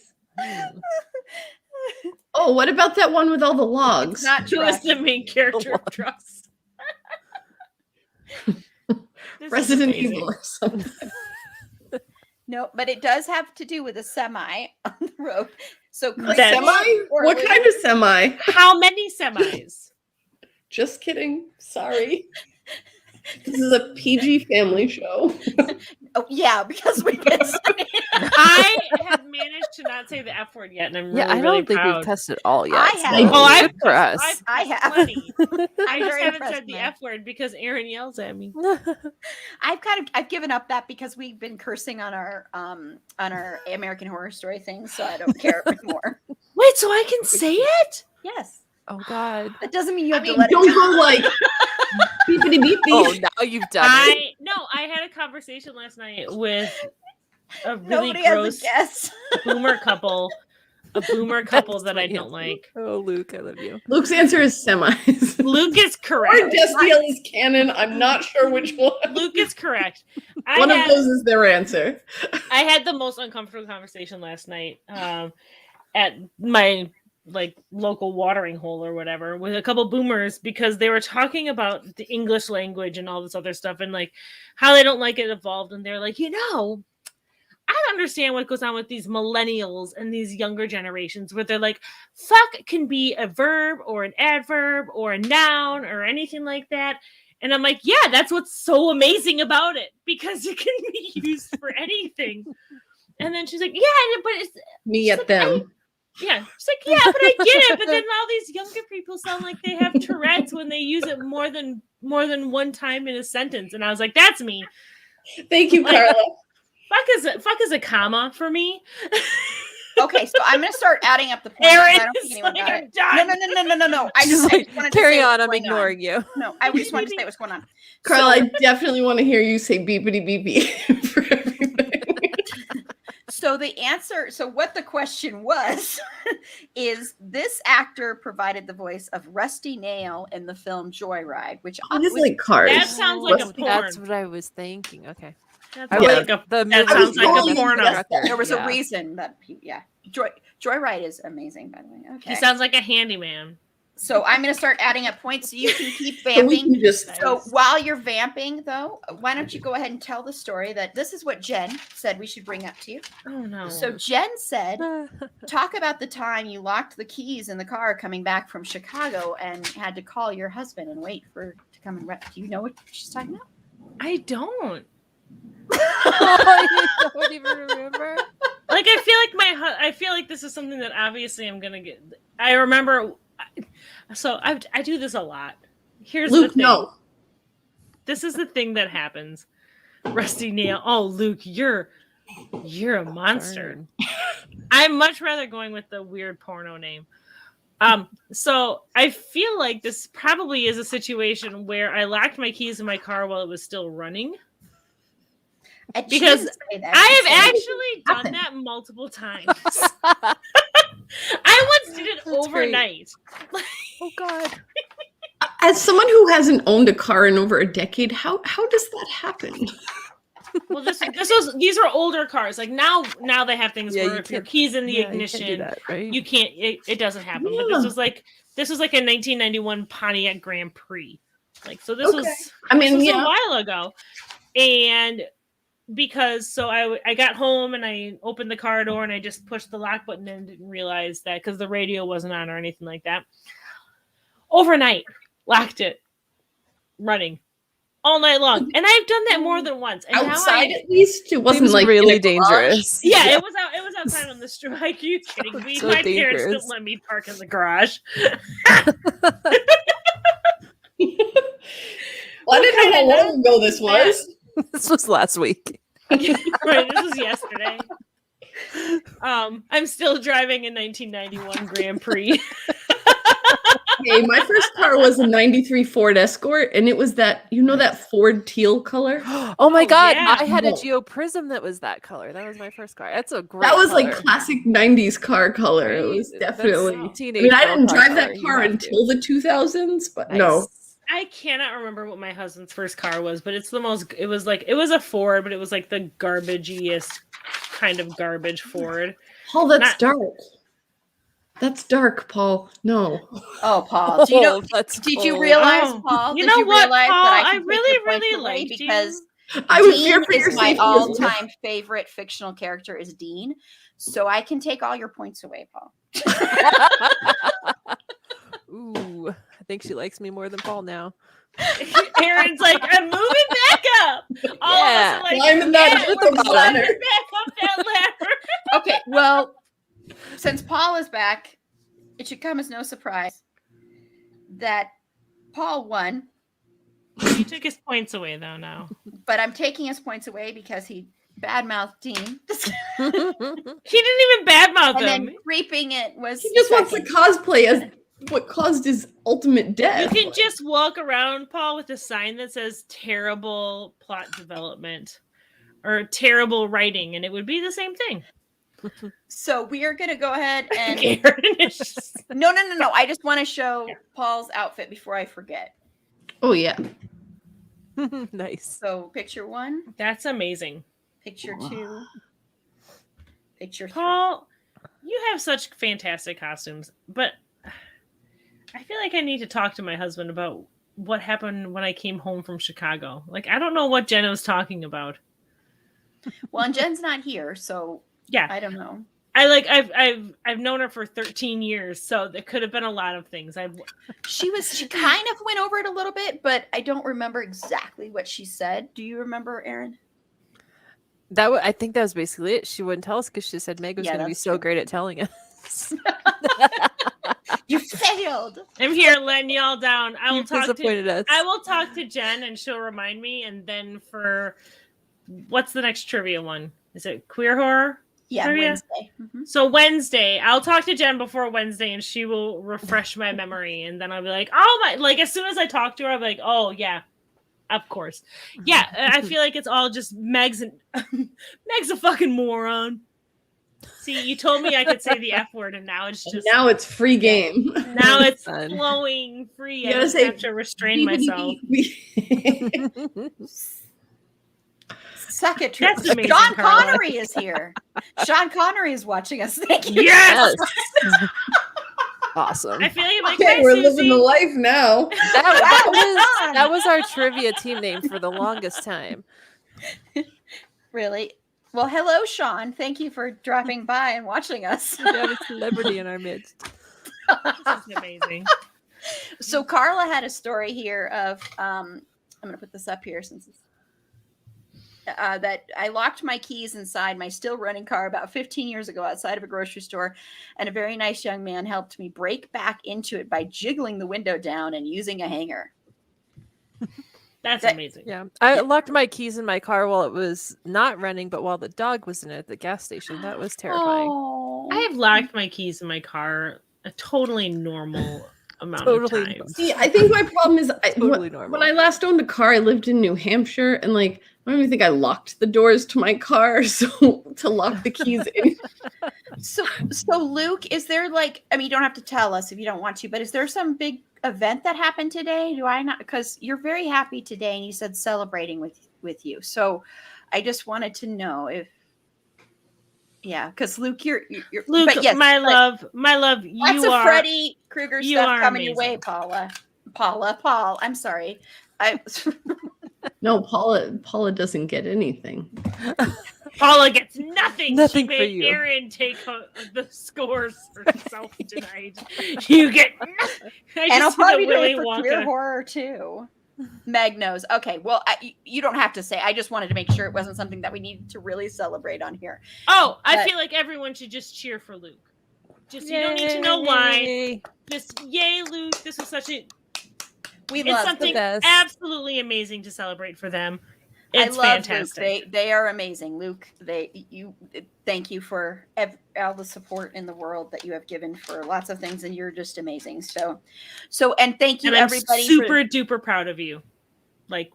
Oh, what about that one with all the It's logs? not Who is the true. main character of Trust? This is Resident amazing. Evil or something. No, but it does have to do with a semi on the road. So click That's- Semi? or What leave. kind of semi? How many semis? Just kidding. Sorry. This is a PG family show. Oh yeah, because we get I have managed to not say the F word yet, and I'm really, Yeah, I don't really think proud. we've tested all yet. I so have. Oh, I've good for us. I have. plenty. I I'm just very haven't impressed, said the man. F word because Aaron yells at me. I've given up that because we've been cursing on our American Horror Story thing, so I don't care anymore. Wait, so I can say it? Yes. Oh God. That doesn't mean you I have mean, to let don't it go like beepity beep Oh, beep. now you've done it. I had a conversation last night with a really Nobody has gross a guess. boomer couple. A boomer couple That's that I my don't answer. like. Oh, Luke, I love you. Luke's answer is semis. Luke is Or correct. Destiel is canon. I'm not sure which one. Luke is correct. One of those is their answer. I had the most uncomfortable conversation last night at my like local watering hole or whatever with a couple boomers because they were talking about the English language and all this other stuff and like how they don't like it evolved and they're like, I don't understand what goes on with these millennials and these younger generations where they're like, fuck can be a verb or an adverb or a noun or anything like that. And I'm like, yeah, that's what's so amazing about it because it can be used for anything. And then she's like, yeah, but it's Me at them. yeah. She's like, yeah, but I get it. But then all these younger people sound like they have Tourette's when they use it more than one time in a sentence. And I was like, that's me. Thank you, Carla. Fuck is a comma for me. Okay, so I'm gonna start adding up the points. 'cause Aaron I don't think is anyone like, got I'm it. done. No. I just like, wanted to carry say on. what's I'm going ignoring you. No, I just wanted to say what's going on. Carla, I definitely want to hear you say beepity beep beep for everything. So the answer, so what the question was, is this actor provided the voice of Rusty Nail in the film Joyride, which I just was- like cars. That sounds like a What's- porn. That's what I was thinking. Okay. That's I like like a, the that movie sounds like a Rolling porno. Trucker. there was Yeah. a reason that, Joyride is amazing, by the way. Okay. He sounds like a handyman. So I'm going to start adding up points so you can keep So we vamping. can just So while you're vamping, though, why don't you go ahead and tell the story that this is what Jen said we should bring up to you. Oh no. So Jen said, talk about the time you locked the keys in the car coming back from Chicago and had to call your husband and wait for to come and do you know what she's talking about? I don't. You don't even remember? Like I feel like this is something that obviously I'm gonna get. I remember. So I do this a lot. Here's Luke, the thing. no. This is the thing that happens. Rusty Nail. Oh, Luke, you're a monster. Darn. I'm much rather going with the weird porno name. So I feel like this probably is a situation where I locked my keys in my car while it was still running. And she Because didn't say that. I She have said- actually done happened? that multiple times. I once did it That's great. overnight. Oh God. As someone who hasn't owned a car in over a decade, how does that happen? Well, these are older cars. Like now they have things Yeah, where you if your can't- keys in the Yeah, you can't do ignition, that, right? you can't. It doesn't happen. But Yeah. this was like a 1991 Pontiac Grand Prix. Like so, this Okay. was. I mean, This was yeah. a while ago, and because I got home and I opened the car door and I just pushed the lock button and didn't realize that because the radio wasn't on or anything like that. Overnight, locked it, running all night long, and I've done that more than once. And Outside, now at least it wasn't Seems like in really a garage. dangerous. yeah, it was out. It was outside on the street. Like, are you kidding me? So My parents dangerous. didn't let me park in the garage. Well, I didn't know how long ago this was. This was last week. Right, this was yesterday. I'm still driving a 1991 Grand Prix. Okay, my first car was a 93 Ford Escort, and it was that, that Ford teal color. Oh my Oh, God. yeah. I had a No. Geo Prism that was that color. That was my first car. That's a great That was color. like classic 90s car color. It Right? was That's definitely. I teenage mean, I girl didn't car drive that color. You car have to. until the 2000s, but no. Nice. I cannot remember what my husband's first car was, but it's the most. It was a Ford, but it was like the garbagiest kind of garbage Ford. Paul, that's Not- dark. That's dark, Paul. No. Oh, Paul. Do you know? Oh, that's Did you cold. realize, Oh, Paul? you did know you what, realize Paul? that I, I can take really, your points really away liked you. because I would Dean fear for your is my safety as well. all-time favorite fictional character is Dean, so I can take all your points away, Paul. Ooh, I think she likes me more than Paul now. Aaron's like, I'm moving back up. All Yeah. of us are like, Climbing that we're ladder. climbing back up that ladder. Okay, well, since Paul is back, it should come as no surprise that Paul won, You took his points away though. Now but I'm taking his points away because he badmouthed Dean. he didn't even badmouth And him. then creeping it was He just wants to second. cosplay as what caused his ultimate You death. can just walk around, Paul, with a sign that says "terrible plot development" or "terrible writing," and it would be the same thing. So we are gonna go ahead and Aaron is just- no. I just want to show Paul's outfit before I forget. Oh yeah. Nice. So picture one, That's amazing, picture two, picture three. Paul. You have such fantastic costumes, but I feel like I need to talk to my husband about what happened when I came home from Chicago. Like, I don't know what Jenna was talking about. Well, and Jen's not here, so Yeah, I don't know. I've known her for 13 years, so there could have been a lot of things. She kind of went over it a little bit, but I don't remember exactly what she said. Do you remember, Aaron? I think that was basically it. She wouldn't tell us because she said Meg was Yeah, going to be that's so true. great at telling us. You failed. I'm here letting y'all down. I You will talk to disappointed us. I will talk to Jen and she'll remind me. And then for what's the next trivia one? Is it queer horror? Yeah, Trivia? Wednesday. Mhm. So Wednesday, I'll talk to Jen before Wednesday and she will refresh my memory. And then I'll be like, oh my, like as soon as I talk to her, I'll be like, oh yeah, of course. Yeah, I feel like it's all just Meg's a fucking moron. See, you told me I could say the F word and now it's And just now it's free game. now it's Fun. flowing free. You I gotta just say, have to restrain myself. Suck it, That's Trish. amazing, Sean Carla. Connery is here. Sean Connery is watching us. Thank you. Yes! Awesome. I feel like I'm like, Okay, hi, we're Susie. living the life now. That was our trivia team name for the longest time. Really? Well, hello, Sean. Thank you for dropping by and watching us. We have a celebrity in our midst. This is amazing. So Carla had a story here of I'm going to put this up here since it's that I locked my keys inside my still running car about 15 years ago outside of a grocery store, and a very nice young man helped me break back into it by jiggling the window down and using a hanger. That's That- amazing. Yeah. I Yeah. locked my keys in my car while it was not running, but while the dog was in it at the gas station. That was terrifying. Oh. I have locked my keys in my car a totally normal amount Totally of times. See, I think my problem is Totally normal. when I last owned a car, I lived in New Hampshire, and like I don't even think I locked the doors to my car, so to lock the keys in. So Luke, is there like, I mean, you don't have to tell us if you don't want to, but is there some big event that happened today? Do I not? Because you're very happy today, and you said celebrating with you. So I just wanted to know if, yeah, because Luke, you're Luke, but yes, my but love, lots you of are Freddy Krueger you stuff are coming your way, amazing. Paul. I'm sorry. No, Paula doesn't get anything. Paula gets nothing. Nothing She for made you. Aaron take the scores herself tonight. You get nothing. I And I'll just did the probably do Willy it for queer Wonka. horror too. Meg knows. Okay, well, you don't have to say. I just wanted to make sure it wasn't something that we needed to really celebrate on here. Oh, I But- feel like everyone should just cheer for Luke. Just you don't need to know why. Yay. Just yay, Luke! This was such a We it's love something best. absolutely amazing to celebrate for them. It's I love fantastic. Luke. They are amazing, Luke. Thank you for all the support in the world that you have given for lots of things, and you're just amazing. So and thank you and I'm everybody. super duper proud of you. Like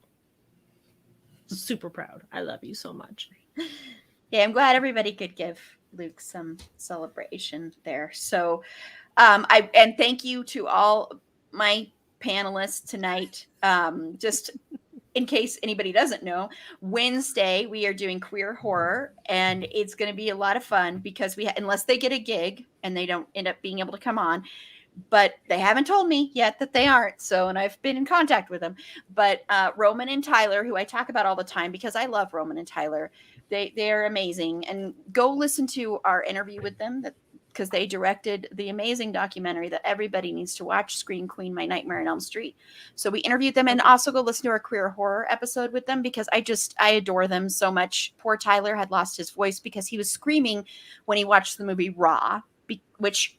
super proud. I love you so much. Yeah, I'm glad everybody could give Luke some celebration there. So and thank you to all my panelists tonight. Just in case anybody doesn't know, Wednesday we are doing queer horror, and it's going to be a lot of fun because unless they get a gig and they don't end up being able to come on, but they haven't told me yet that they aren't. So, and I've been in contact with them, but Roman and Tyler, who I talk about all the time because I love Roman and Tyler, they're amazing. And go listen to our interview with them because they directed the amazing documentary that everybody needs to watch, Scream Queen, My Nightmare on Elm Street. So we interviewed them, and also go listen to our queer horror episode with them because I adore them so much. Poor Tyler had lost his voice because he was screaming when he watched the movie Raw, which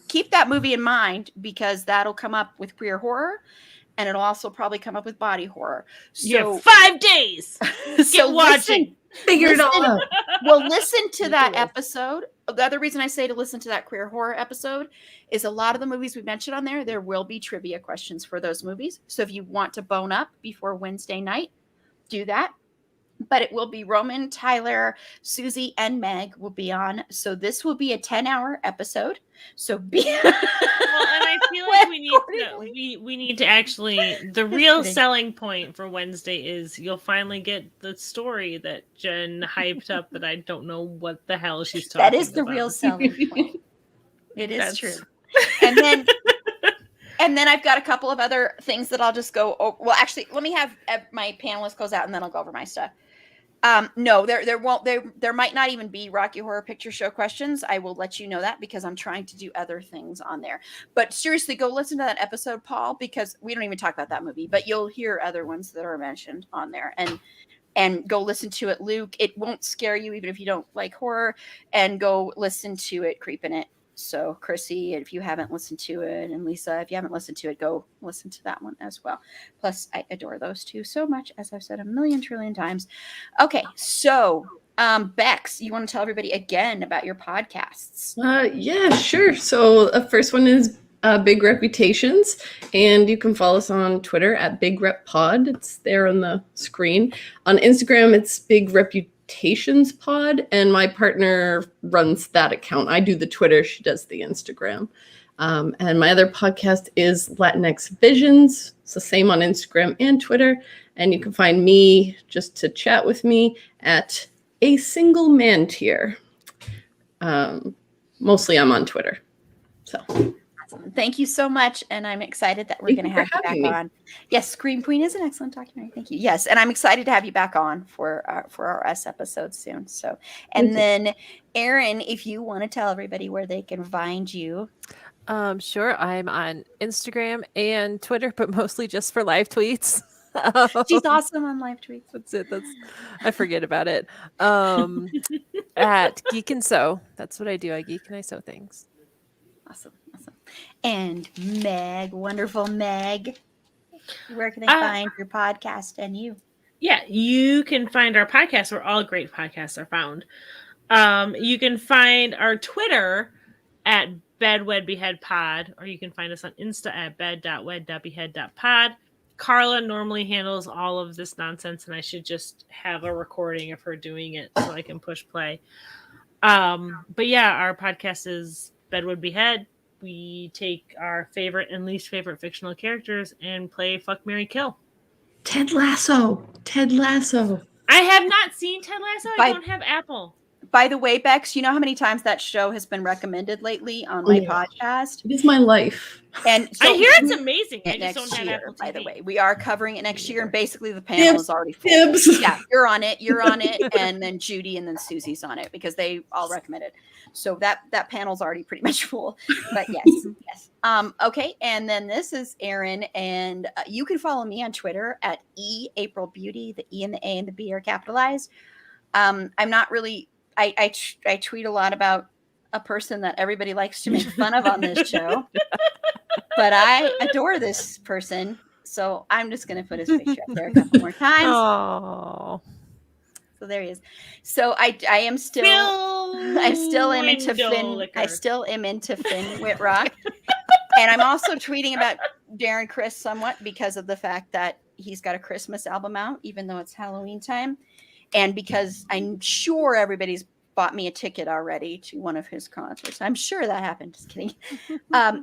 keep that movie in mind because that'll come up with queer horror, and it'll also probably come up with body horror. You So have 5 days. so Get watching. Figure it all listen- out. well, listen to that Yes. episode. The other reason I say to listen to that queer horror episode is a lot of the movies we mentioned on there will be trivia questions for those movies. So if you want to bone up before Wednesday night, do that. But it will be Roman, Tyler, Susie, and Meg will be on. So this will be a 10-hour episode. So be Well, and I feel like we need we need to actually the real kidding. selling point for Wednesday is you'll finally get the story that Jen hyped up that I don't know what the hell she's talking about. that is the real selling point. It is That's- true. And then I've got a couple of other things that I'll just go. Well, actually, let me have my panelists close out, and then I'll go over my stuff. No, there might not even be Rocky Horror Picture Show questions. I will let you know that because I'm trying to do other things on there. But seriously, go listen to that episode, Paul, because we don't even talk about that movie, but you'll hear other ones that are mentioned on there. And go listen to it, Luke. It won't scare you even if you don't like horror. And go listen to it, Creepin' It. So Chrissy, if you haven't listened to it, and Lisa, if you haven't listened to it, go listen to that one as well. Plus, I adore those two so much, as I've said a million trillion times. Okay, so Bex, you want to tell everybody again about your podcasts? Yeah, sure. So the first one is Big Reputations, and you can follow us on Twitter at Big Rep Pod. It's there on the screen. On Instagram, it's Big Reputations Pod, and my partner runs that account. I do the Twitter, she does the Instagram. And my other podcast is Latinx Visions. It's the same on Instagram and Twitter. And you can find me just to chat with me at A Single Man Tier. Mostly I'm on Twitter. So Awesome. Thank you so much, and I'm excited that we're Thank going to you for have you back having me. on. Yes, Scream Queen is an excellent documentary. Thank you. Yes, and I'm excited to have you back on for our Us episode soon. So, and Thank then Erin, if you want to tell everybody where they can find you. Sure. I'm on Instagram and Twitter, but mostly just for live tweets. She's awesome on live tweets. That's it. I forget about it. At Geek and Sew. That's what I do. I geek and I sew things. Awesome. And Meg, wonderful Meg. Where can they find your podcast and you? Yeah, you can find our podcast where all great podcasts are found. You can find our Twitter at bedwedbeheadpod, or you can find us on Insta at bed.wed.behead.pod. Carla normally handles all of this nonsense, and I should just have a recording of her doing it so I can push play. But yeah, our podcast is Bedwood Behead. We take our favorite and least favorite fictional characters and play Fuck, Marry, Kill. Ted Lasso. I have not seen Ted Lasso. I don't have Apple. By the way, Bex, you know how many times that show has been recommended lately on my podcast? It is my life. And so I hear it's amazing. I just don't have year, Apple TV. by the way. We are covering it next year, and basically the panel is already full. Dibs. Yeah, you're on it, and then Judy and then Susie's on it because they all recommend it. So that panel's already pretty much full. But yes. Okay, and then this is Erin, and you can follow me on Twitter at @AprilBeauty. The E and the A and the B are capitalized. I'm not really. I tweet a lot about a person that everybody likes to make fun of on this show, but I adore this person, so I'm just going to put his picture up there a couple more times. Oh, so there he is. So I am still am into Finn. I still am into Finn Whitrock, and I'm also tweeting about Darren Criss somewhat because of the fact that he's got a Christmas album out, even though it's Halloween time. And because I'm sure everybody's bought me a ticket already to one of his concerts. I'm sure that happened. Just kidding.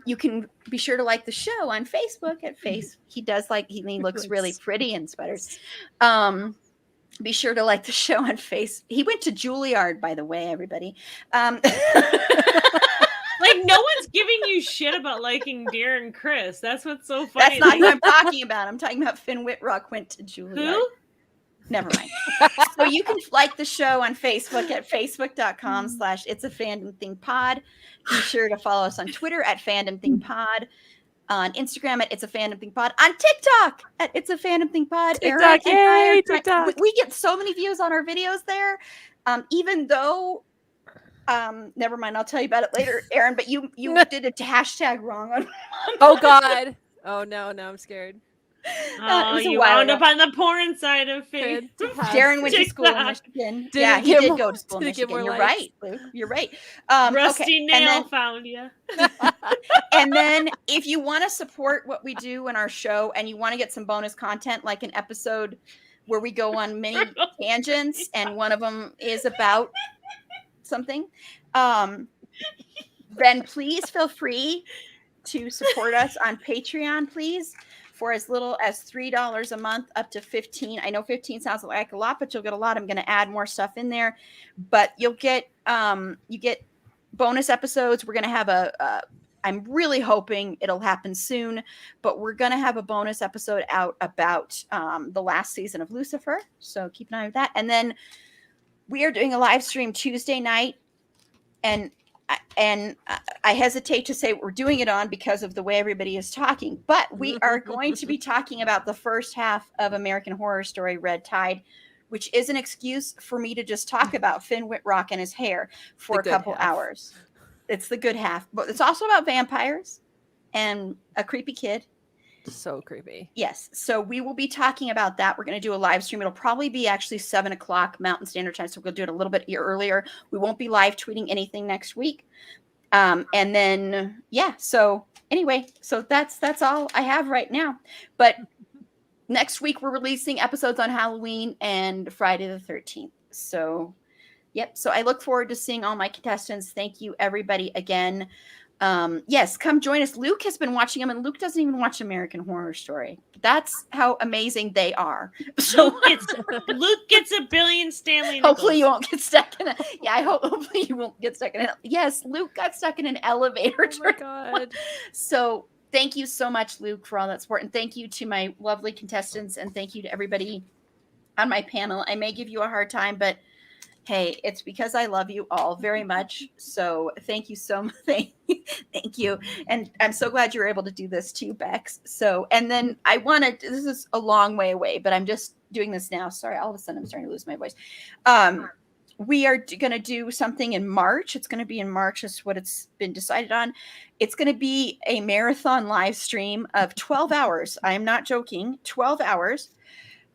You can be sure to like the show on Facebook at Face. He does he looks really pretty in sweaters. Be sure to like the show on Face. He went to Juilliard, by the way, everybody. Like no one's giving you shit about liking Darren Criss. That's what's so funny. That's not who I'm talking about. I'm talking about Finn Whitrock went to Juilliard. Who? Never mind. So you can like the show on Facebook at facebook.com/itsafandom-thing-pod. Be sure to follow us on Twitter at fandomthingpod, on Instagram at itsafandom-thing-pod, on TikTok at itsafandom-thing-pod. TikTok, yay, TikTok. We get so many views on our videos there. Even though, never mind, I'll tell you about it later, Erin. But you did a hashtag wrong on. Oh God! Oh no! Now I'm scared. You wound up on the porn side of Facebook. Darren went to school in Michigan. He did go to school in Michigan. You're right, Luke. You're right. Rusty Nail found you. And then if you want to support what we do in our show and you want to get some bonus content, like an episode where we go on many tangents and one of them is about something, then please feel free to support us on Patreon, please. For as little as $3 a month, up to $15. I know 15 sounds like a lot, but you'll get a lot. I'm going to add more stuff in there, but you'll get you get bonus episodes. We're going to have I'm really hoping it'll happen soon, but we're going to have a bonus episode out about the last season of Lucifer. So keep an eye on that. And then we are doing a live stream Tuesday night, and I hesitate to say what we're doing it on because of the way everybody is talking, but we are going to be talking about the first half of American Horror Story Red Tide, which is an excuse for me to just talk about Finn Whitrock and his hair for a couple hours. It's the good half, but it's also about vampires and a creepy kid. So creepy. Yes. So we will be talking about that. We're going to do a live stream. It'll probably be actually 7:00 Mountain Standard Time. So we'll do it a little bit earlier. We won't be live tweeting anything next week. And then, so anyway, so that's all I have right now. But next week we're releasing episodes on Halloween and Friday the 13th. So, yep. So I look forward to seeing all my contestants. Thank you everybody again. Yes, come join us. Luke has been watching them, and Luke doesn't even watch American Horror Story. That's how amazing they are. So Luke gets a billion Stanley Nichols. Hopefully you won't get stuck in it. Yeah, hopefully you won't get stuck in it. Yes, Luke got stuck in an elevator. Oh my God. So thank you so much, Luke, for all that support. And thank you to my lovely contestants, and thank you to everybody on my panel. I may give you a hard time, but Hey, it's because I love you all very much. So thank you so much. Thank you. And I'm so glad you were able to do this too, Bex. So, and then I wanted, this is a long way away, but I'm just doing this now. Sorry, all of a sudden I'm starting to lose my voice. We are going to do something in March. It's going to be in March. That's what it's been decided on. It's going to be a marathon live stream of 12 hours. I'm not joking, 12 hours.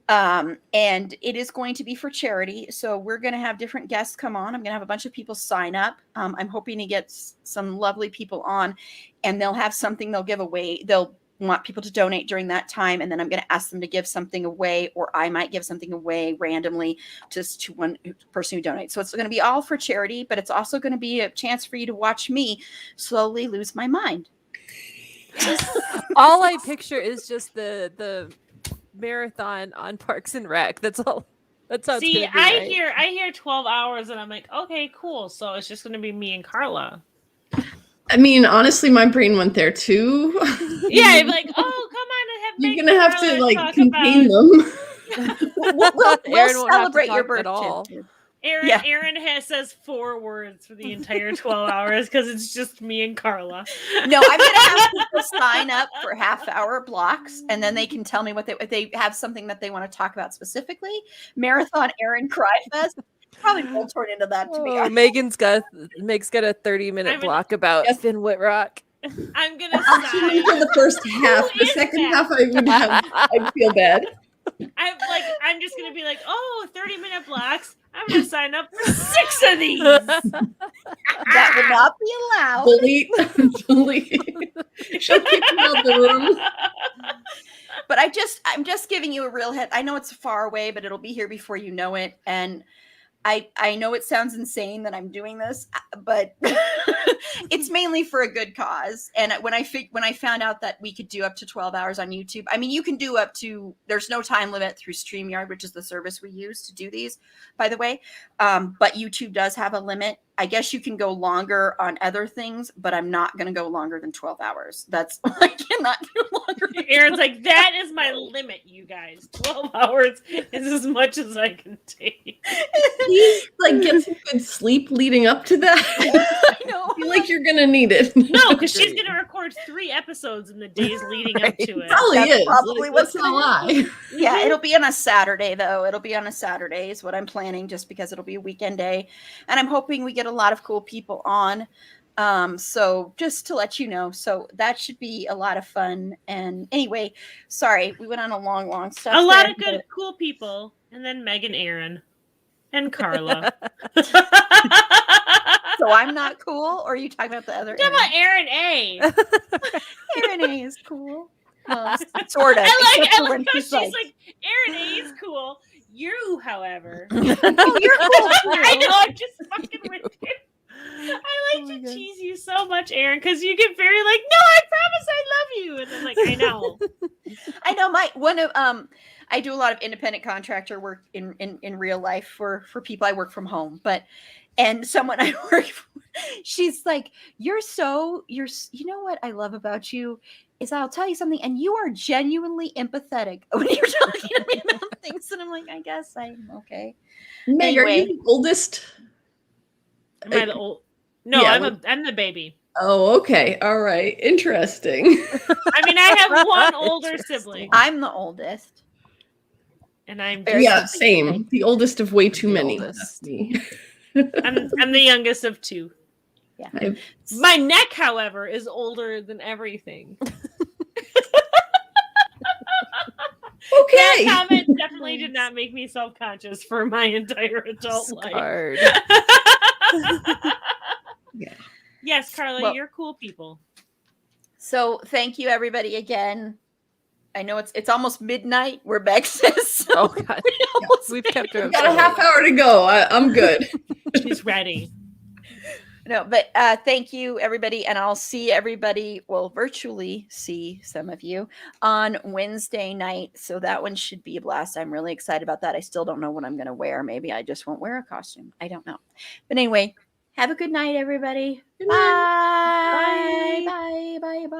And it is going to be for charity. So we're going to have different guests come on. I'm going to have a bunch of people sign up. I'm hoping to get some lovely people on, and they'll have something they'll give away. They'll want people to donate during that time. And then I'm going to ask them to give something away, or I might give something away randomly just to one person who donates. So it's going to be all for charity, but it's also going to be a chance for you to watch me slowly lose my mind. All I picture is just the marathon on Parks and Rec. That's all. That's how. See, it's gonna be, right? I hear 12 hours, and I'm like, okay, cool. So it's just gonna be me and Carla. I mean, honestly, my brain went there too. Yeah, I'm like, oh, come on, I have. You're gonna have to like contain them. We'll celebrate your birthday. All. Aaron says 4 words for the entire 12 hours because it's just me and Carla. No, I'm gonna have people sign up for half-hour blocks, and then they can tell me if they have something that they want to talk about specifically. Marathon Aaron Cry Fest. Probably will turn into that, to be honest. Meg's got a 30-minute block about Finn Whitrock. I'm gonna Actually, for the first half. The second half, I'd feel bad. I'm just gonna be like, oh, 30-minute blocks. I'm gonna sign up for 6 of these. That would not be allowed. Delete. She'll kick you out the room. But I'm just giving you a real head. I know it's far away, but it'll be here before you know it. And I know it sounds insane that I'm doing this, but it's mainly for a good cause. And when I found out that we could do up to 12 hours on YouTube, I mean, you can do up to, there's no time limit through StreamYard, which is the service we use to do these, by the way. But YouTube does have a limit. I guess you can go longer on other things, but I'm not going to go longer than 12 hours. I cannot do longer. Aaron's like, that is my limit, you guys. 12 hours is as much as I can take. Please, get some good sleep leading up to that. I know. I feel like you're going to need it. No, because she's going to record 3 episodes in the days leading up to it. Probably That's is. probably what's going on. Yeah, it'll be on a Saturday, though. It'll be on a Saturday is what I'm planning, just because it'll be a weekend day. And I'm hoping we get a lot of cool people on. So just to let you know, so that should be a lot of fun. And anyway, sorry, we went on a long stuff. A lot of good, cool people. And then Meg and Aaron and Carla. So I'm not cool, or are you talking about the other? Talking about Aaron A. Aaron A is cool. Well, sort of. I like how when she's like, Aaron A is cool. You, however. oh, you're cool too. I know, I'm just fucking with you. I like to tease you so much, Aaron, because you get very like, no, I promise I love you. And I'm like, I know. I know I do a lot of independent contractor work in real life for people. I work from home, and someone I work for, she's like, you know what I love about you is I'll tell you something, and you are genuinely empathetic when you're talking to me about things. And I'm like, I guess I'm okay. Meg, Anyway. are you the oldest? Am I the old? No, Yeah, I'm the baby. Oh, okay. All right. Interesting. I mean, I have one older sibling, I'm the oldest. and I'm Very Yeah, good. same. The oldest of way too The many. oldest. That's me. I'm the youngest of 2. Yeah. My neck, however, is older than everything. Okay. That comment definitely did not make me self-conscious for my entire adult life. Scarred. Yeah. Yes, Carla, Well- you're cool people. So thank you everybody again. I know it's almost midnight where Bex is. So Oh god, we've kept her. We've got a half hour to go. I'm good. She's ready. No, but thank you everybody, and I'll see everybody. Well, virtually see some of you on Wednesday night. So that one should be a blast. I'm really excited about that. I still don't know what I'm going to wear. Maybe I just won't wear a costume. I don't know. But anyway, have a good night, everybody. Good night. Bye. Bye. Bye. Bye.